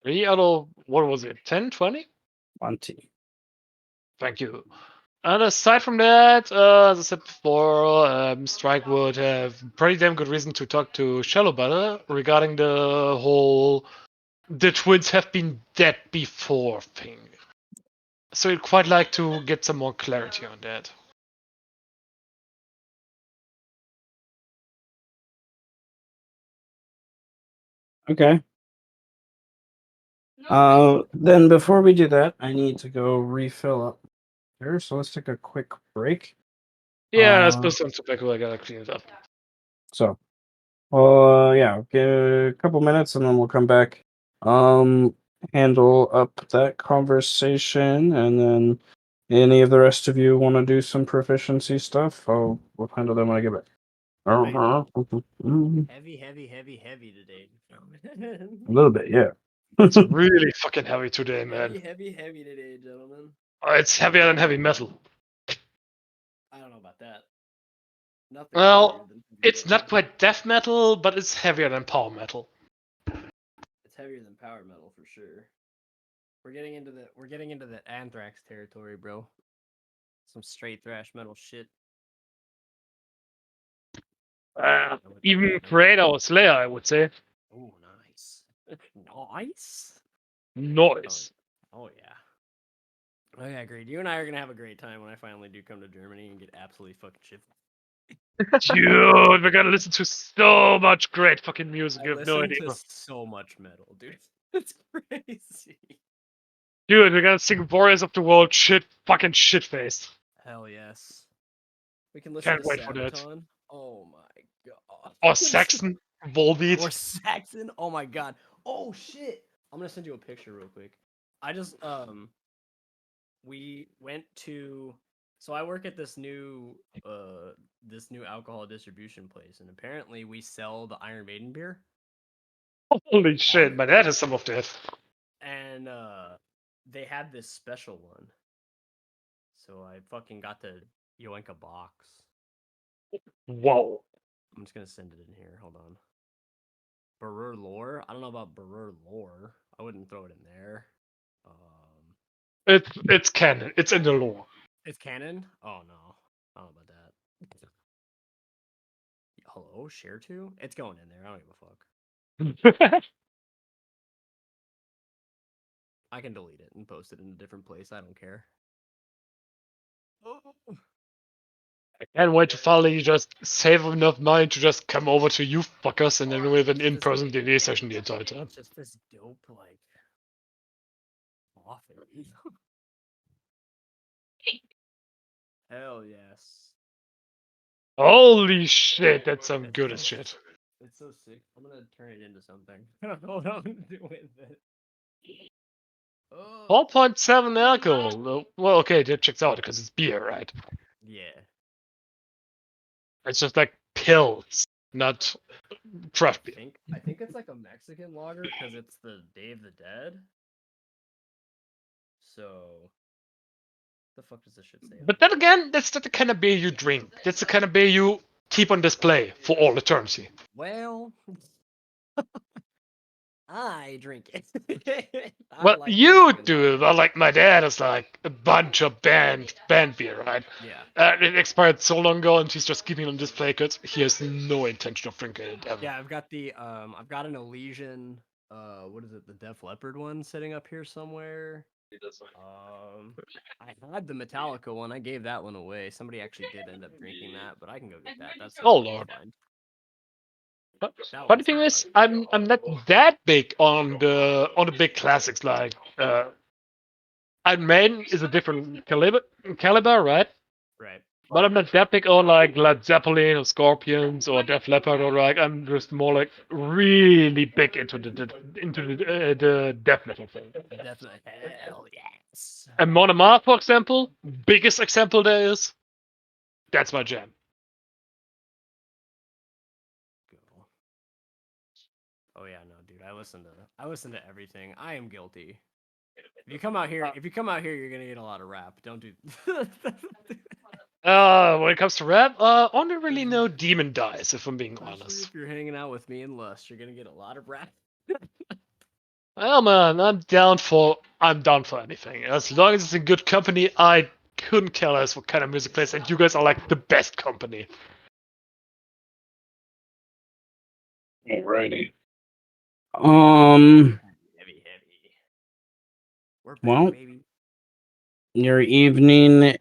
3 out of, what was it, 10, 20? 20. Thank you. And aside from that, as I said before, Strike would have pretty damn good reason to talk to Shallow Butter regarding the whole the twins have been dead before thing. So he'd quite like to get some more clarity on that. Okay. Then before we do that, I need to go refill up here, so let's take a quick break. Yeah, I suppose some tobacco, I gotta clean it up. So, yeah, give a couple minutes and then we'll come back. Handle up that conversation, and then any of the rest of you want to do some proficiency stuff, we'll handle them when I get back. Right. A Heavy today. little bit, yeah. It's really fucking heavy today, man. Heavy today, gentlemen. It's heavier than heavy metal. I don't know about that. Nothing. Well, it's not quite death metal, but it's heavier than power metal. It's heavier than power metal for sure. We're getting into the anthrax territory, bro. Some straight thrash metal shit. Even Creator or Slayer, I would say. Oh, nice. Nice. Noise. Oh yeah. Oh yeah, agreed. You and I are gonna have a great time when I finally do come to Germany and get absolutely fucking shit. Dude, we're gonna listen to so much great fucking music. You have no idea. To so much metal, dude. It's crazy. Dude, we're gonna sing Warriors of the World shit, fucking shit face. Hell yes. We can listen Can't to wait for that. Sabaton. Oh my god. Or Saxon, Volbeat. Or Saxon. Oh my god. Oh shit. I'm gonna send you a picture real quick. I just we went to, so I work at this new alcohol distribution place, and apparently we sell the Iron Maiden beer. Holy shit, man, that is some of that. And they had this special one. So I fucking got the Yoenka box. Whoa. I'm just gonna send it in here. Hold on. Barur lore? I don't know about Barur lore. I wouldn't throw it in there. It's canon. It's in the lore. It's canon? Oh no. I don't know about that. Hello, share to? It's going in there. I don't give a fuck. I can delete it and post it in a different place. I don't care. I can't wait to finally just save enough money to just come over to you fuckers and then we have an in-person D&D session the entire time. It's just this dope, like, often. Hell yes. Holy shit, that's some good as shit. It's so sick. I'm gonna turn it into something. I don't know what I'm gonna do with it. 4.7 alcohol. Well, okay, that checks out because it's beer, right? Yeah. It's just like pills, not craft beer. I think it's like a Mexican lager because it's the Day of the Dead. So, the fuck does this shit say? But then again, that's not the kind of beer you drink. That's the kind of beer you keep on display for all eternity. Well, I drink it. I Well, like you whiskey and do, vodka. but like my dad is like a bunch of band beer, right? Yeah. It expired so long ago, and he's just keeping it on display because he has no intention of drinking it ever. Yeah, I've got an Elysian, what is it, the Def Leppard one sitting up here somewhere. I had the Metallica one. I gave that one away. Somebody actually did end up drinking that, but I can go get that. That's Oh totally lord. fine. But That funny one's thing not is, I'm not that big on the big classics like Iron Maiden is a different caliber, right? right. But I'm not that big on like Led Zeppelin or Scorpions or Def Leppard or like I'm just more like really big into the death metal thing. Definitely. Hell yes. And Mon Amarth, for example, biggest example there is. That's my jam. Go. Oh yeah, no, dude. I listen to everything. I am guilty. If you come out here, you're gonna get a lot of rap. Don't do. When it comes to rap, only really know Demon Dies, if I'm being Especially honest. if you're hanging out with me and Lust, you're gonna get a lot of rap. Well, man, I'm down for anything. As long as it's in good company, I couldn't care less what kind of music plays, and you guys are like the best company. Alrighty. Heavy. We're back, Well, baby. your evening.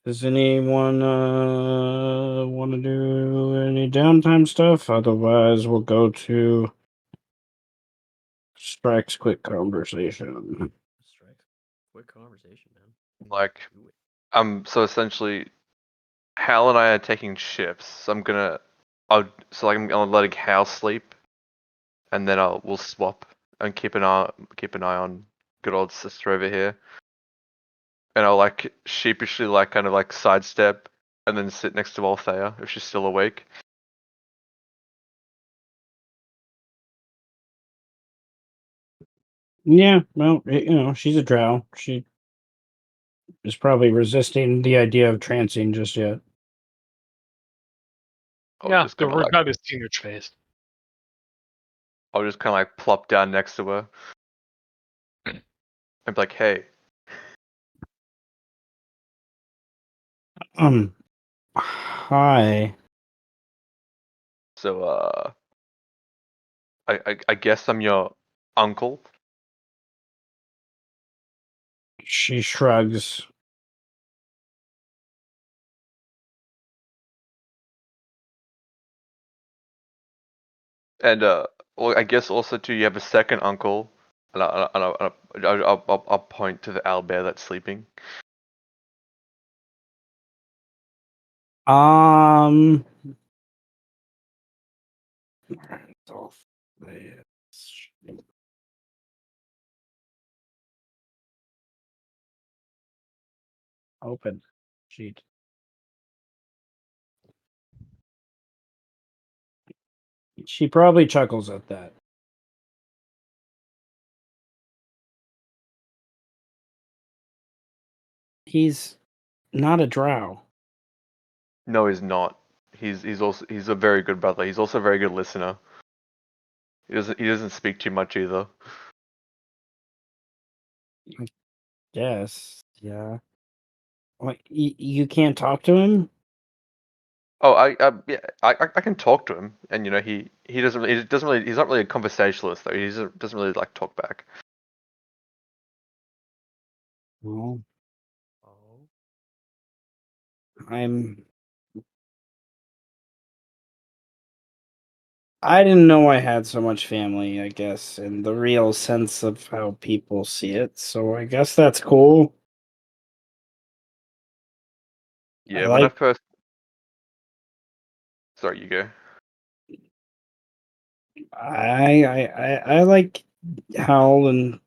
Does anyone want to do any downtime stuff? Otherwise, we'll go to Strike's quick conversation. Strike. Quick conversation, man. Like, Do it. so essentially, Hal and I are taking shifts. So I'm letting Hal sleep, and then we'll swap and keep an eye on good old sister over here. And I'll like sheepishly like kind of like sidestep and then sit next to Althea if she's still awake. Yeah, well, she's a drow. She is probably resisting the idea of trancing just yet. I'll Yeah, just the kind of like rebellious teenage phase. plop down next to her and be like, "Hey, Hi. so I guess I'm your uncle." She shrugs. And well, I guess also too, you have a second uncle, and I'll point to the owlbear that's sleeping. Um. Open sheet. She probably chuckles at that. He's not a drow. No, he's not. He's a very good brother. He's also a very good listener. He doesn't speak too much either. Yes. Yeah. Like you can't talk to him. Oh, yeah, I can talk to him, and he doesn't really he's not really a conversationalist though. He doesn't really like talk back. Well, Oh. I didn't know I had so much family, I guess, in the real sense of how people see it. So I guess that's cool. I Yeah, when I like first sorry, you go. I like Hal and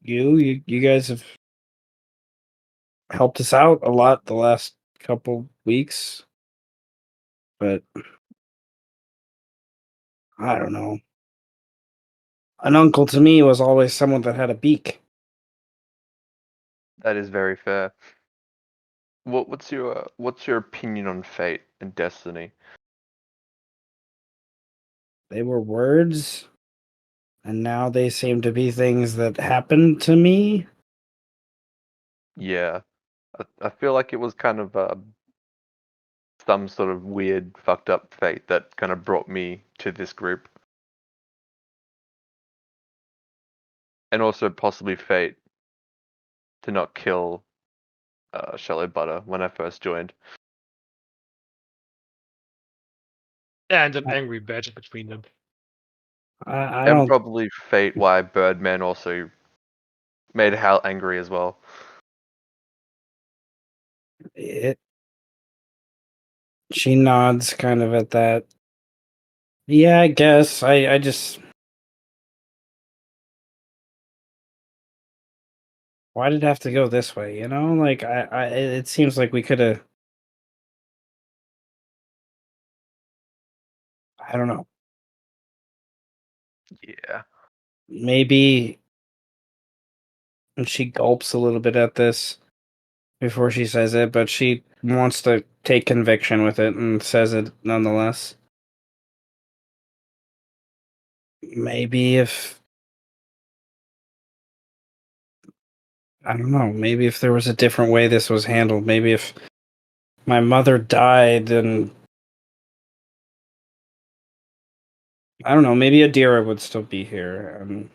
you guys have helped us out a lot the last couple weeks. But I don't know. An uncle to me was always someone that had a beak. That is very fair. What's your opinion on fate and destiny? They were words, and now they seem to be things that happened to me. Yeah, I feel like it was kind of some sort of weird, fucked up fate that kind of brought me to this group, and also possibly fate to not kill Shallow Butter when I first joined. And an angry badger between them. I And don't. probably fate why Birdman also made Hal angry as well. It. She nods, kind of at that. Yeah, I guess. I just. Why did it have to go this way? Like it seems like we could have. I don't know. Yeah. Maybe. And she gulps a little bit at this before she says it, but she wants to take conviction with it and says it nonetheless. Maybe if. I don't know. Maybe if there was a different way this was handled. Maybe if my mother died and. I don't know. Maybe Adira would still be here. And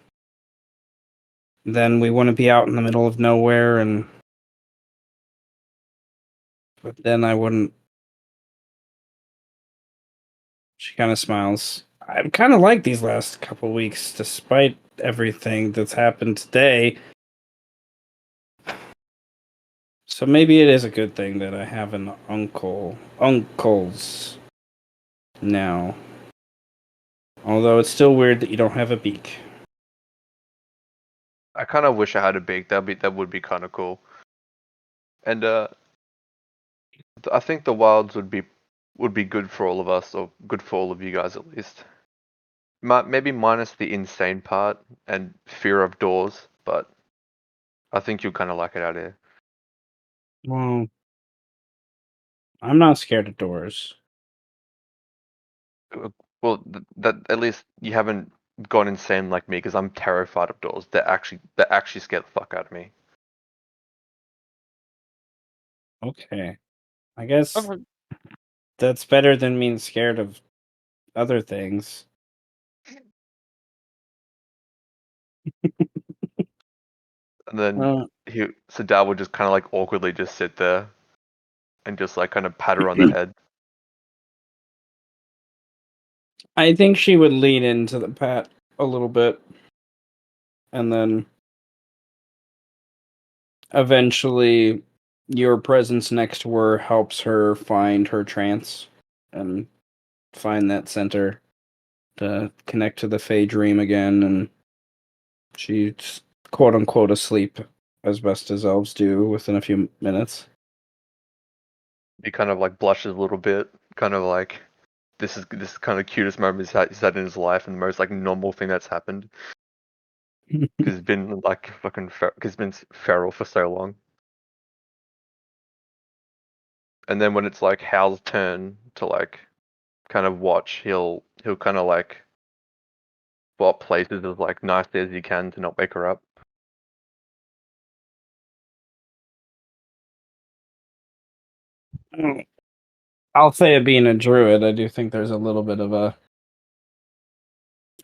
then we wouldn't be out in the middle of nowhere. But then I wouldn't. She kind of smiles. I kind of like these last couple weeks, despite everything that's happened today. So maybe it is a good thing that I have an uncles now. Although it's still weird that you don't have a beak. I kind of wish I had a beak. That would be kind of cool. And I think the wilds would be good for all of us, or good for all of you guys at least. Maybe minus the insane part and fear of doors, but I think you'll kind of like it out here. Well, I'm not scared of doors. Well, that at least you haven't gone insane like me, because I'm terrified of doors. They actually scare the fuck out of me. Okay. I guess Okay. that's better than being scared of other things. And then Uh, Sadao would just kind of like awkwardly just sit there and just like kind of pat her on the head. I think she would lean into the pat a little bit. And then eventually your presence next to her helps her find her trance and find that center to connect to the Fey dream again, and she's quote unquote asleep as best as elves do within a few minutes. He kind of like blushes a little bit, kind of like this is kind of the cutest moment he's had in his life, and the most like normal thing that's happened. Because he's been like because he's been feral for so long. And then when it's like Hal's turn to like kind of watch, he'll kind of like swap places as like nicely as he can to not wake her up. I'll say it being a druid, I do think there's a little bit of a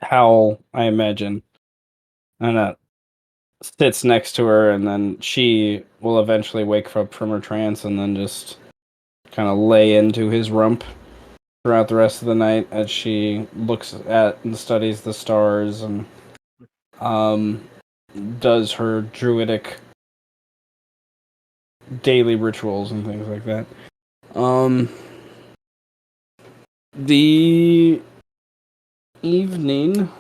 howl, I imagine. And sits next to her, and then she will eventually wake up from her trance and then just kind of lay into his rump throughout the rest of the night as she looks at and studies the stars and does her druidic daily rituals and things like that. The evening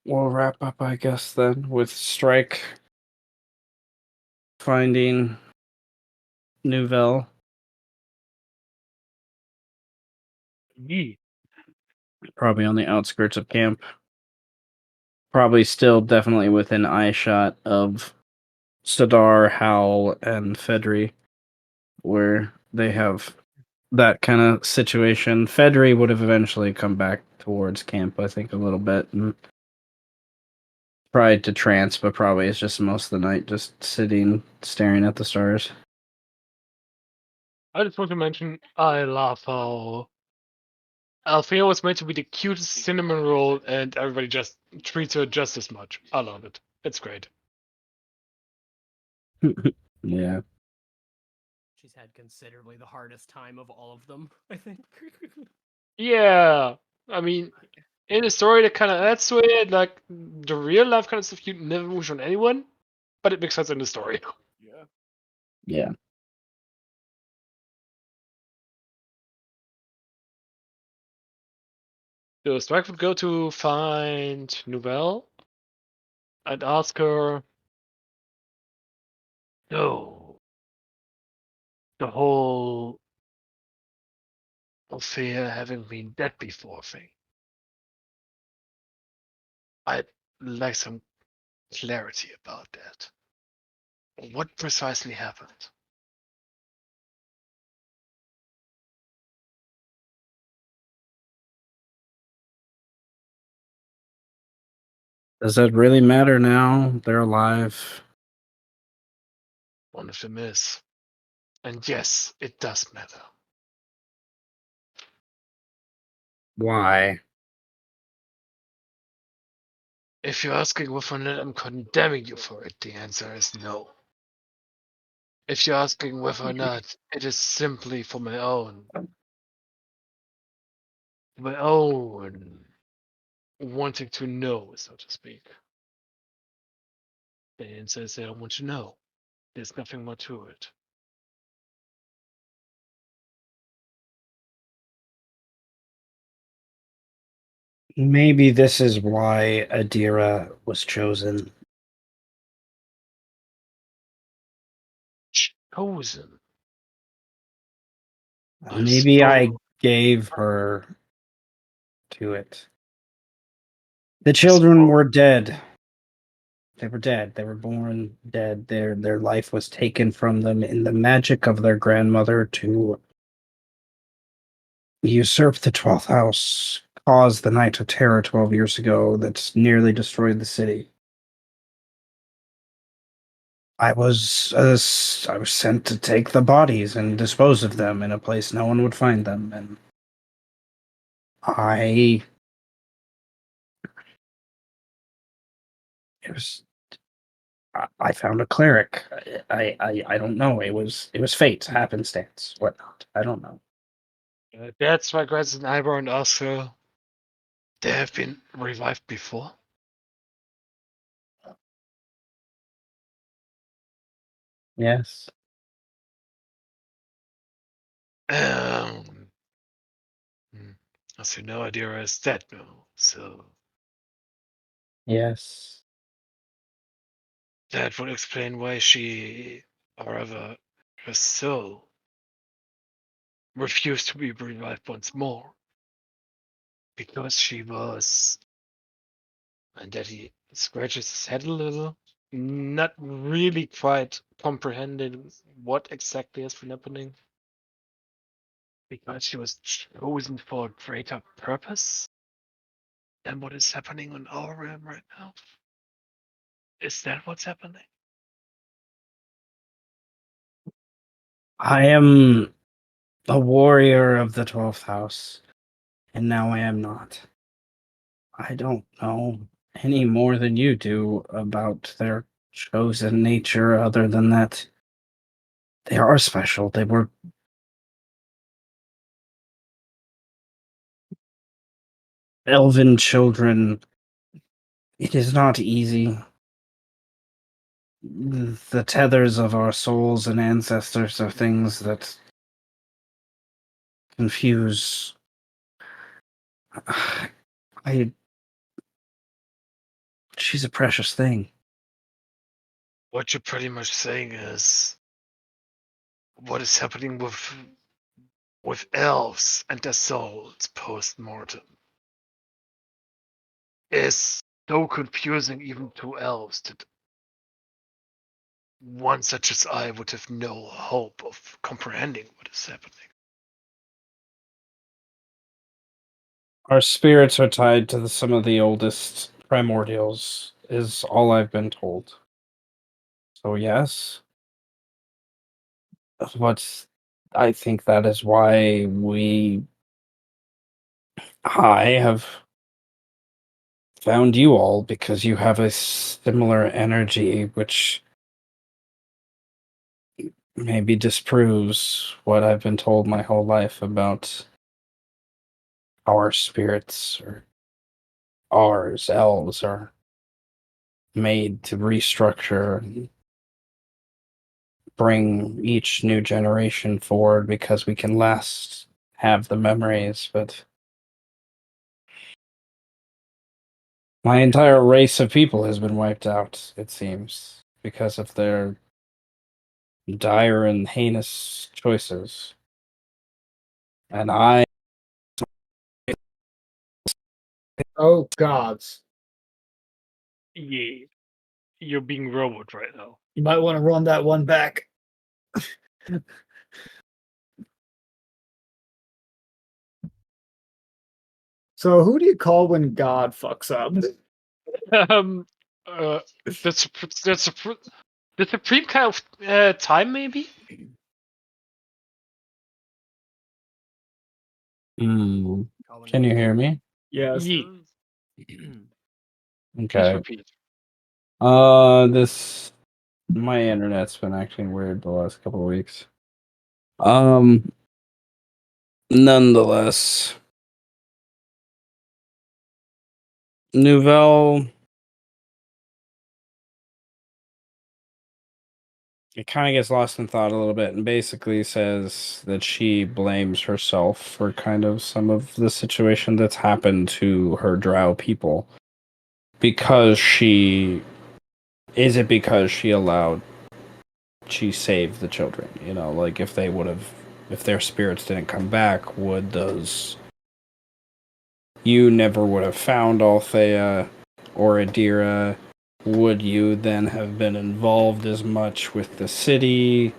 will wrap up, I guess, then, with Strike finding Nouvelle. Yee. Probably on the outskirts of camp. Probably still definitely within eyeshot of Sadar, Howl, and Fedri, where they have that kind of situation. Fedri would have eventually come back towards camp, I think, a little bit and tried to trance, but probably it's just most of the night just sitting, staring at the stars. I just want to mention I love how Althea was meant to be the cutest cinnamon roll, and everybody just treats her just as much. I love it. It's great. Yeah. She's had considerably the hardest time of all of them, I think. Yeah, I mean, in the story that kind of adds to it, like the real life kind of stuff you never wish on anyone, but it makes sense in the story. Yeah. Yeah. So Strike would go to find Nouvelle and ask her, no, the whole Althea having been dead before thing. I'd like some clarity about that. What precisely happened? Does that really matter now? They're alive. One of them is. And yes, it does matter. Why? If you're asking whether or not I'm condemning you for it, the answer is no. If you're asking whether or not it is simply for my own wanting to know, so to speak, the answer is that I want to know. There's nothing more to it. Maybe this is why Adira was chosen. Chosen. I Maybe I suppose. gave her to it. The I children suppose. were dead. They were dead. They were born dead. Their life was taken from them in the magic of their grandmother to usurp the 12th house, cause the Night of Terror 12 years ago that's nearly destroyed the city. I was sent to take the bodies and dispose of them in a place no one would find them, and I it was I found a cleric. I don't know. It was fate, happenstance, whatnot. I don't know. That's why grabs an eyebrow and asks her, they have been revived before? Yes. Um, as you know, Adira is dead now, so Yes. that would explain why she, or rather, her soul, refused to be revived once more. Because she was, and that he scratches his head a little, not really quite comprehending what exactly has been happening. Because she was chosen for a greater purpose than what is happening on our realm right now. Is that what's happening? I am a warrior of the 12th house, and now I am not. I don't know any more than you do about their chosen nature, other than that they are special. They were elven children. It is not easy. The tethers of our souls and ancestors are things that confuse. I. She's a precious thing. What you're pretty much saying is what is happening with elves and their souls post mortem is so confusing even to elves that one such as I would have no hope of comprehending what is happening. Our spirits are tied to some of the oldest primordials, is all I've been told. So yes. But I think that is why I have found you all, because you have a similar energy, which maybe disproves what I've been told my whole life about our spirits, or ours, elves, are made to restructure and bring each new generation forward because we can last have the memories, but my entire race of people has been wiped out, it seems, because of their dire and heinous choices. And Oh gods. Yeah, you're being robot right now. You might want to run that one back. So who do you call when God fucks up? Um, that's the supreme kind of time, maybe. Hmm, Call can you hear me? Yes. Yeah, please Okay. repeat. This my internet's been acting weird the last couple of weeks. Um, Nonetheless, Nouvelle, it kind of gets lost in thought a little bit and basically says that she blames herself for kind of some of the situation that's happened to her drow people because because she saved the children, like if their spirits didn't come back, you never would have found Althea or Adira. Would you then have been involved as much with the city?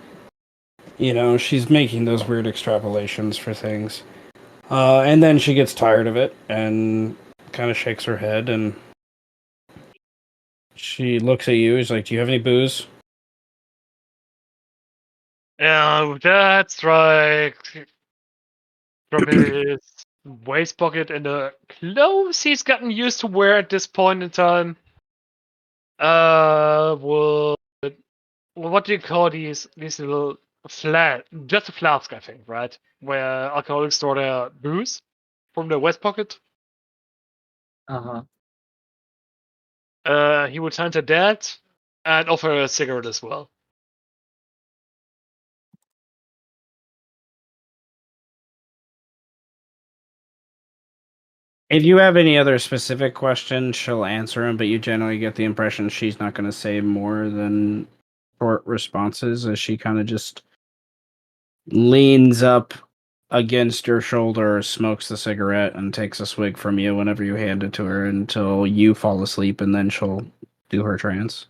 She's making those weird extrapolations for things. And then she gets tired of it and kind of shakes her head, and she looks at you. She's like, "Do you have any booze?" Yeah, that's right. From his waist pocket and the clothes he's gotten used to wear at this point in time. Well, what do you call these little just a flask, I think, right? Where alcoholics store their booze from their waist pocket. Uh-huh. He would hand her that and offer her a cigarette as well. If you have any other specific questions, she'll answer them, but you generally get the impression she's not going to say more than short responses, as she kind of just leans up against your shoulder, smokes the cigarette, and takes a swig from you whenever you hand it to her until you fall asleep, and then she'll do her trance.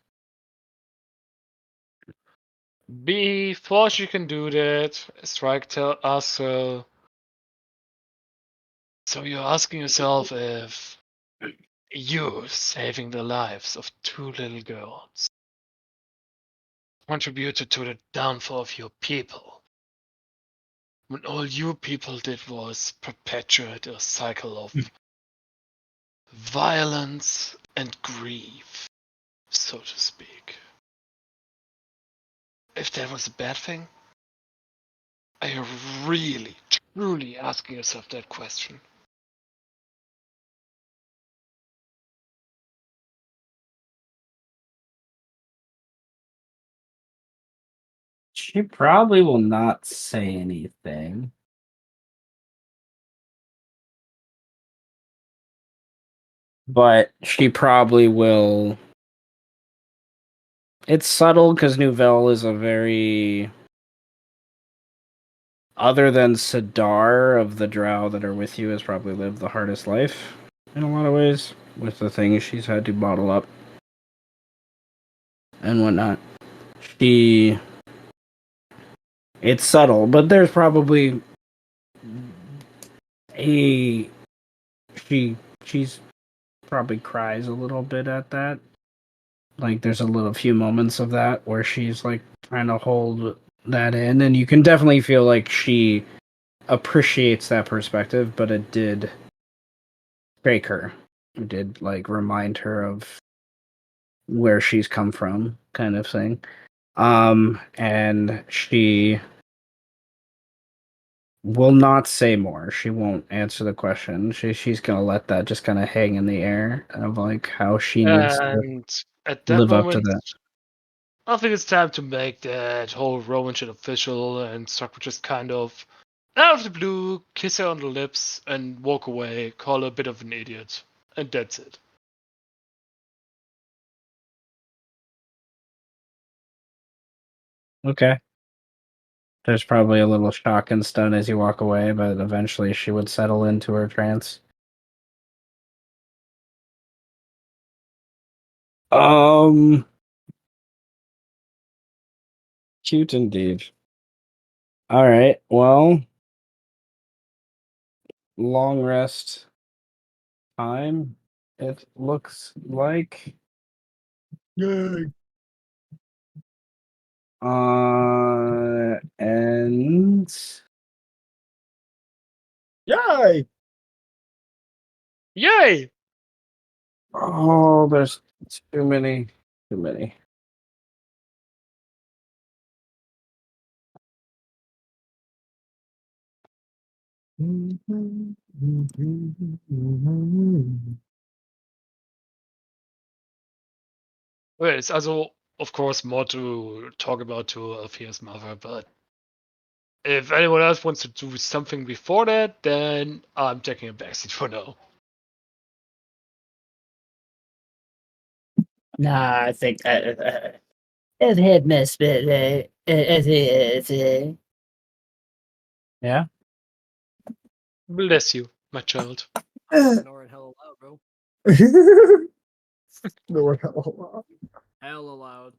Before she can do that, Strike asks her, so you're asking yourself if you saving the lives of two little girls contributed to the downfall of your people, when all you people did was perpetuate a cycle of violence and grief, so to speak. If that was a bad thing, are you really, truly asking yourself that question? She probably will not say anything. But she probably will. It's subtle because Nouvelle is a very. Other than Sidar of the drow that are with you, has probably lived the hardest life in a lot of ways with the things she's had to bottle up and whatnot. She. It's subtle, but there's probably a she's probably cries a little bit at that. Like there's a few moments of that where she's like trying to hold that in, and you can definitely feel like she appreciates that perspective, but it did break her. It did like remind her of where she's come from, kind of thing. And she will not say more. She won't answer the question. She's gonna let that just kind of hang in the air of like how she needs to And at that live up to moment, that. I think it's time to make that whole Roman shit official, and Stock would just kind of, out of the blue, kiss her on the lips and walk away, call her a bit of an idiot. And that's it. Okay. There's probably a little shock and stun as you walk away, but eventually she would settle into her trance. Cute indeed. All right. Well, long rest time. It looks like. Yay! And Yay! Yay! oh, there's too many. Too many. Well, it's also, of course, more to talk about to Althea's mother, but if anyone else wants to do something before that, then I'm taking a backseat for now. Nah, I think I've had my spit. Yeah. Bless you, my child. Snoring hella loud, bro. Lord, hello. Hella loud.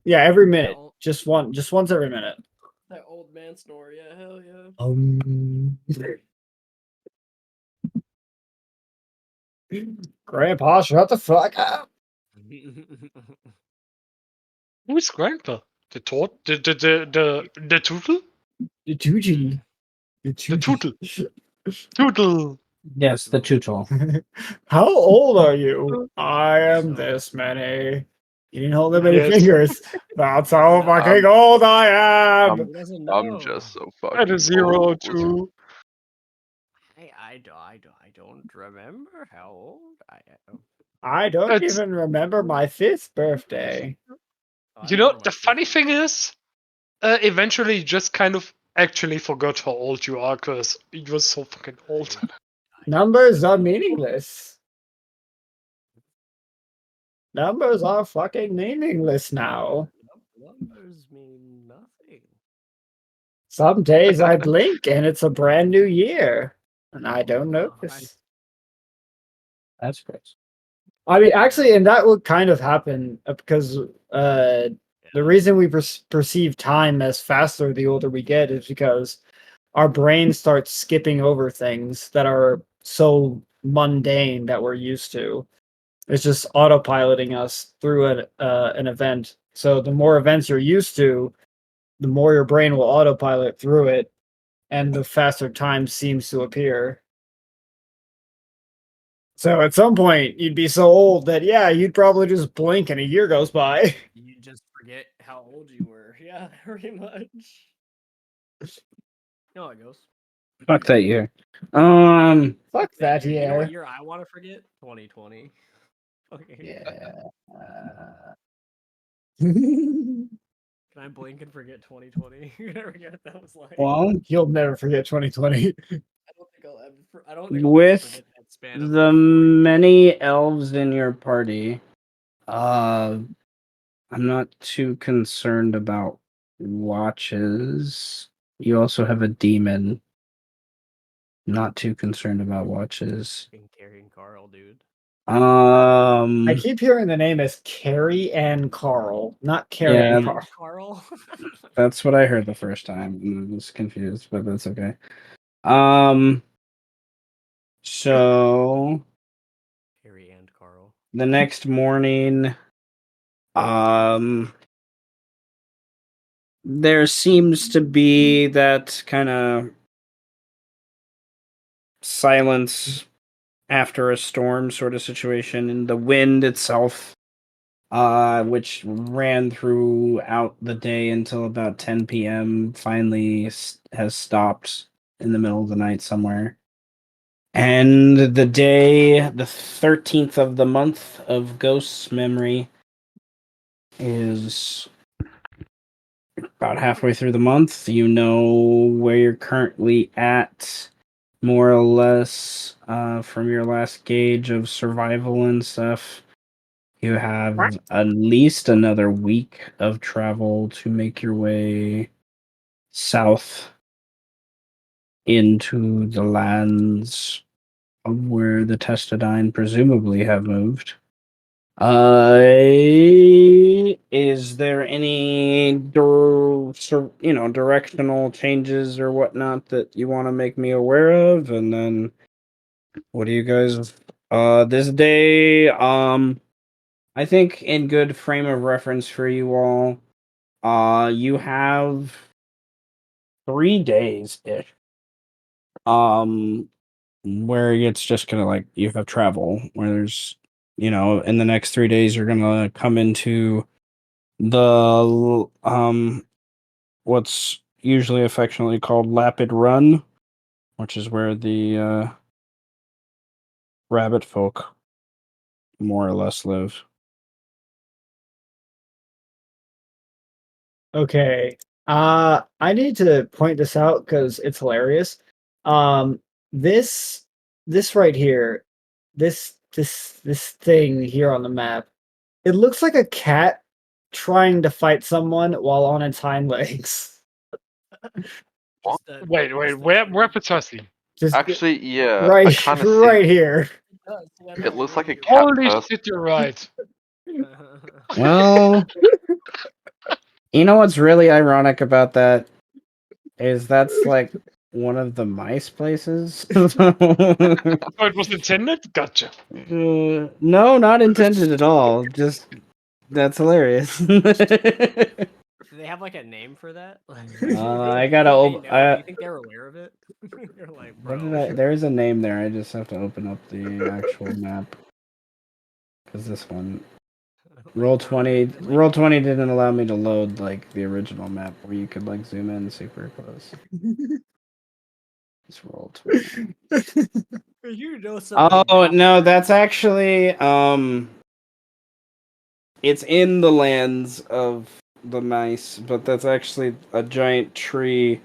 Yeah, every minute. Hell- Just once every minute. That old man snore, yeah, hell yeah. Grandpa, shut the fuck up. Who's Grandpa? The Tootle? The Tucci. The The Tootle. Tucci. Tootle! Yes, the tutorial. How old are you? I am this many. You didn't hold that many Yes. fingers. That's how fucking I'm- old I am. Who doesn't know? I'm just so fucking At a 0 old. 2. I don't remember how old I am. I don't It's- even remember my 5th birthday. Oh, I You know, remember my the funny fifth thing is, eventually you just kind of actually forgot how old you are because you were so fucking old. Numbers are meaningless. Numbers are fucking meaningless now. Numbers mean nothing. Some days I blink and it's a brand new year, and I don't Oh, notice. That's great. I mean, actually, and that would kind of happen because the reason we perceive time as faster the older we get is because our brain starts skipping over things that are so mundane that we're used to. It's just autopiloting us through an event. So the more events you're used to, the more your brain will autopilot through it, and the faster time seems to appear. So at some point, you'd be so old that, yeah, you'd probably just blink and a year goes by. You just forget how old you were. Yeah, pretty much. You know how it goes. Fuck that year. Fuck that You know year. what year I want to forget? 2020. Okay. Yeah. Can I blink and forget 2020? You're gonna forget what that was like. Well, You'll never forget 2020. I don't think I'll ever with forget that span of the like 4 years. many elves in your party, I'm not too concerned about watches. You also have a demon. Not too concerned about watches. Fucking carrying Carl, dude. I keep hearing the name as Carrie and Carl, not Carrie Yeah. and Carl. Carl. That's what I heard the first time. I was confused, but that's okay. So Harry and Carl. the next morning, there seems to be that kind of silence after a storm sort of situation, and the wind itself, which ran throughout the day until about 10 p.m., finally has stopped in the middle of the night somewhere. And the day, the 13th of the month of Ghost's memory, is about halfway through the month. You know where you're currently at, more or less, from your last gauge of survival and stuff. You have at least another week of travel to make your way south into the lands of where the Testadine presumably have moved. Is there any directional changes or whatnot that you want to make me aware of? And then what do you guys this day, I think in good frame of reference for you all, you have 3 days ish. Where it's just gonna like you have travel where there's in the next 3 days you're gonna come into the what's usually affectionately called Lapid Run, which is where the rabbit folk more or less live. Okay. I need to point this out because it's hilarious. Um, this this right here, this thing here on the map, it looks like a cat trying to fight someone while on its hind legs. Just a- Wait, just a where tree. precisely? Just Actually, yeah, I right, kind of right see. here. It does, yeah, It that's looks like a really cat Holy person. shit, you're right. Well, you know what's really ironic about that is that's like one of the mice places. Oh, it was intended? Gotcha. No, not intended at all. Just that's hilarious. Do they have like a name for that? Like, I do you gotta. think they know? Do you think they're aware of it? They're like, What did bro. I? There is a name there. I just have to open up the actual map because this one roll Bro, 20. they're like, Roll 20 didn't allow me to load like the original map where you could like zoom in super close. Just roll 20. you know something. Oh no, that's actually it's in the lands of the mice, but that's actually a giant tree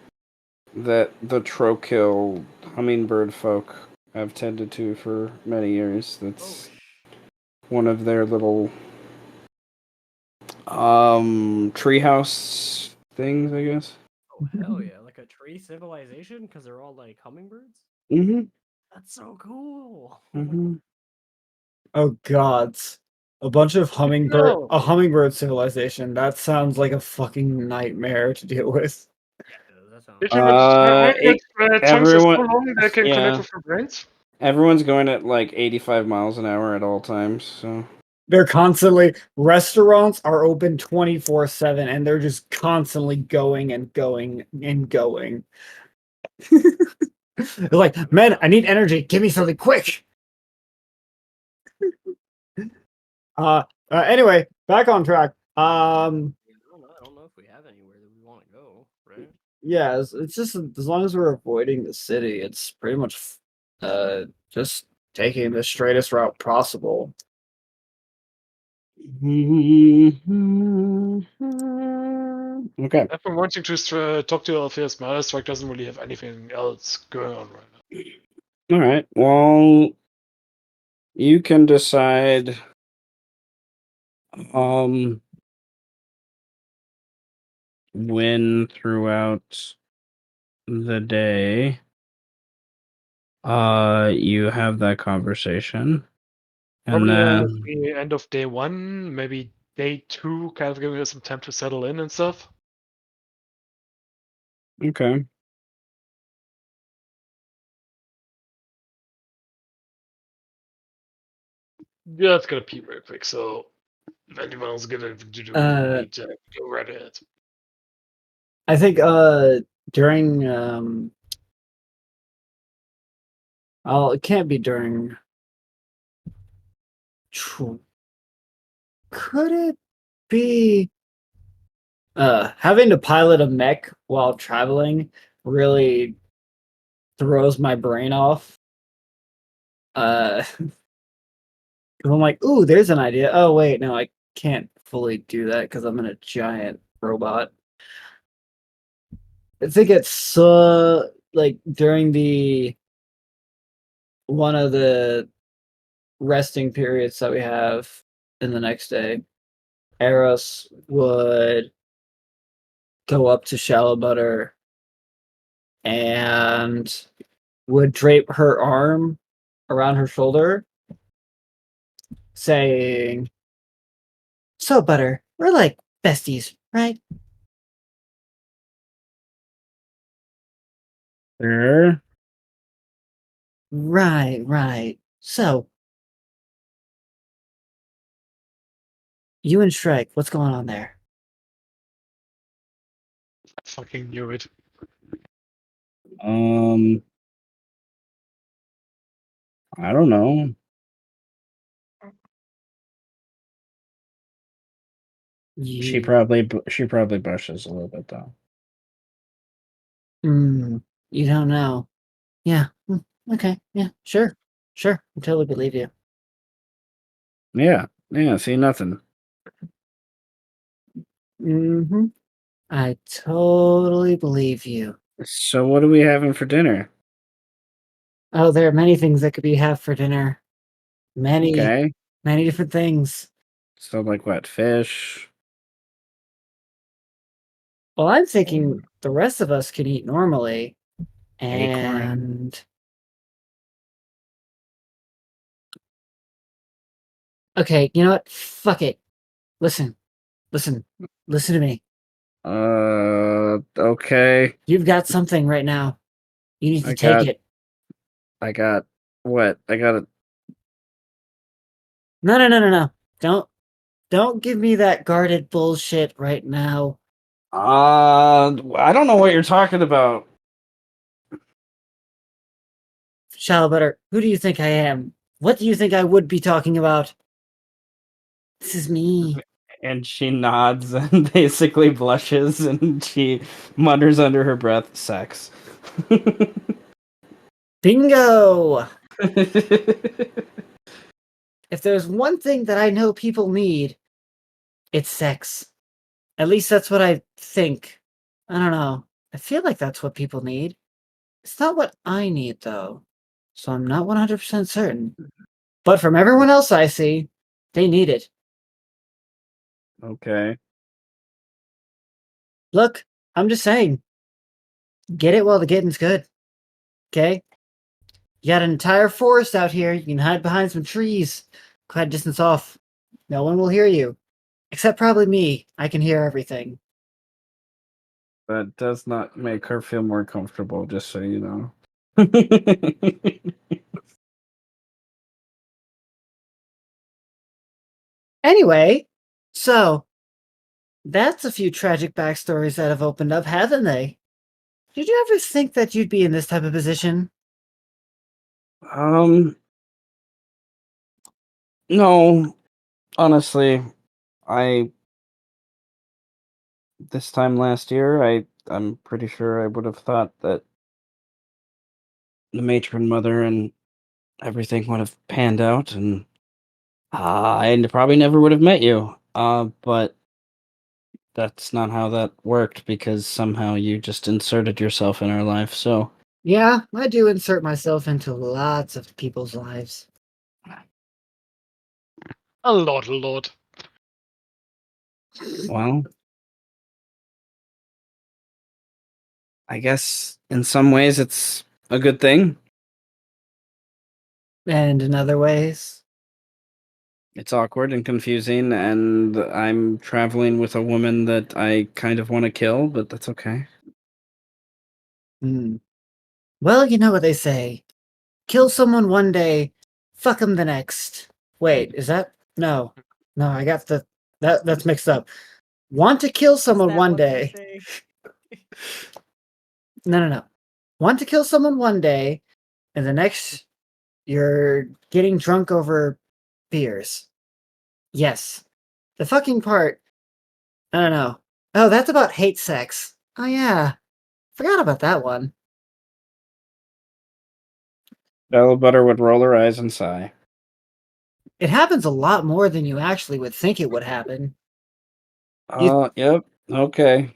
that the Trokill hummingbird folk have tended to for many years. Oh, That's one of their little treehouse things, I guess. oh hell yeah! Like a tree civilization because they're all like hummingbirds. Mm-hmm. That's so cool. Mm-hmm. Oh gods. A bunch of No. a hummingbird civilization. That sounds like a fucking nightmare to deal with. Yeah, that sounds. Did you mention It, that chunks are so everyone, long they can connect yeah, with your brains? everyone's going at like 85 miles an hour at all times. So They're constantly restaurants are open 24/7 and they're just constantly going and going and going. They're like, "Man, I need energy. Give me something quick." Anyway, back on track. I don't know if we have anywhere that we want to go, right? Yeah, it's just as long as we're avoiding the city, it's pretty much just taking the straightest route possible. okay. I've been wanting to talk to Alpheus. My other strike doesn't really have anything else going on right now. All right. Well, you can decide um when throughout the day you have that conversation. And Probably then the end of day one, maybe day two, kind of giving us some time to settle in and stuff. okay. Yeah, it's gonna pee very quick. So if anyone's gonna do it, go right ahead. I think during it can't be during could it be having to pilot a mech while traveling really throws my brain off. 'Cause I'm like, ooh, there's an idea. Oh wait, no, I can't fully do that because I'm in a giant robot. I think it's like during the one of the resting periods that we have in the next day, Eros would go up to Shallow Butter and would drape her arm around her shoulder, saying, "So, Butter, we're like besties, right?" Sure. Right. So, you and Shrek, what's going on there? I fucking knew it. I don't know. She probably brushes a little bit though. You don't know. Yeah. Okay. Yeah. Sure. I totally believe you. Yeah. See, nothing. I totally believe you. So, what are we having for dinner? Oh, there are many things that could be have for dinner. Many Okay. different things. So, like what? Fish? Well, I'm thinking the rest of us can eat normally, Acorn? and okay, you know what? Fuck it. Listen to me. Okay. You've got something right now. You need to I take got. it. I got what? I got a. No. Don't give me that guarded bullshit right now. I don't know what you're talking about. Shallow Butter, who do you think I am? What do you think I would be talking about? This is me. And she nods and basically blushes and she mutters under her breath, sex. Bingo! If there's one thing that I know people need, it's sex. At least that's what I think. I don't know. I feel like that's what people need. It's not what I need, though. So I'm not 100% certain. But from everyone else I see, they need it. Okay. Look, I'm just saying. Get it while the getting's good. Okay? You got an entire forest out here. You can hide behind some trees. Quite a distance off. No one will hear you. Except probably me. I can hear everything. That does not make her feel more comfortable, just so you know. Anyway, so that's a few tragic backstories that have opened up, haven't they? Did you ever think that you'd be in this type of position? No, honestly, I this time last year, I'm pretty sure I would have thought that the matron mother and everything would have panned out, and I probably never would have met you. But that's not how that worked because somehow you just inserted yourself in our life. So, Yeah, I do insert myself into lots of people's lives. A lot. well, I guess in some ways it's a good thing. And in other ways, It's awkward and confusing, and I'm traveling with a woman that I kind of want to kill, but that's okay. well, you know what they say. Kill someone one day, fuck them the next. Wait, is that no? No, I got that's mixed up. Want to kill someone that one what you day. say? No. Want to kill someone one day, and the next you're getting drunk over beers. Yes. The fucking part. I don't know. Oh, that's about hate sex. Oh yeah. Forgot about that one. Bella Butter would roll her eyes and sigh. It happens a lot more than you actually would think it would happen. Yep. Okay.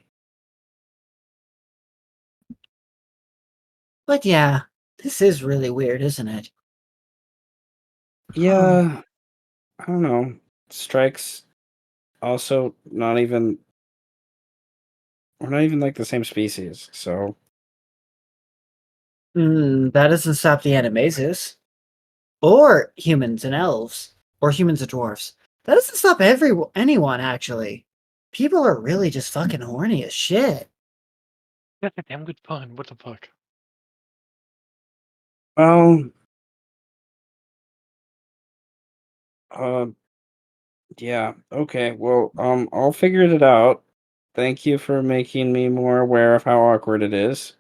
But yeah, this is really weird, isn't it? Yeah. I don't know. Strike's also not even. We're not even like the same species, so. That doesn't stop the Animaesus. Or humans and elves. Or humans and dwarfs. That doesn't stop anyone, actually. People are really just fucking horny as shit. That's a damn good point. What the fuck? Well. Uh. Yeah. Okay. Well. I'll figure it out. Thank you for making me more aware of how awkward it is.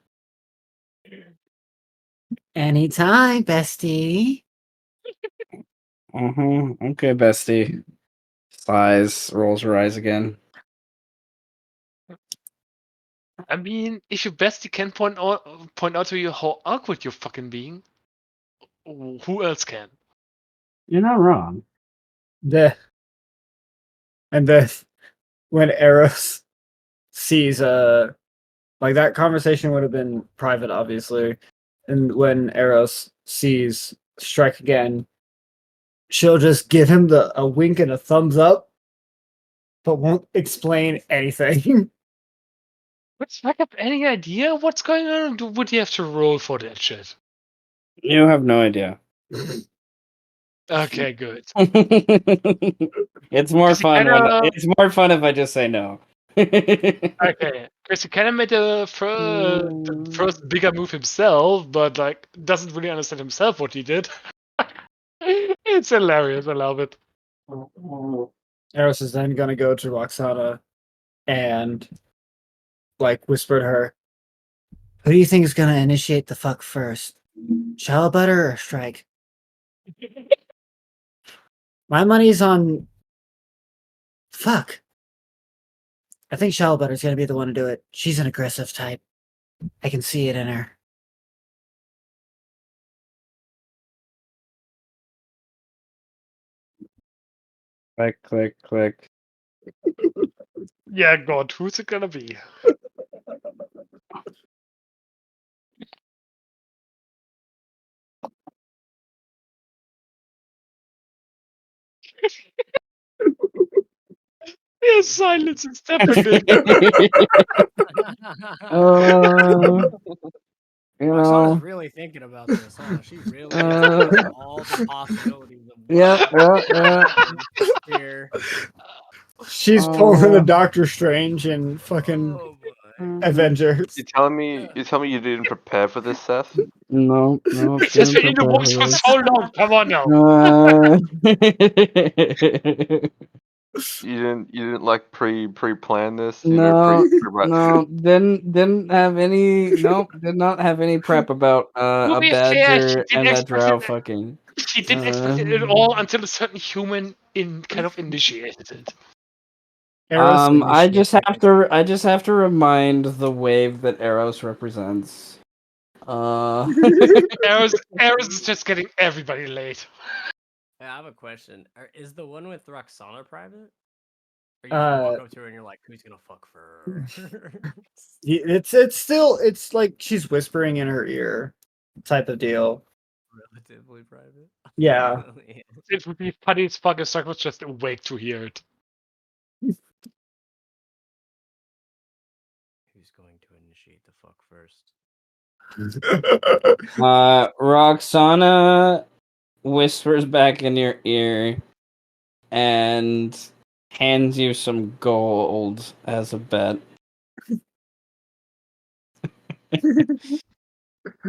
Anytime, bestie. Okay, bestie. Sighs, rolls her eyes again. I mean, if your bestie can point out to you how awkward you're fucking being, who else can? You're not wrong. And then when Eros sees like that conversation would have been private, obviously. And when Eros sees Strike again, she'll just give him a wink and a thumbs up, but won't explain anything. Would Spike have any idea what's going on, or would he have to roll for that shit? You have no idea. Okay, good. It's more 'Cause he fun when kinda, it's more fun if I just say no. okay, because he kind of made the first bigger move himself, but like doesn't really understand himself what he did. It's hilarious. I love it. Eros is then gonna go to Roxana and like whisper to her, "Who do you think is gonna initiate the fuck first? Shallow Butter or Strike? My money's on fuck. I think Shallow Butter's gonna be the one to do it. She's an aggressive type. I can see it in her." Click, click, click. Yeah, God, who's it gonna be? Yeah, silence is deafening. uh, you Roxana's know. really thinking about this, huh? She really is thinking of all the possibilities of Yeah, what yeah. here. She's pulling the Doctor Strange and fucking Oh boy. Avengers. You telling me you didn't prepare for this, Seth? No, It's just didn't been in the prepare works for for this. so long. Come on now. You didn't like pre-plan this, No, pre-write no, script. didn't have any. Nope, did not have any prep about To a be fair, badger and that drow fucking. he didn't expect it at all until a certain human kind of initiated it. Eros I just have initiated. I just have to remind the wave that Eros represents. Eros is just getting everybody late. I have a question. Is the one with Roxana private? Or you just walk up to her and you're like, "Who's gonna fuck first?" It's still it's like she's whispering in her ear, type of deal. Relatively private. Yeah. It would be funny as fuck if Stark was just awake to hear it. Who's going to initiate the fuck first? Roxana whispers back in your ear and hands you some gold as a bet.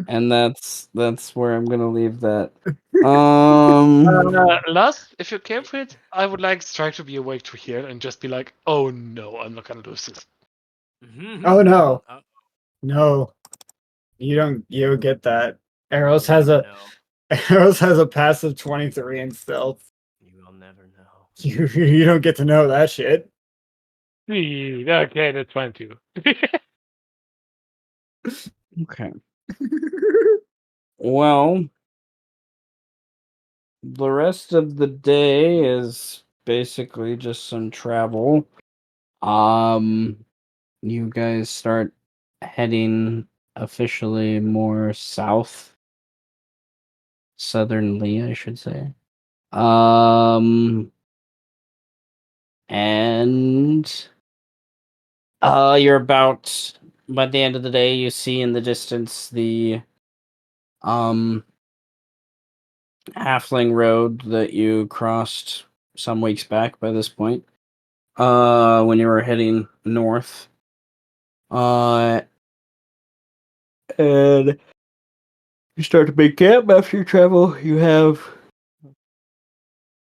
And that's where I'm gonna leave that. Last, if you care for it, I would like Strike to be awake to hear and just be like, "Oh no, I'm not gonna lose this." Oh no, Uh, no, you don't get that. Arrows you'll has never a know. Arrows has a passive 23 in stealth. You will never know. You don't get to know that shit. Sweet. Okay, that's fine too. Okay. Well, the rest of the day is basically just some travel. You guys start heading officially more south, southernly, I should say. And you're about by the end of the day, you see in the distance the halfling road that you crossed some weeks back by this point. When you were heading north. And you start to make camp after your travel. You have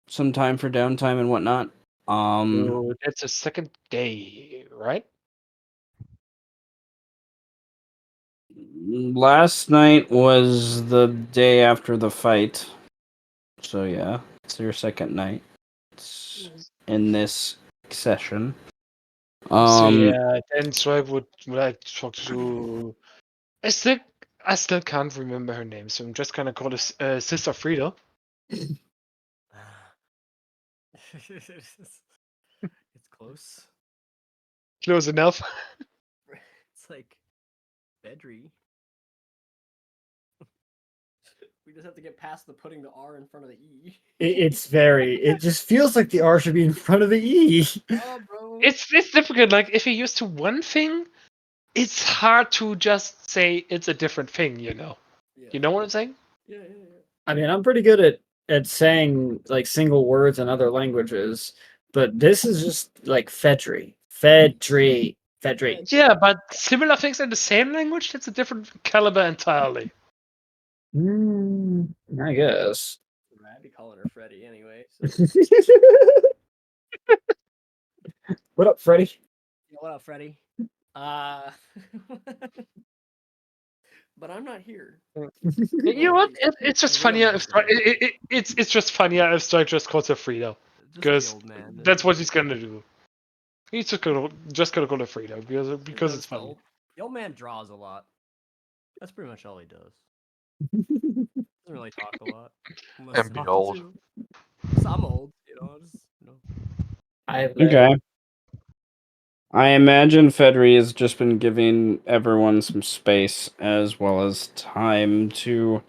some time for downtime and whatnot. So that's the second day, right? Last night was the day after the fight. So yeah, it's your second night. It's in this session. So Um, yeah, then Strike would like to talk to. I still, I still can't remember her name, so I'm just gonna call her Sister Frida. It's close. Close enough. It's like Bedry. We just have to get past the putting the R in front of the E. It's very. It just feels like the R should be in front of the E. Oh, bro. It's difficult. Like if you're used to one thing, it's hard to just say it's a different thing. Yeah. You know what I'm saying? Yeah. I mean, I'm pretty good at saying like single words in other languages, but this is just like Fedry, Fedry, Fedry. Yeah, but similar things in the same language, that's a different caliber entirely. I guess. I'd be calling her Freddy anyway. So. What up, Freddy? Yeah, what up, Freddy? Uh, but I'm not here. You know Well, what? It's just the real funnier if man today. it's just funnier if Strike just calls her Frida, Just the because old man. that's what he's gonna do. He's just gonna call her Frida because it's funny. The old man draws a lot. That's pretty much all he does. Doesn't really talk a lot. Unless And be talking old. to. Just, I'm old, I've okay. I imagine Fedri has just been giving everyone some space as well as time to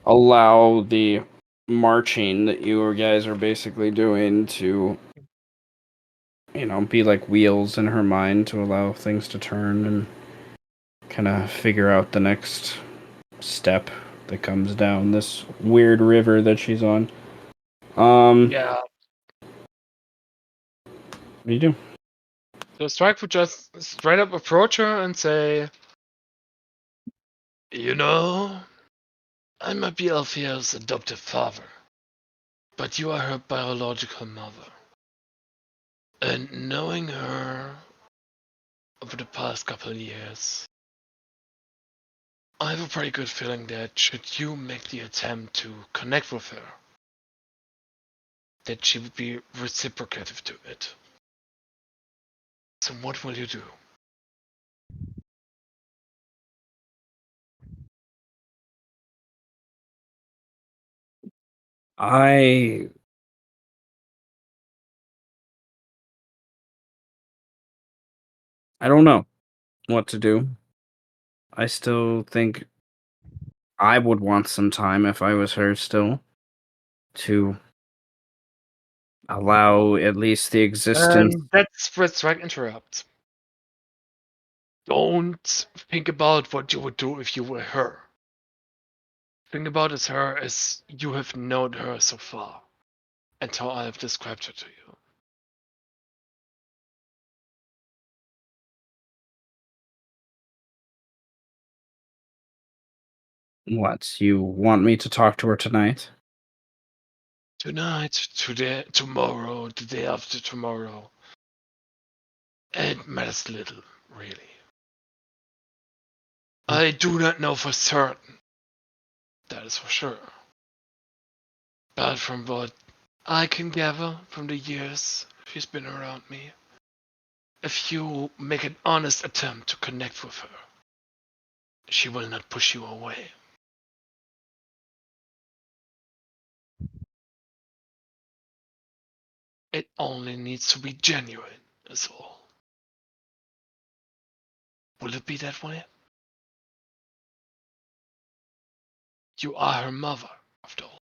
allow the marching that you guys are basically doing to, be like wheels in her mind to allow things to turn and kind of figure out the next step that comes down this weird river that she's on. Yeah. What do you do? So Strike would just straight up approach her and say, I might be Althea's adoptive father, but you are her biological mother. And knowing her over the past couple of years, I have a pretty good feeling that should you make the attempt to connect with her, that she would be reciprocative to it. So what will you do? I don't know what to do. I still think I would want some time if I was her still to allow at least the existence. And that's where Strike interrupts. Don't think about what you would do if you were her. Think about her as you have known her so far, and how I have described her to you. What, you want me to talk to her tonight? Tonight, today, tomorrow, the day after tomorrow. It matters little, really. I do not know for certain. That is for sure. But from what I can gather from the years she's been around me, if you make an honest attempt to connect with her, she will not push you away. It only needs to be genuine, is all. Will it be that way? You are her mother, after all.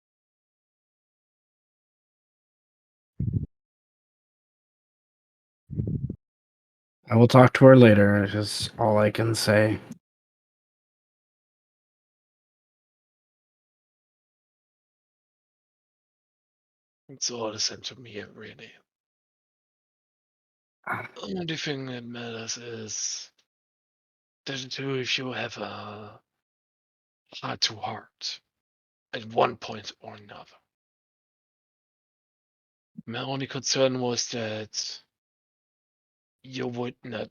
I will talk to her later, is all I can say. It's all the same to me, really. The only thing that matters is that the two of you have a heart to heart at one point or another. My only concern was that you would not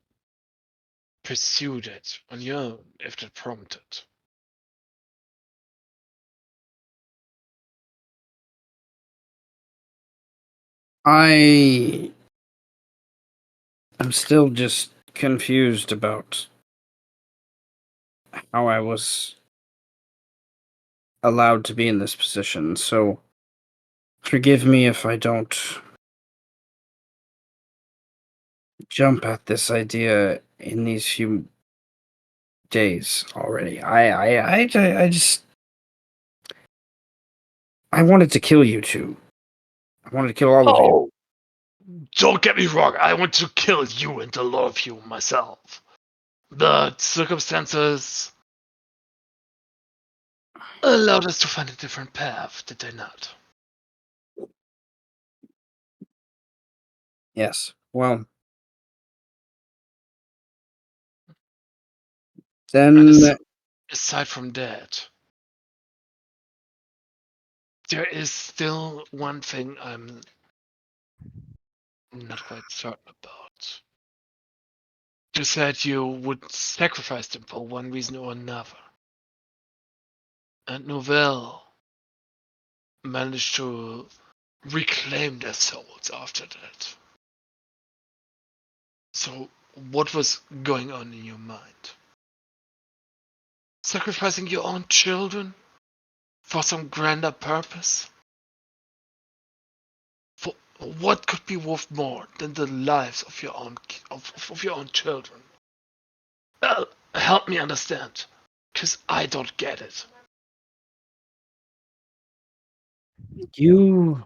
pursue that on your own if that prompted. I'm still just confused about how I was allowed to be in this position, so forgive me if I don't jump at this idea in these few days already. I just I wanted to kill you two. I wanted to kill all of you. Oh, don't get me wrong. I want to kill you and a lot of you myself. But circumstances allowed us to find a different path, did they not? Yes. Well, then Aside from that, there is still one thing I'm not quite certain about. You said you would sacrifice them for one reason or another. And Novell managed to reclaim their souls after that. So, what was going on in your mind? Sacrificing your own children for some grander purpose? For what could be worth more than the lives of your own of your own children? Well, help me understand, because I don't get it. you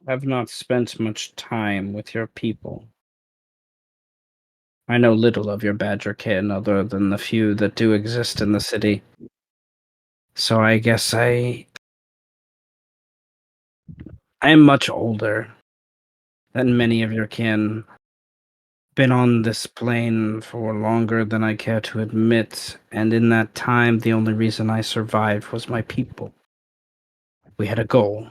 have not spent much time with your people. I know little of your badger kin other than the few that do exist in the city. So I guess I am much older than many of your kin. Been on this plane for longer than I care to admit, and in that time the only reason I survived was my people. We had a goal.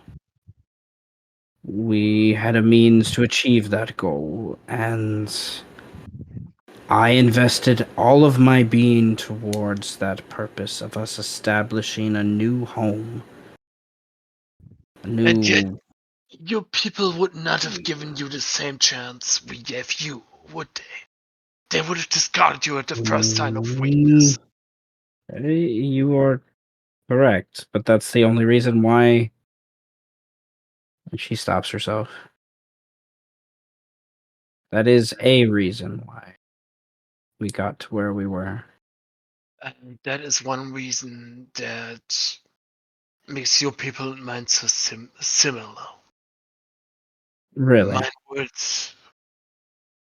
We had a means to achieve that goal, and I invested all of my being towards that purpose of us establishing a new home. A And yet, new... your people would not have given you the same chance we gave you, would they? They would have discarded you at the first sign of weakness. You are correct, but that's the only reason why... And she stops herself. That is a reason why we got to where we were. And that is one reason that makes your people and mine so similar. Really?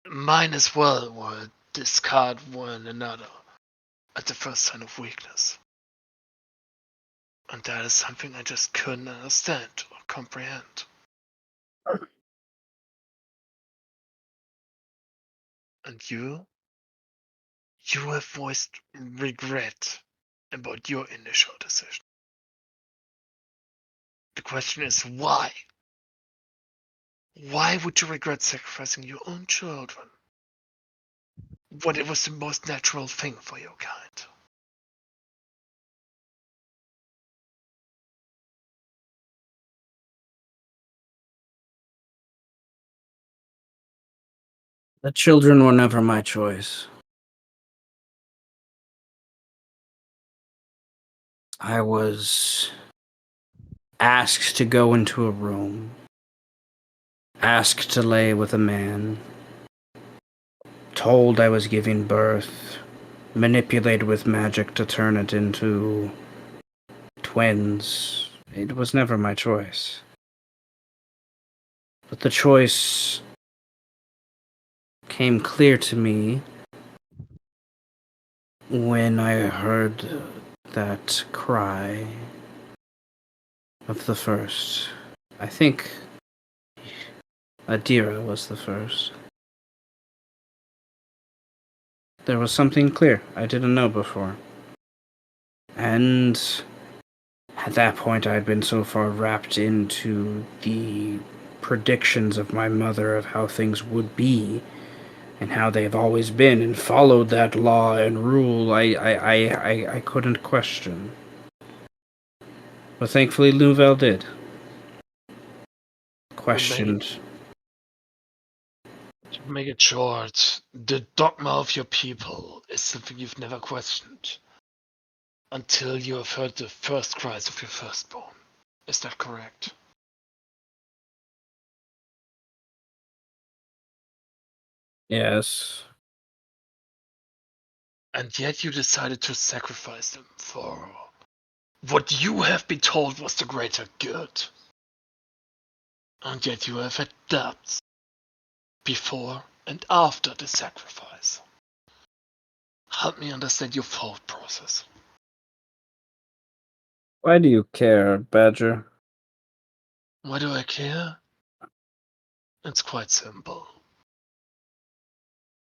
Mine as well would discard one another at the first sign of weakness. And that is something I just couldn't understand or comprehend. And you You have voiced regret about your initial decision. The question is why? Why would you regret sacrificing your own children when it was the most natural thing for your kind? The children were never my choice. I was asked to go into a room, asked to lay with a man, told I was giving birth, manipulated with magic to turn it into twins. It was never my choice. But the choice came clear to me when I heard that cry of the first. I think Adira was the first. There was something clear I didn't know before. And at that point, I had been so far wrapped into the predictions of my mother of how things would be and how they've always been and followed that law and rule, I couldn't question. But thankfully, Louvel did. Questioned. To make it short, the dogma of your people is something you've never questioned until you have heard the first cries of your firstborn. Is that correct? Yes. And yet you decided to sacrifice them for what you have been told was the greater good. And yet you have had doubts before and after the sacrifice. Help me understand your thought process. Why do you care, Badger? Why do I care? It's quite simple.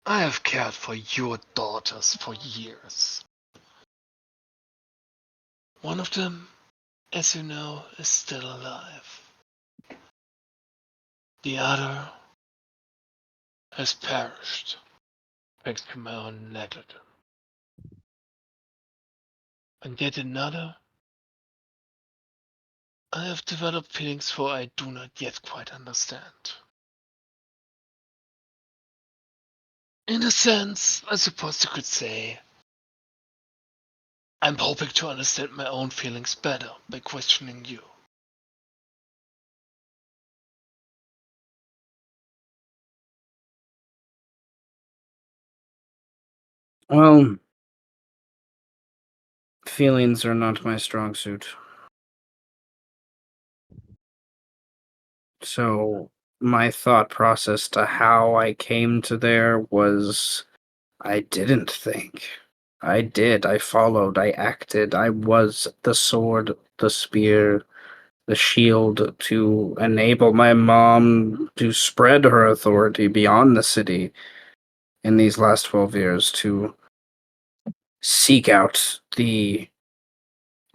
I have cared for your daughters for years. One of them, as you know, is still alive. The other has perished thanks to my own negligence. And yet another, I have developed feelings for I do not yet quite understand. In a sense, I suppose you could say, I'm hoping to understand my own feelings better by questioning you. Well, feelings are not my strong suit. So, my thought process to how I came to there was I didn't think. I did. I followed. I acted. I was the sword, the spear, the shield to enable my mom to spread her authority beyond the city in these last 12 years, to seek out the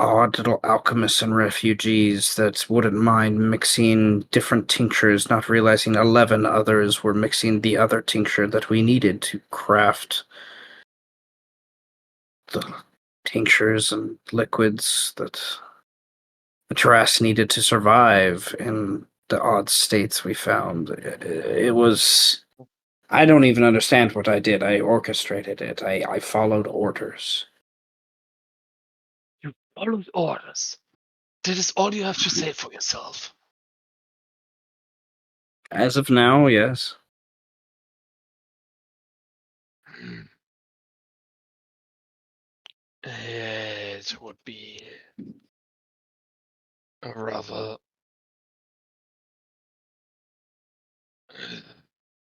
odd little alchemists and refugees that wouldn't mind mixing different tinctures, not realizing 11 others were mixing the other tincture that we needed to craft the tinctures and liquids that the Terras needed to survive in the odd states we found. It was... I don't even understand what I did. I orchestrated it. I followed orders. You followed orders. That is all you have to say for yourself. As of now, yes. It would be rather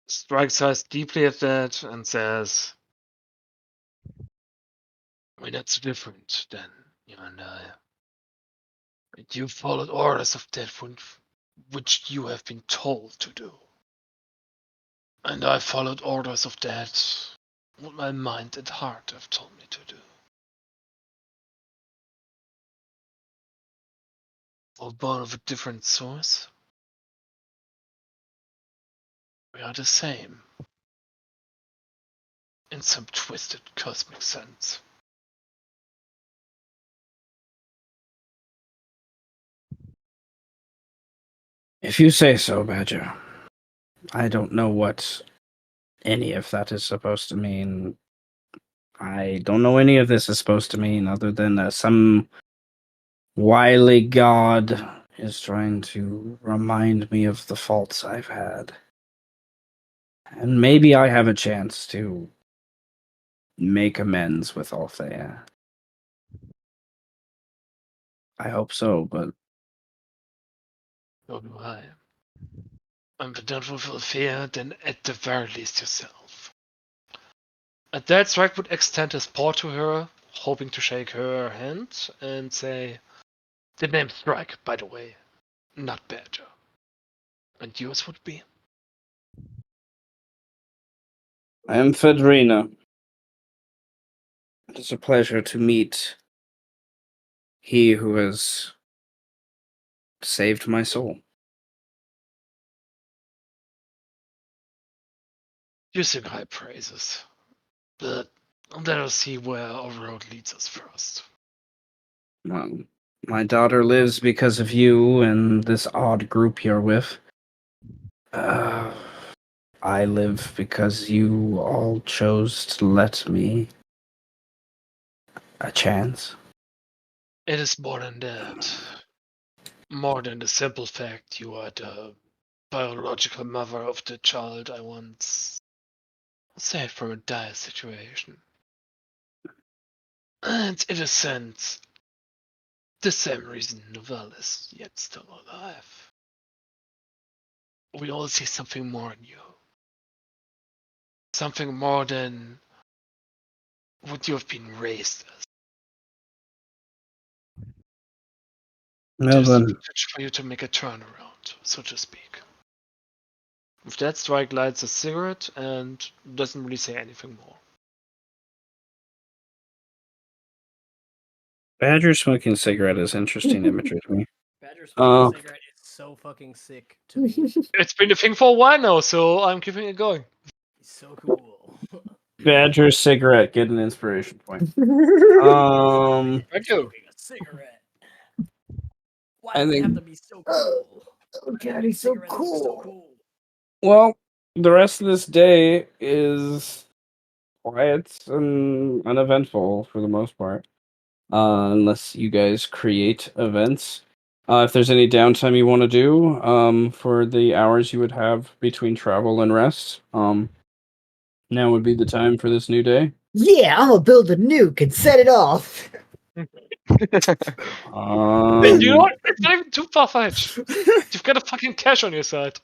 strikes us deeply at that and says, we're not so different than you and I. You followed orders of that which you have been told to do. And I followed orders of that what my mind and heart have told me to do. All born of a different source. We are the same. In some twisted cosmic sense. If you say so, Badger. I don't know what any of that is supposed to mean. I don't know any of this is supposed to mean other than some wily god is trying to remind me of the faults I've had. And maybe I have a chance to make amends with Althea. I hope so, but So do I. And if not with fear, then at the very least yourself. At that, Strike would extend his paw to her, hoping to shake her hand, and say, "The name's Strike, by the way, not Badger. And yours would be?" I am Fedrina. It is a pleasure to meet he who has saved my soul. You sing high praises. But let us see where our road leads us first. Well, my daughter lives because of you and this odd group you're with. I live because you all chose to let me a chance. It is more than that. More than the simple fact you are the biological mother of the child I once saved from a dire situation. And in a sense, the same reason Novelle is yet still alive. We all see something more in you. Something more than what you have been raised as. Well There's the then, potential for you to make a turnaround, so to speak. With that, Strike lights a cigarette and doesn't really say anything more. Badger smoking a cigarette is interesting imagery to me. Badger smoking Uh, a cigarette is so fucking sick to me. It's been a thing for a while now, so I'm keeping it going. It's so cool. Badger cigarette, get an inspiration point. Thank you. Smoking a cigarette. Why I does it have think, to be so cool? Oh Why god, do he's so cigarettes look so cool. cool? well, the rest of this day is quiet and uneventful for the most part. Unless you guys create events. If there's any downtime you want to do, for the hours you would have between travel and rest, now would be the time for this new day. Yeah, I'm gonna build a nuke and set it off. And you know Um, what? It's not even too far-fetched. You've got a fucking cash on your side.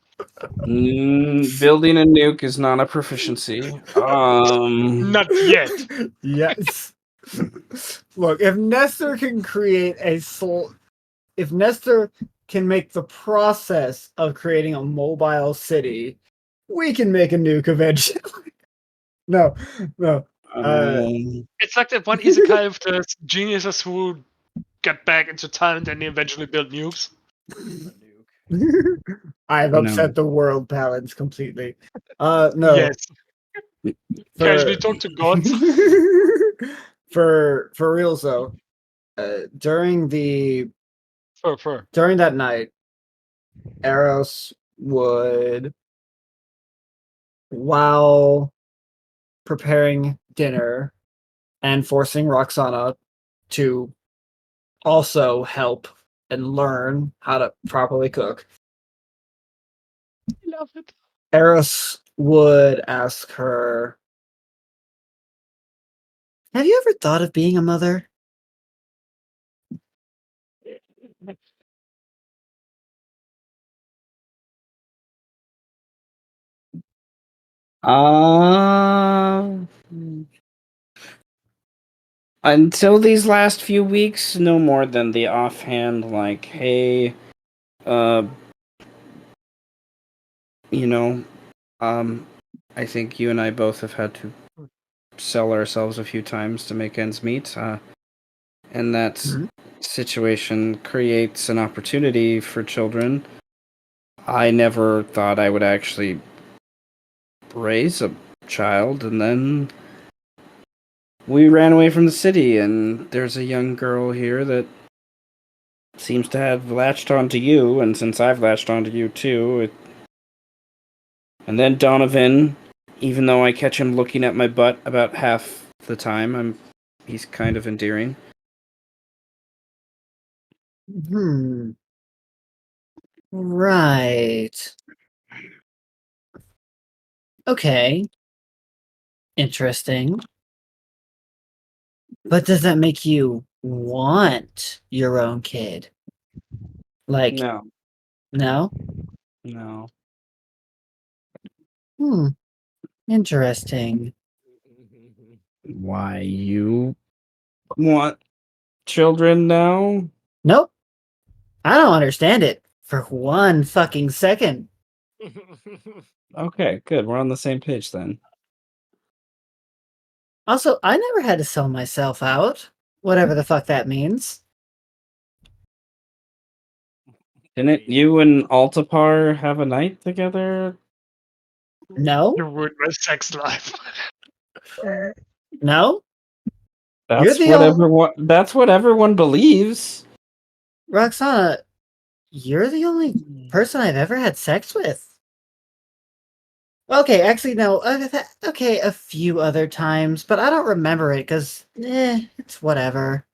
building a nuke is not a proficiency. Not yet. Yes. Look, if Nestor can create if Nestor can make the process of creating a mobile city, we can make a nuke eventually. No, no. It's like that one isekai of the geniuses who get back into time and then they eventually build nukes. A nuke. I've No. upset the world balance completely. No. Yes. Casually For talk to gods. for real though, during that night, Eros would, while preparing dinner and forcing Roxana to also help and learn how to properly cook, Love it. Eros would ask her, "Have you ever thought of being a mother?" Uh, until these last few weeks, no more than the offhand, like, hey, uh, you know, I think you and I both have had to sell ourselves a few times to make ends meet. And that Mhm. situation creates an opportunity for children. I never thought I would actually raise a child, and then we ran away from the city, and there's a young girl here that seems to have latched onto you, and since I've latched onto you too, and then Donovan, even though I catch him looking at my butt about half the time, he's kind of endearing. Hmm. Right. Okay. Interesting. But does that make you want your own kid? Like, No, no? no. Hmm. Interesting. Why you want children now? Nope. I don't understand it for one fucking second. Okay, good. We're on the same page then. Also, I never had to sell myself out. Whatever the fuck that means. Didn't you and Altapar have a night together? No? You ruined my sex life. No? You're That's the what only everyone believes. Roxana, you're the only person I've ever had sex with. Okay, actually, no. Okay, a few other times, but I don't remember it because, it's whatever.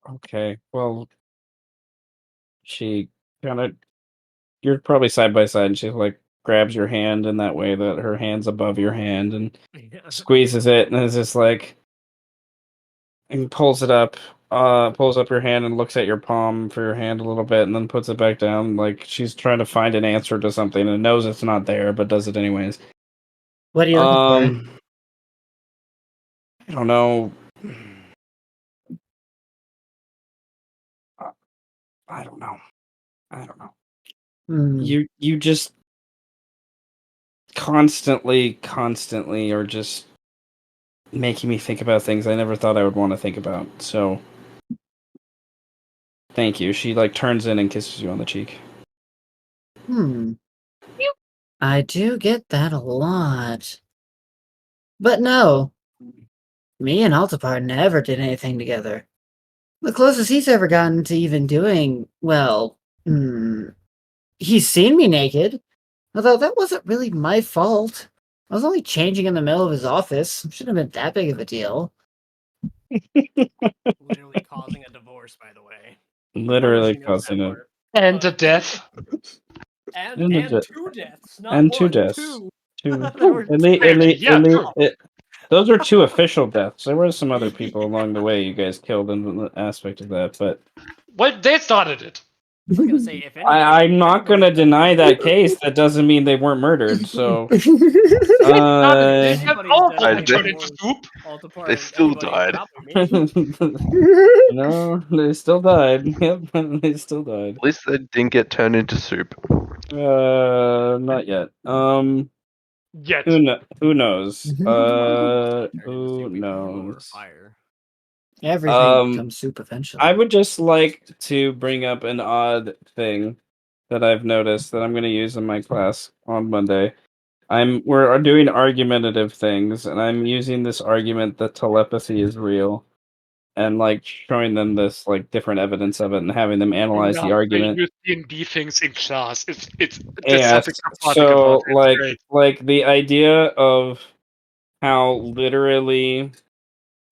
Okay, well, she kind of, you're probably side by side, and she like grabs your hand in that way that her hand's above your hand and squeezes it, and is just like, and pulls up your hand and looks at your palm for your hand a little bit, and then puts it back down, like she's trying to find an answer to something and knows it's not there, but does it anyways. What are you looking for? I don't know. I don't know. I don't know. Hmm. You just constantly are just making me think about things I never thought I would want to think about. So thank you. She like turns in and kisses you on the cheek. Hmm. I do get that a lot. But no, me and Altapar never did anything together. The closest he's ever gotten to even doing, well, he's seen me naked. Although that wasn't really my fault. I was only changing in the middle of his office. Shouldn't have been that big of a deal. Literally causing a divorce, by the way. Literally She knows causing that it. part. And the But- death. And And and the two deaths, not and one, two deaths. two. Two. There were Yeah. Those are two official deaths. There were some other people along the way you guys killed in the aspect of that, but Well, they started it. I was gonna say, if anything, I'm not if gonna anybody's deny done that case. That doesn't mean they weren't murdered. So, They started it. If And anybody's all done of them anything turned into more soup. They Altapar and still anybody, died. probably me. no, they still died. Yep, they still died. At least they didn't get turned into soup. Not yet. Yet. Who knows? Turned into Who soup, you put them over knows? fire. Everything becomes soup eventually. I would just like to bring up an odd thing that I've noticed that I'm going to use in my class on Monday. We're doing argumentative things, and I'm using this argument that telepathy is real, and like showing them this like different evidence of it, and having them analyze the Yeah, they argument. use D&D things in class. It's the Yes, setting you're talking so about. It's great. like the idea of how literally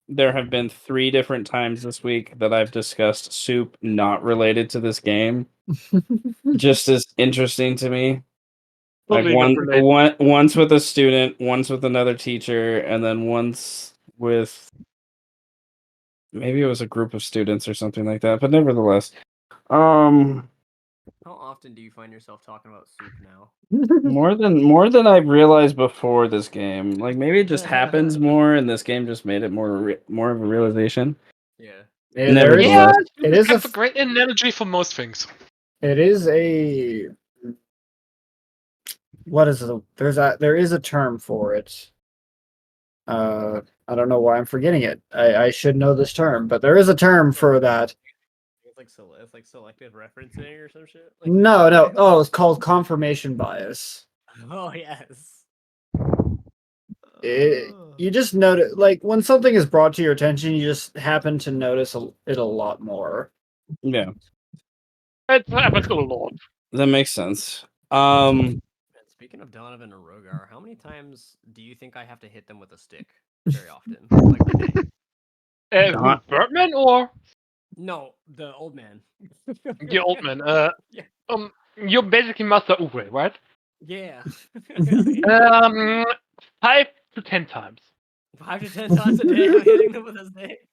there have been 3 different times this week that I've discussed soup not related to this game. Just as interesting to me. Like Totally not related. once with a student, once with another teacher, and then once with maybe it was a group of students or something like that. But nevertheless, How often do you find yourself talking about soup now? more than I realized before this game. Like maybe it just happens more, and this game just made it more of a realization. Yeah. Yeah, Nevertheless, it is kind of a a great analogy for most things. it is a what is it? There is a term for it. I don't know why I'm forgetting it. I should know this term, but there is a term for that. It's like selective referencing or some shit. Like, No. Oh, it's called confirmation bias. oh yes. You just notice, like, when something is brought to your attention, you just happen to notice it a lot more. Yeah, It happens a lot. that makes sense. And speaking of Donovan and Rogar, how many times do you think I have to hit them with a stick? Very often, like per day. Who, Birdman or No, the old man. the old man? Yeah. You're basically Master Uwe, right? Yeah. 5 to 10 times. 5 to 10 times a day I'm hitting them with a stick.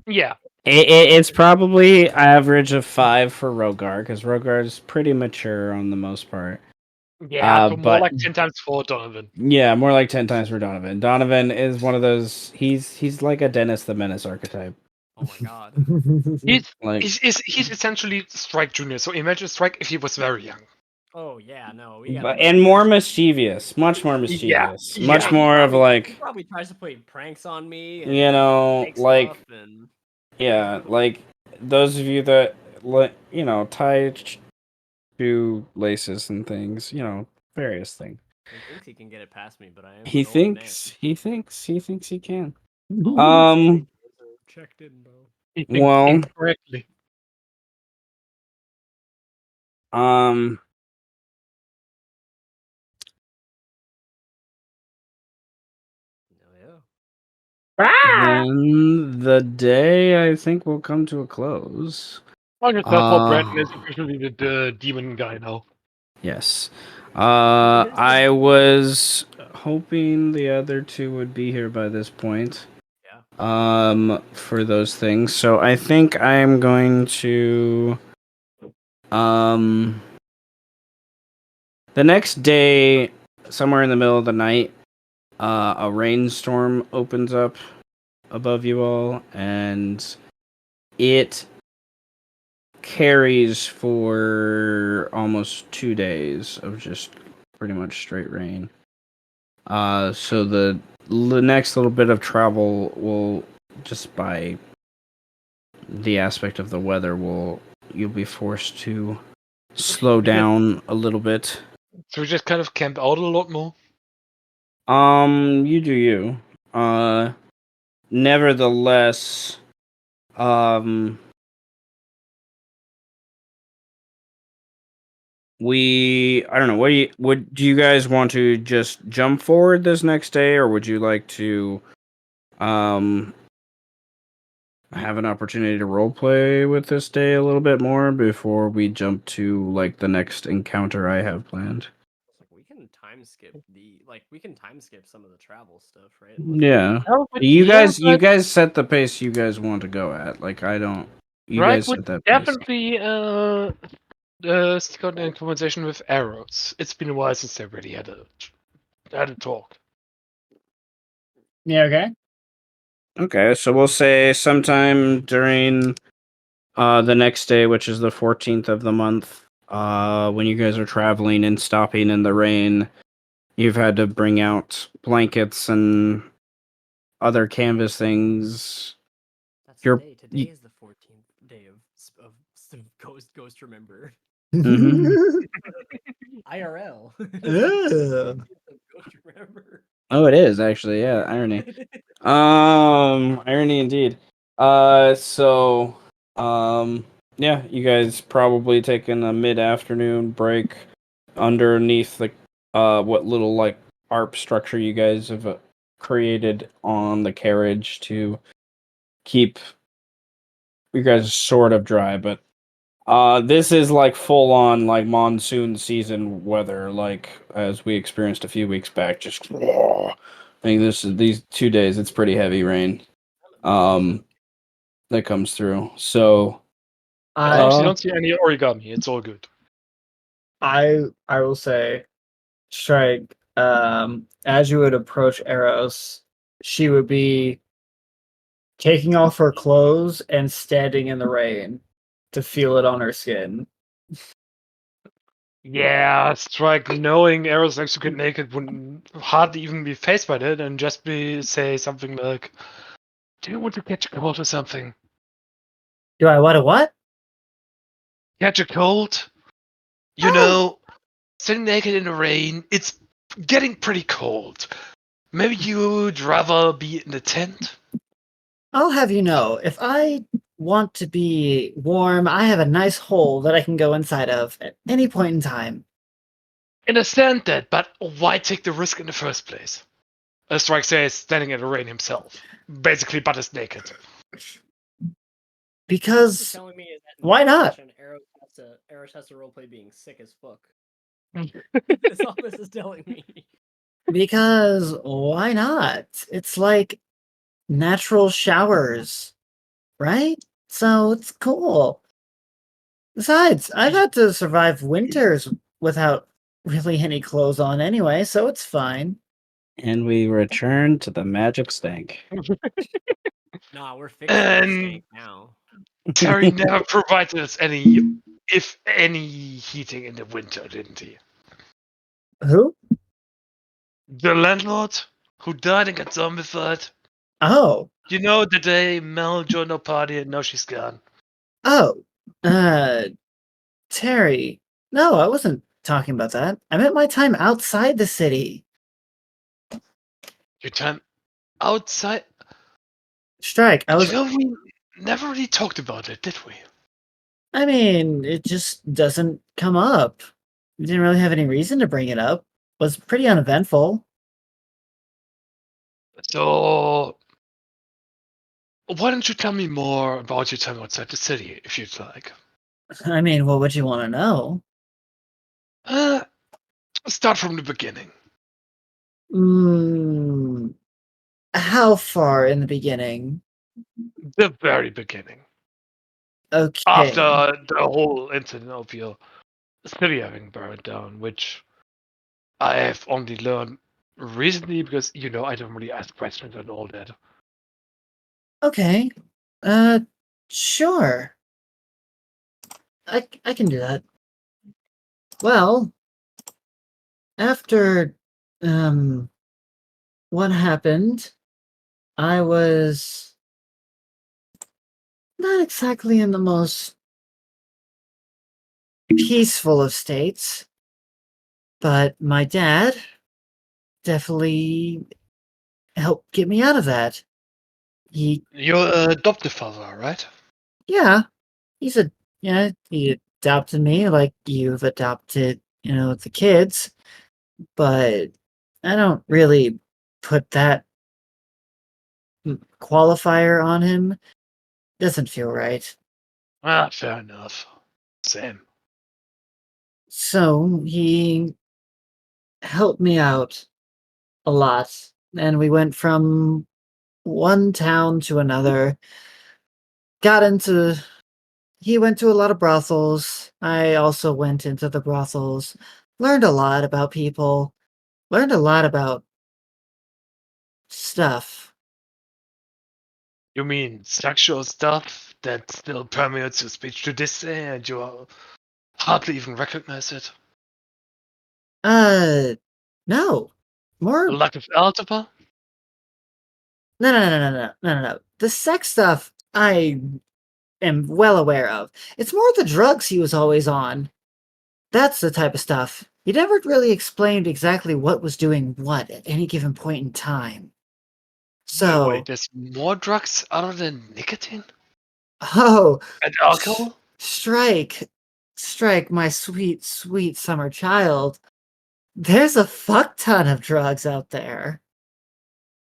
Yeah. It's probably average of 5 for Rogar, because Rogar is pretty mature on the most part. Yeah, so more but- like 10 times for Donovan. Yeah, more like 10 times for Donovan. Donovan is one of those. He's like a Dennis the Menace archetype. Oh my god. He's Like, he's essentially Strike Junior. So imagine Strike if he was very young. Oh yeah, no, we got. and more mischievous, much more mischievous, Yeah. much more of He like, probably tries to play pranks on me. And you know, fake like, stuff and yeah, like those of you that tie shoe laces and things, various things. he thinks he can get it past me, but I am. He an old man. thinks he can. Oh, checked in, bro. He thinks Well, incorrectly. Oh, yeah. then the day I think will come to a close. I guess that's what Brandon is officially the demon guy now. Yes. I was hoping the other two would be here by this point. Yeah. For those things. So I think I'm going to the next day, somewhere in the middle of the night, a rainstorm opens up above you all, and it carries for almost 2 days of just pretty much straight rain. So the next little bit of travel will, just by the aspect of the weather, you'll be forced to slow down a little bit. So we just kind of camp out a lot more. You do you. Nevertheless, I don't know. Do you guys want to just jump forward this next day, or would you like to have an opportunity to roleplay with this day a little bit more before we jump to like the next encounter I have planned? We can time skip some of the travel stuff, right? Yeah. You guys set the pace you guys want to go at. Like, I don't. You right, guys would set that pace. definitely stick out in conversation with arrows. It's been a while since they really had a talk. Yeah, okay. Okay, so we'll say sometime during the next day, which is the 14th of the month, when you guys are traveling and stopping in the rain, you've had to bring out blankets and other canvas things. That's today. Today is the 14th day of Ghost Remember. Mm-hmm. IRL. Ghost Remember. Oh, it is actually. Yeah, irony. Irony indeed. Yeah, you guys probably taking a mid-afternoon break underneath the what little like ARP structure you guys have created on the carriage to keep you guys sort of dry, but this is like full on like monsoon season weather, like as we experienced a few weeks back. Just I think these 2 days it's pretty heavy rain. That comes through. So As long as you don't see any origami, it's all good. I will say, Strike, as you would approach Eros, she would be taking off her clothes and standing in the rain to feel it on her skin. Yeah, Strike, knowing Eros likes to get naked wouldn't hardly even be faced by that and just say something like, "Do you want to catch a cold or something? Do I want to what? Catch a cold? You Oh. know, sitting naked in the rain, it's getting pretty cold. Maybe you'd rather be in the tent?" I'll have you know, if I want to be warm, I have a nice hole that I can go inside of at any point in time. Understand that, but why take the risk in the first place? Strike says, standing in the rain himself, basically butt is naked. What you're Because telling me is that why next not? session, Eros has to roleplay being sick as fuck. That's all this is telling me. Because why not? It's like natural showers, right? So it's cool. Besides, I've had to survive winters without really any clothes on anyway, so it's fine. And we return to the magic stank. Nah, we're fixing the And stank now. Terry never provided us any, if any, heating in the winter, didn't he? Who? The landlord who died and got zombified. Oh. You know, the day Mel joined our party and now she's gone. Oh. Terry. No, I wasn't talking about that. I meant my time outside the city. Your time outside? Strike, You know, we never really talked about it, did we? I mean, it just doesn't come up. We didn't really have any reason to bring it up. It was pretty uneventful. So, why don't you tell me more about your time outside the city, if you'd like? I mean, what would you want to know? Start from the beginning. How far in the beginning? The very beginning. Okay. After the whole incident of your city having burned down, which I have only learned recently because, you know, I don't really ask questions and all that. Okay. Sure. I can do that. Well, after what happened, I was not exactly in the most peaceful of states, but my dad definitely helped get me out of that. Your adoptive father, right? Yeah, he adopted me like you've adopted, the kids, but I don't really put that qualifier on him. Doesn't feel right. Ah, fair enough. Same. So he helped me out a lot, and we went from one town to another. Got into He went to a lot of brothels. I also went into the brothels. Learned a lot about people. Learned a lot about stuff. You mean sexual stuff that still permeates your speech to this day and you hardly even recognize it? No. More A lack of algebra? no. The sex stuff I am well aware of. It's more the drugs he was always on. That's the type of stuff. He never really explained exactly what was doing what at any given point in time. So, Wait, there's more drugs other than nicotine? oh, And alcohol? Strike, my sweet, sweet summer child. There's a fuck ton of drugs out there.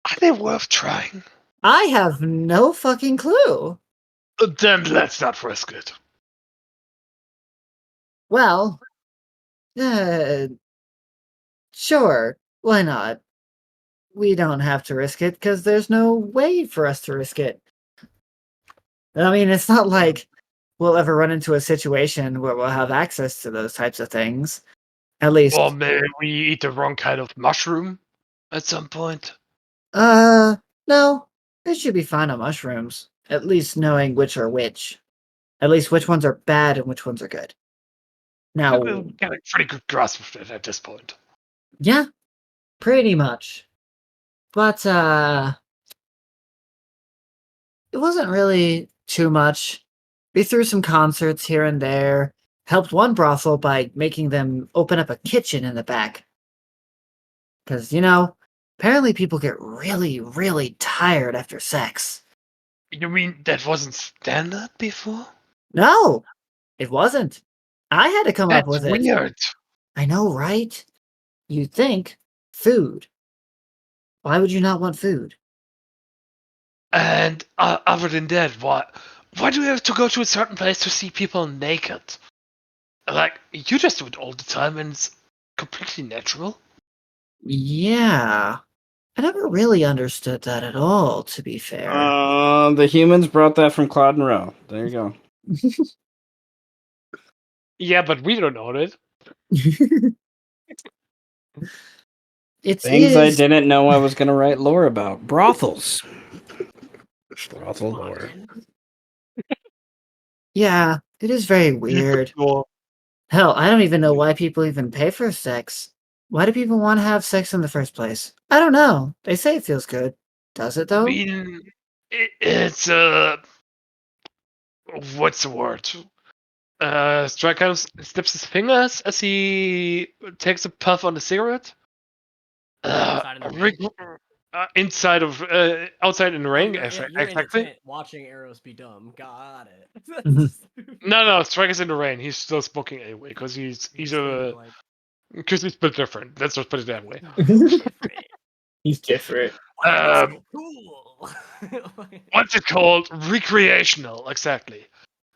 Are they worth trying? I have no fucking clue. Then let's not risk it. Well, uh, sure, why not? We don't have to risk it because there's no way for us to risk it. I mean, it's not like we'll ever run into a situation where we'll have access to those types of things. At least, Or maybe we eat the wrong kind of mushroom at some point. no, it should be fine on mushrooms. At least knowing which are which. At least which ones are bad and which ones are good. Now, We're getting a pretty good grasp of it at this point. yeah, pretty much. But it wasn't really too much. We threw some concerts here and there, helped one brothel by making them open up a kitchen in the back. Because, apparently people get really, really tired after sex. You mean that wasn't standard before? No, it wasn't. I had to come up That's with it. weird. I know, right? You'd think food. Why would you not want food? And other than that, why do we have to go to a certain place to see people naked? Like, you just do it all the time and it's completely natural. Yeah. I never really understood that at all, to be fair. The humans brought that from Cloud and Row. There you go. Yeah, but we don't know it. It Things I is. didn't know I was going to write lore about. Brothels. Brothel lore. Yeah, it is very weird. Hell, I don't even know why people even pay for sex. Why do people want to have sex in the first place? I don't know. They say it feels good. Does it I though? mean, it's what's the word? Strike kind of snips his fingers as he takes a puff on the cigarette. Outside in the rain? Inside of outside in the Oh, rain, you're in a exactly. tent watching arrows be dumb. Got it. No, Strike is in the rain. He's still smoking anyway because he's Staying like because he's built different. Let's just put it that way. different. He's different. Why are they so cool? What's it called? Recreational, exactly.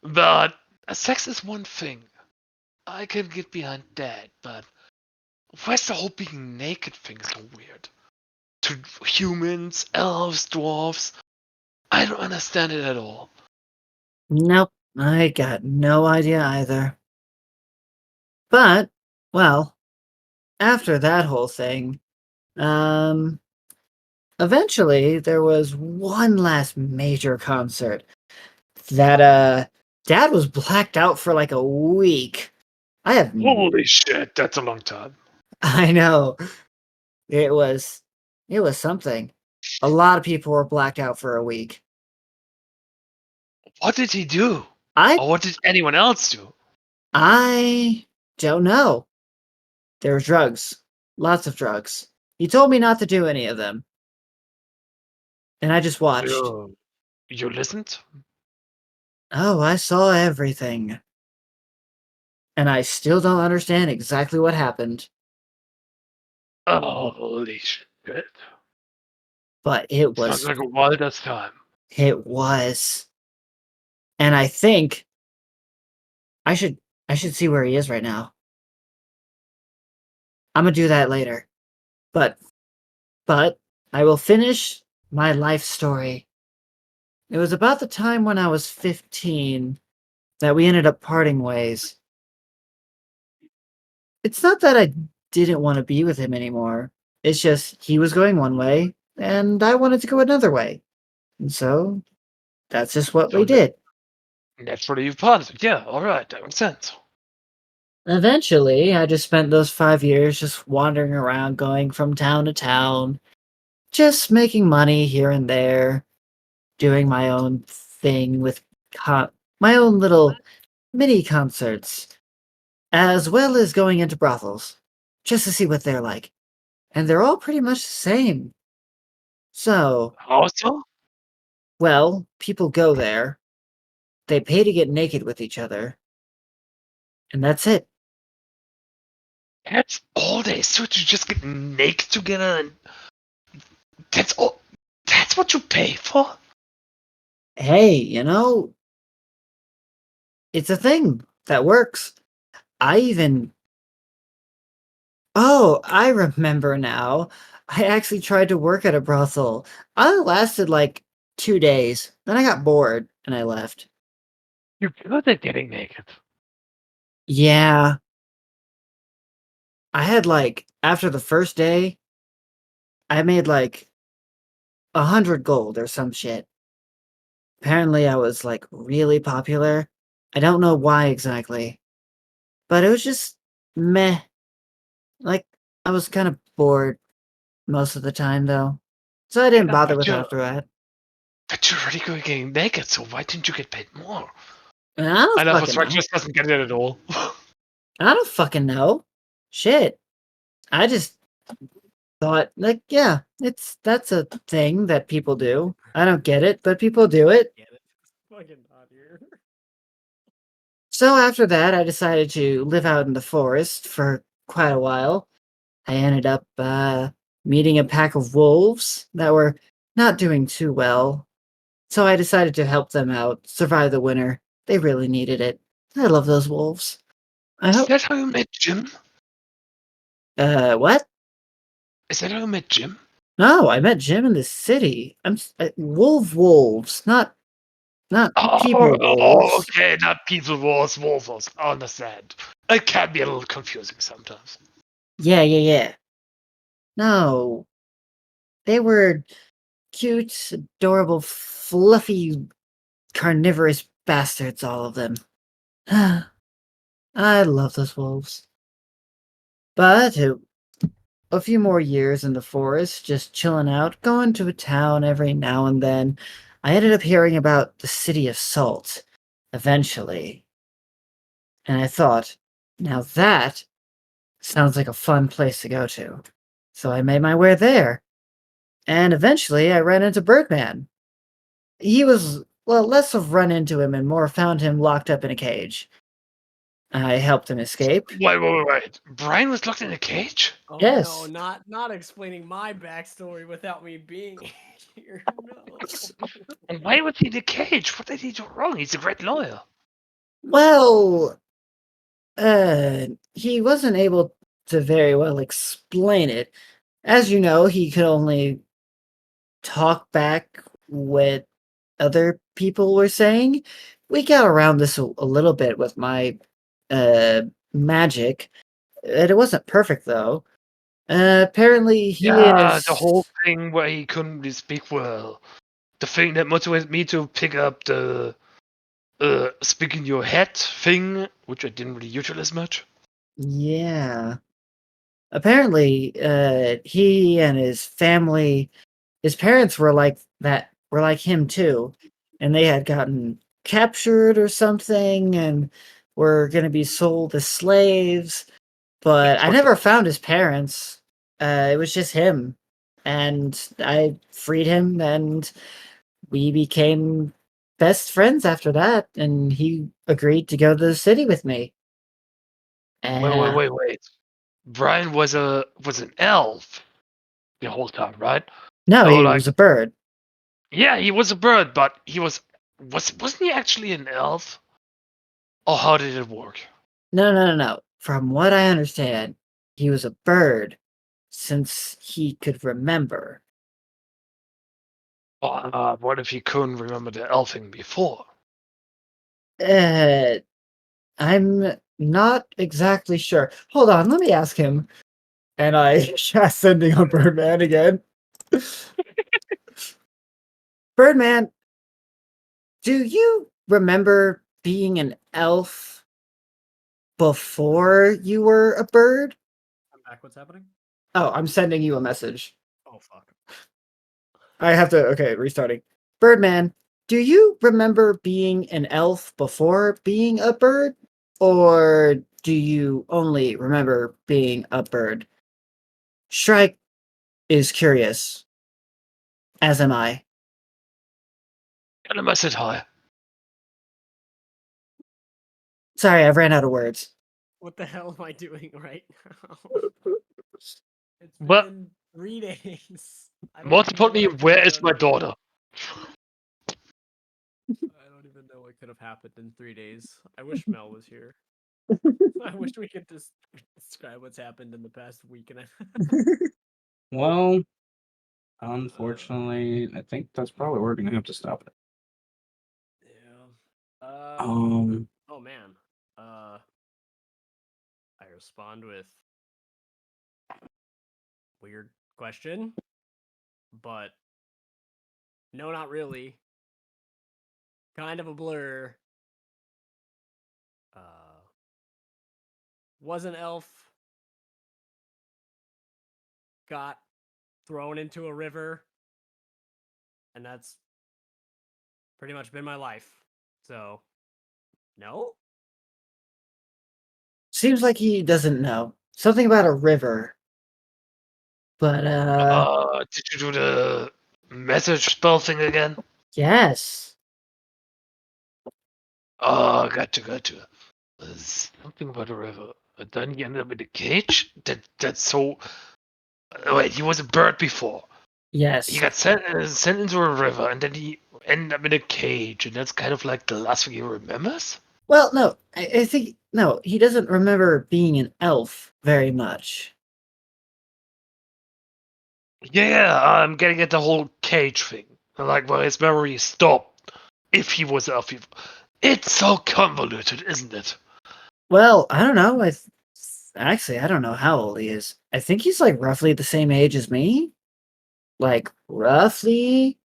But sex is one thing. I can get behind that, but where's the whole being naked thing so weird? To humans, elves, dwarves, I don't understand it at all. Nope, I got no idea either. But, well, after that whole thing, eventually there was one last major concert that Dad was blacked out for like a week. I have Holy shit, that's a long time. I know. It was something. A lot of people were blacked out for a week. What did he do? I Or what did anyone else do? I don't know. There were drugs. Lots of drugs. He told me not to do any of them. And I just watched. You listened? Oh, I saw everything. And I still don't understand exactly what happened. Holy shit. But it Sounds was like a wildest time. it was. And I think I should see where he is right now. I'm gonna do that later. But I will finish my life story. It was about the time when I was 15 that we ended up parting ways. It's not that I didn't want to be with him anymore. It's just he was going one way and I wanted to go another way. And so that's just what we did. Naturally, you've parted. Yeah, alright, that makes sense. Eventually, I just spent those 5 years just wandering around, going from town to town, just making money here and there, doing my own thing with my own little mini concerts, as well as going into brothels, just to see what they're like. And they're all pretty much the same. So, How so? well, people go there, they pay to get naked with each other, and that's it. That's all they so you just get naked together and that's all that's what you pay for? Hey, it's a thing that works. I even. Oh, I remember now. I actually tried to work at a brothel. I lasted like 2 days. Then I got bored and I left. You're good at getting naked. Yeah. I had after the first day, I made like 100 gold or some shit. Apparently, I was like really popular. I don't know why exactly. but it was just meh. Like, I was kind of bored most of the time, though. So I didn't Yeah, bother but with you- after that. But you're already going naked, so why didn't you get paid more? And I don't I know fucking Strike know. just doesn't get it at all. I don't fucking know. Shit. I just thought, like, yeah, that's a thing that people do. I don't get it, but people do it. Get it? Fucking not here. So after that, I decided to live out in the forest for quite a while. I ended up meeting a pack of wolves that were not doing too well. So I decided to help them out, survive the winter. They really needed it. I love those wolves. I Is hope. that how you met Jim? What? Is that how you met Jim? No, I met Jim in the city. Wolves, not people wolves. Okay, not people wars, wolves. I understand. It can be a little confusing sometimes. Yeah. No, they were cute, adorable, fluffy, carnivorous bastards, all of them. I love those wolves. But a few more years in the forest, just chilling out, going to a town every now and then, I ended up hearing about the city of Salt, eventually. And I thought, now that sounds like a fun place to go to. So I made my way there. And eventually I ran into Birdman. He was, well, less of run into him and more found him locked up in a cage. I helped him escape. Wait. Brian was locked in a cage? Oh Yes. no, not explaining my backstory without me being here. No. And why was he in a cage? What did he do wrong? He's a great lawyer. Well, he wasn't able to very well explain it. As you know, he could only talk back what other people were saying. We got around this a little bit with my magic. It wasn't perfect though. Apparently he Yeah, is. the whole thing where he couldn't really speak well. The thing that motivated me to pick up the speak in your head thing, which I didn't really utilize much. Yeah. Apparently, he and his family, his parents were like that, were like him too, and they had gotten captured or something and were going to be sold as slaves. But I What never the- found his parents. It was just him, and I freed him, and we became best friends after that. And he agreed to go to the city with me. Wait. Brian was an elf the whole time, right? No, So he like, was a bird. yeah, he was a bird, but he wasn't he actually an elf? Or how did it work? No. From what I understand, he was a bird since he could remember. What if he couldn't remember the elfing before? Uh, I'm not exactly sure. Hold on, let me ask him. And I try sending on Birdman again. Birdman, do you remember being an elf before you were a bird? I'm back. What's happening? Oh, I'm sending you a message. Oh fuck. I have to, okay, restarting. Birdman, do you remember being an elf before being a bird? Or do you only remember being a bird? Shrike is curious, as am I. Tell him I said hi. Sorry, I've ran out of words. What the hell am I doing right now? It's But been 3 days. I don't most even know what importantly, I could where have is done. my daughter? I don't even know what could have happened in 3 days. I wish Mel was here. I wish we could just describe what's happened in the past week and a half. Well, unfortunately, I think that's probably where we're gonna have to stop it. Yeah. Oh man. I respond with weird question, but no, not really. Kind of a blur. was an elf, got thrown into a river, and that's pretty much been my life. So, no? Seems like he doesn't know. Something about a river. But, Did you do the message spell thing again? yes. Oh, gotcha. Something about a river. But then he ended up in a cage? That's so... Wait, he was a bird before. Yes. He got sent into a river, and then he ended up in a cage, and that's kind of like the last thing he remembers? Well, no, I think, no, he doesn't remember being an elf very much. Yeah, I'm getting at the whole cage thing. Like, where his memory stopped, if he was elf. It's so convoluted, isn't it? Well, I don't know. Actually, I don't know how old he is. I think he's like roughly the same age as me. Like, roughly.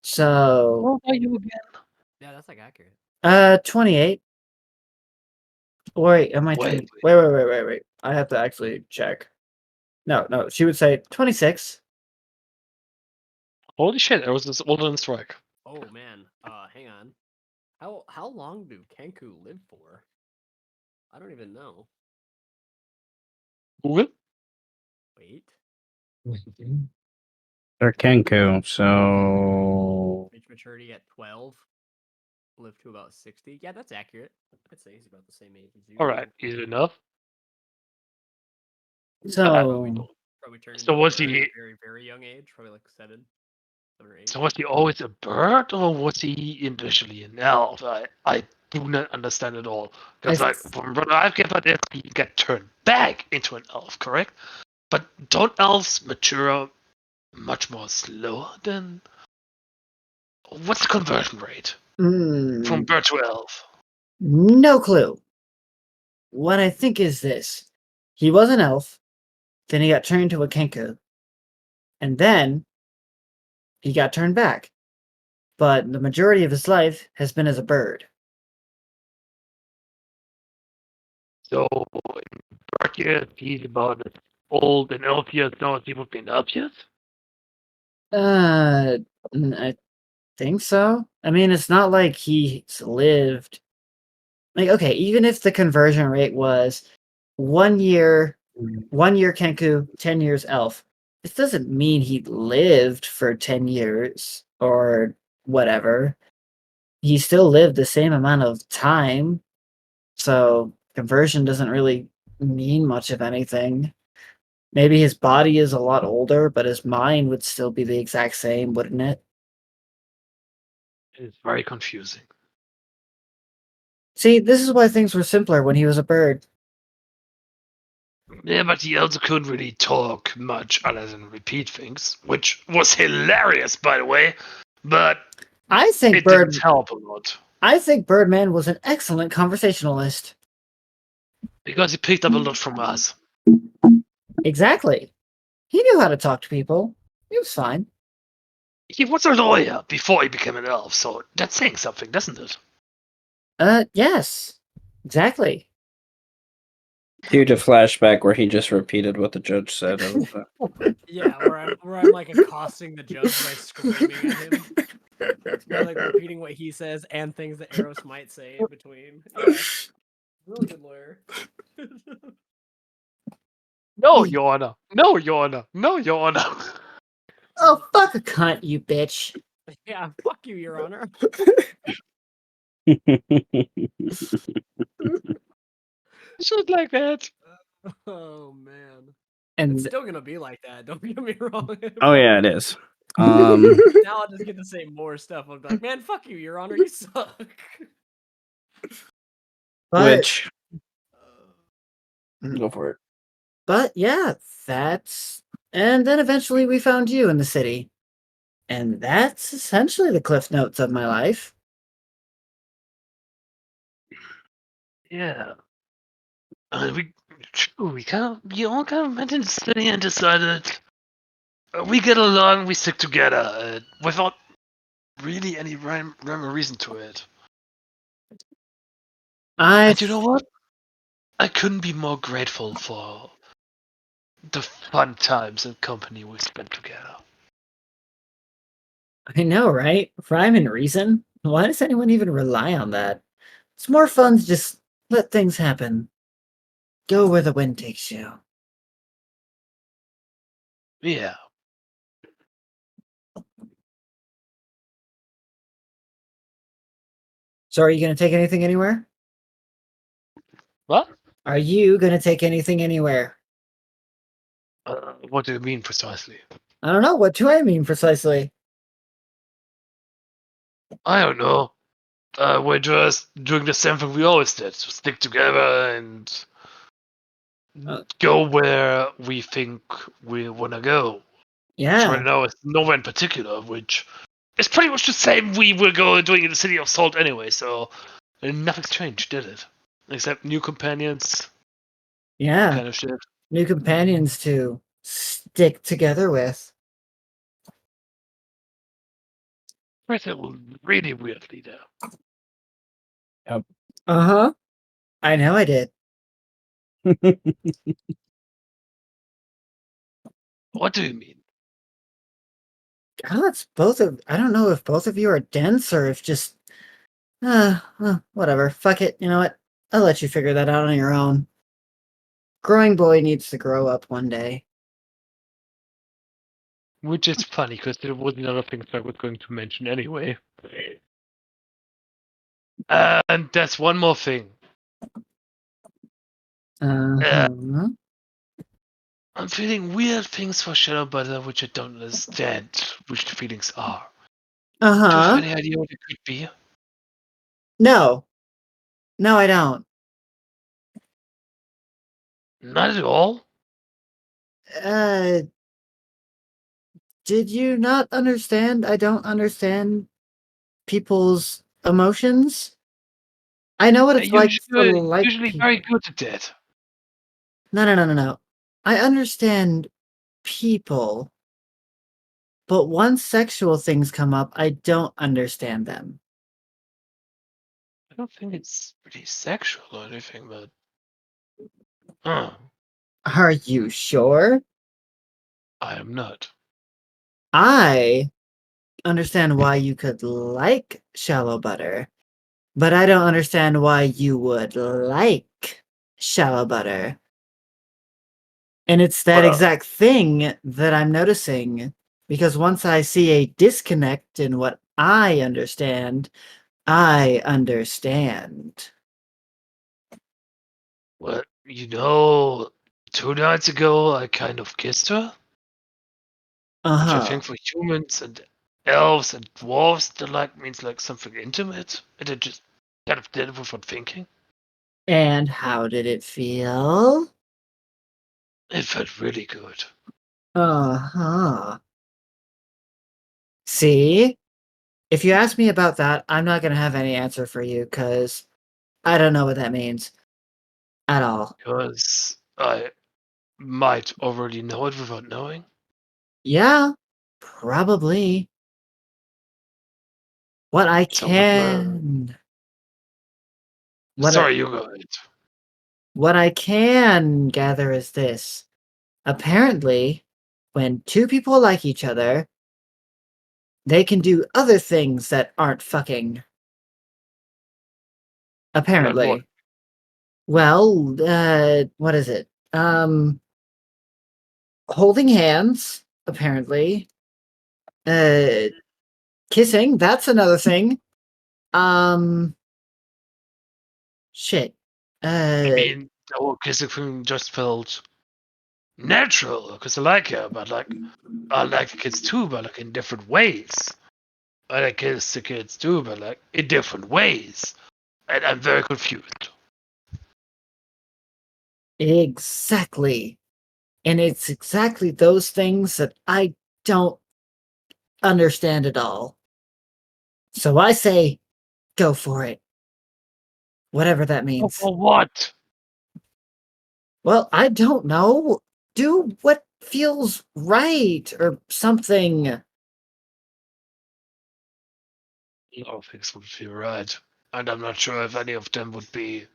So, What are you again? Yeah, that's like accurate. 28. Wait, am I Wait. 20? Wait. I have to actually check. No, she would say 26. Holy shit, I was just older than Strike. Oh man, hang on. How long do Kenku live for? I don't even know. Google? Wait. They're Kenku, so Reach maturity at 12. Live to about 60. Yeah, that's accurate. I'd say he's about the same age as you. Alright, easy enough. So, Probably turned So into was a very, he- very, very young age, probably like 7 or 8. So was he always a bird, or was he initially an elf? I do not understand at all. Because I like, from what I've gathered, he got turned back into an elf, correct? But don't elves mature much more slower than... What's the conversion rate from bird to elf? no clue. What I think is this. He was an elf, then he got turned into a Kenku, and then he got turned back. But the majority of his life has been as a bird. So, in bird years, he's about as old in elf years now as he would be in elf years? I think so. I mean, it's not like he's lived. Like, okay, even if the conversion rate was 1 year, 1 year Kenku, 10 years elf, this doesn't mean he lived for 10 years or whatever. He still lived the same amount of time. So conversion doesn't really mean much of anything. Maybe his body is a lot older, but his mind would still be the exact same, wouldn't it? It's very confusing. See, this is why things were simpler when he was a bird. Yeah, but he also couldn't really talk much other than repeat things, which was hilarious, by the way. But I think it didn't help a lot I think Birdman was an excellent conversationalist. because he picked up a lot from us. Exactly. He knew how to talk to people. He was fine. He was a lawyer before he became an elf, so that's saying something, doesn't it? Yes. Exactly. huge a flashback where he just repeated what the judge said. Yeah, where I'm like accosting the judge by screaming at him. By like repeating what he says and things that Eros might say in between. Yeah. Really good lawyer. No, Your Honor. No, Your Honor. No, Your Honor. Oh, fuck a cunt, you bitch. Yeah, fuck you, Your Honor. Shit like that. Oh man. And It's still gonna be like that, don't get me wrong. Oh yeah, it is. Now I'll just get to say more stuff. I'll be like, man, fuck you, Your Honor, you suck. but, Which go for it. but yeah, that's and then eventually we found you in the city. And that's essentially the cliff notes of my life. Yeah. We all kind of met in the city and decided we get along, we stick together without really any rhyme or reason to it. And you know what? I couldn't be more grateful for the fun times and company we spent together. I know, right? Rhyme and reason? Why does anyone even rely on that? It's more fun to just let things happen. Go where the wind takes you. Yeah. So are you going to take anything anywhere? What? Are you going to take anything anywhere? What do you mean precisely? I don't know. What do I mean precisely? I don't know. We're just doing the same thing we always did. So stick together and go where we think we want to go. Which Yeah. right now is nowhere in particular, which is pretty much the same we were doing in the City of Salt anyway, so nothing's changed, did it? Except new companions, Yeah. kind of shit. New companions to stick together with. I thought it was really weirdly there. Uh-huh. I know I did. What do you mean? Oh, it's both of I don't know if both of you are dense or if just whatever. Fuck it. You know what? I'll let you figure that out on your own. Growing boy needs to grow up one day. Which is funny, because there was another thing I was going to mention anyway. And that's one more thing. Uh-huh. I'm feeling weird things for Shadow Butter, which I don't understand which the feelings are. Do you Uh-huh. have any idea what it could be? No. No, I don't. Not at all. Uh, did you not understand? I don't understand people's emotions. I know what it's like to like Usually people. very good at that. No. I understand people, but once sexual things come up, I don't understand them. I don't think it's really sexual or anything, but I Are you sure? am not. I understand why you could like shallow butter, but I don't understand why you would like shallow butter. And it's that Well, exact thing that I'm noticing, because once I see a disconnect in what I understand, I understand. well, you know, 2 nights ago I kind of kissed her, which I Uh-huh. think for humans and elves and dwarves that like means like something intimate, and I just kind of did it without thinking. And how did it feel? It felt really good. Uh-huh. See? If you ask me about that, I'm not going to have any answer for you, because I don't know what that means at all. Because I might already know it without knowing. Yeah, probably. What I So what can... What I, sorry, you go ahead. what I can gather is this. Apparently, when two people like each other, they can do other things that aren't fucking. Like what? Apparently. Well, what is it? Holding hands, apparently. Uh, Kissing, that's another thing. Um, shit. I mean, the whole kissing thing just felt natural because I like her, but like I like the kids too, but like in different ways. I like kiss the kids too, but like in different ways. And I'm very confused. Exactly. And it's exactly those things that I don't understand at all. So I say, go for it. Whatever that Oh, means. for what? Well, I don't know. Do what feels right or something. A lot of things would feel right, and I'm not sure if any of them would be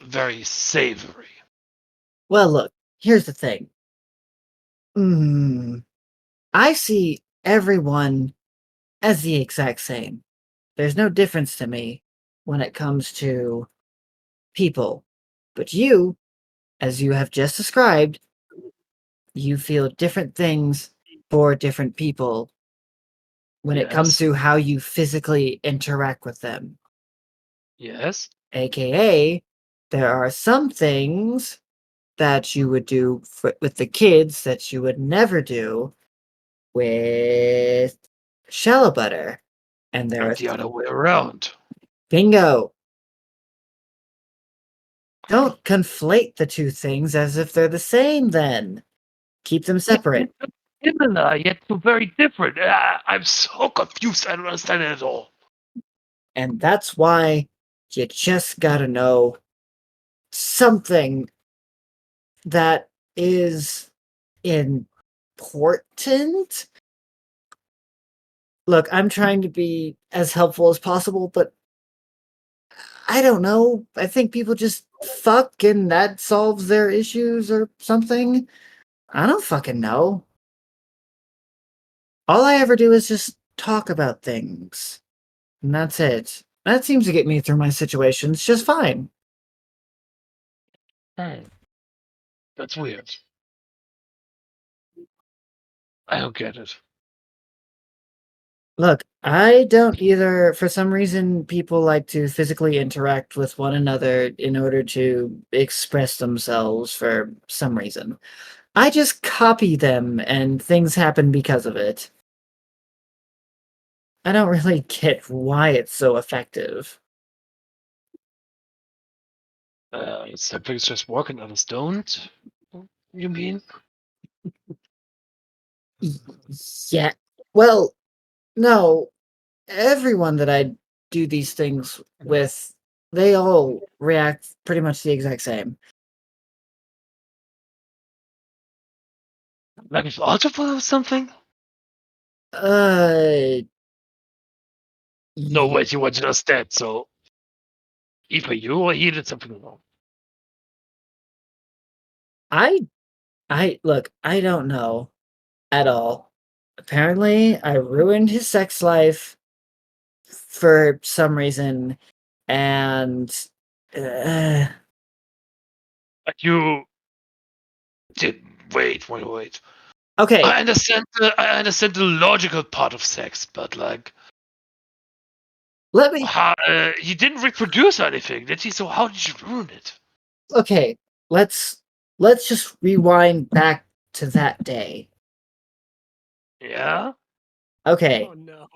very savory. Well, look, here's the thing. I see everyone as the exact same. There's no difference to me when it comes to people. But you, as you have just described, you feel different things for different people when it comes Yes. to how you physically interact with them. Yes. AKA, there are some things that you would do with the kids that you would never do with shallow butter. And there And are the other way around. bingo. Don't conflate the two things as if they're the same then. Keep them separate. Similar, yet so very different. I'm so confused. I don't understand it at all. And that's why you just gotta know something that is important. Look, I'm trying to be as helpful as possible, but I don't know. I think people just fuck and that solves their issues or something. I don't fucking know. All I ever do is just talk about things. And that's it. That seems to get me through my situations just fine. That's weird. I don't get it. Look, I don't either. For some reason, people like to physically interact with one another in order to express themselves for some reason. I just copy them and things happen because of it. I don't really get why it's so effective. Something's just walking on a stone. You mean? Yeah. Well, no. Everyone that I do these things with, they all react pretty much the exact same. Like it's algebra or something? Uh, No, wait, you were just dead, so either you or he did something wrong. I look, I don't know at all. Apparently, I ruined his sex life for some reason, and uh, But you did wait. okay, I understand the logical part of sex, but like let me. he didn't reproduce anything, did he? So how did you ruin it? Okay, let's just rewind back to that day. Yeah? Okay, Oh no.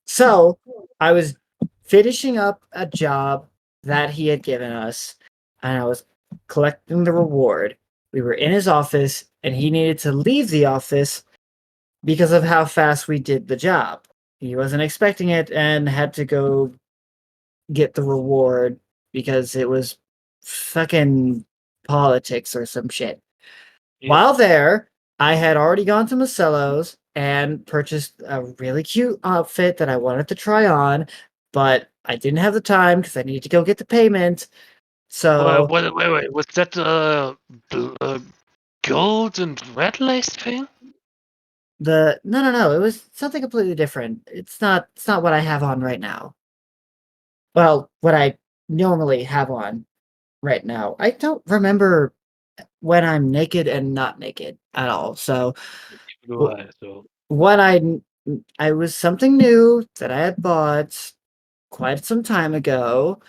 so I was finishing up a job that he had given us, and I was collecting the reward. We were in his office, and he needed to leave the office because of how fast we did the job. He wasn't expecting it and had to go get the reward because it was fucking politics or some shit. Yeah. While there, I had already gone to Macello's and purchased a really cute outfit that I wanted to try on, but I didn't have the time because I needed to go get the payment. So Wait. Was that gold and red lace thing? no, it was something completely different. It's not what I have on right now. Well, what I normally have on right now. I don't remember when I'm naked and not naked at all. So w- Right, so what I was something new that I had bought quite some time ago,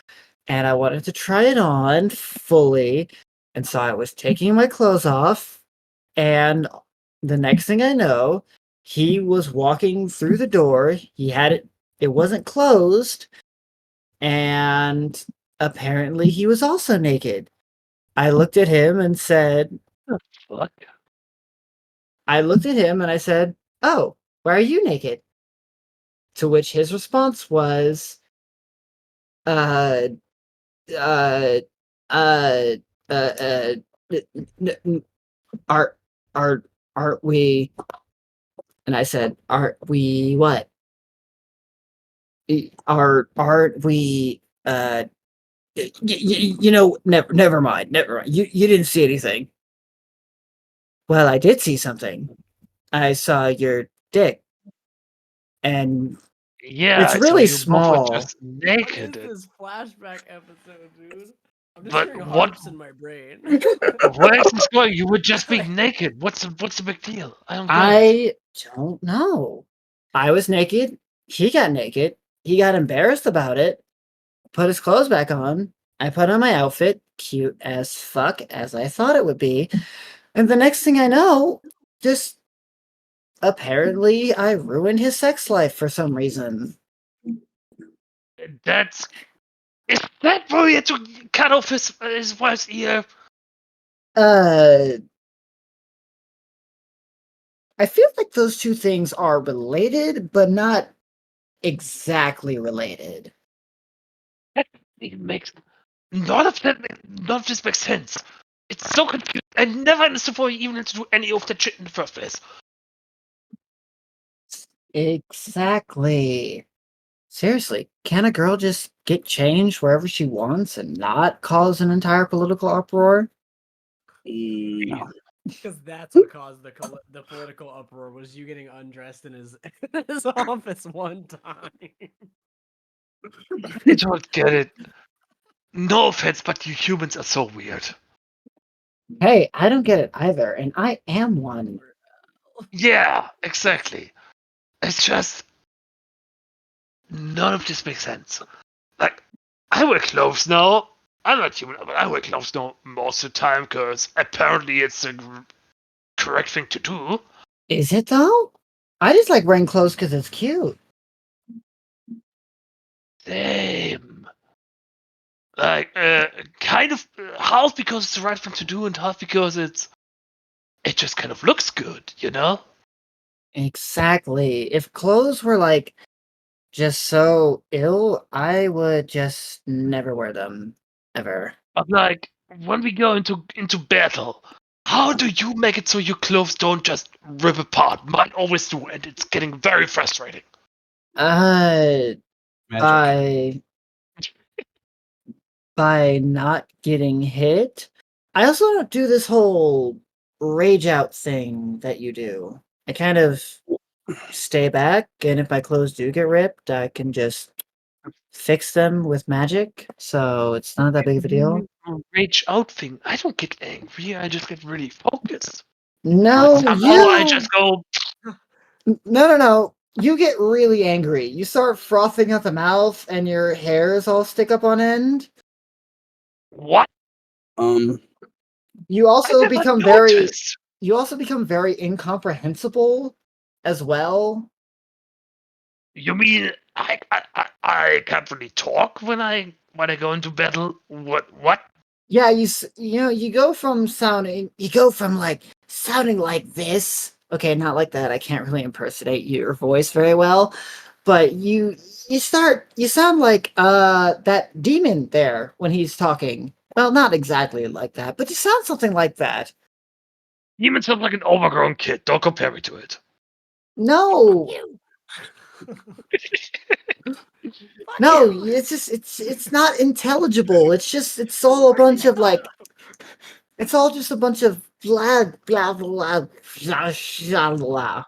and I wanted to try it on fully. And so I was taking my clothes off, and the next thing I know, he was walking through the door. He had it wasn't closed, and apparently he was also naked. I looked at him and said, fuck. I looked at him and I said, "Oh, why are you naked?" To which his response was, uh, uh, uh, uh, uh, are, are, aren't we? And I said, "Aren't we what? Aren't we, You know, never mind. Never mind. You didn't see anything. Well, I did see something. I saw your dick, and Yeah, it's I saw really you both were small. just What naked. is this flashback episode, dude? I'm just But hearing what- harps in my brain. Where is this going? You were just being naked. What's the big deal? I don't get it. I don't know. I was naked. He got naked. He got embarrassed about it. Put his clothes back on. I put on my outfit, cute as fuck, as I thought it would be. And the next thing I know, just apparently I ruined his sex life for some reason. Is that why he had to cut off his wife's ear? I feel like those two things are related, but not exactly related. It makes none of this makes sense. It's so confusing. I never understood why you even had to do any of that shit in the first place. Exactly. Seriously, can a girl just get changed wherever she wants and not cause an entire political uproar? No. Because that's what caused the political uproar was you getting undressed in his his office one time. I don't get it. No offense, but you humans are so weird. Hey, I don't get it either, and I am one. Yeah, exactly. It's just none of this makes sense. Like, I wear clothes now. I'm not human, but I wear clothes now most of the time because apparently it's the correct thing to do. Is it though? I just like wearing clothes because it's cute. Same. Like, kind of half because it's the right thing to do, and half because it just kind of looks good, you know? Exactly. If clothes were like just so ill, I would just never wear them ever. But like, when we go into battle, how do you make it so your clothes don't just rip apart? Mine always do, and it's getting very frustrating. Uh, Magic. by not getting hit. I also don't do this whole rage out thing that you do. I kind of stay back, and if my clothes do get ripped, I can just fix them with magic, so it's not that big of a deal. Rage out thing. I don't get angry. I just get really focused. No, Somehow I just go. no. You get really angry. You start frothing at the mouth, and your hairs all stick up on end. What? You I also never become noticed. very incomprehensible as well. You mean I can't really talk when I go into battle? What? Yeah, you go from sounding like this. Okay, not like that. I can't really impersonate your voice very well, but you sound like that demon there when he's talking. Well, not exactly like that, but you sound something like that. Demon sounds like an overgrown kid. Don't compare me to it. No, You. Fuck no, you. it's not intelligible. It's all a bunch of like it's all just a bunch of blah blah blah blah blah blah.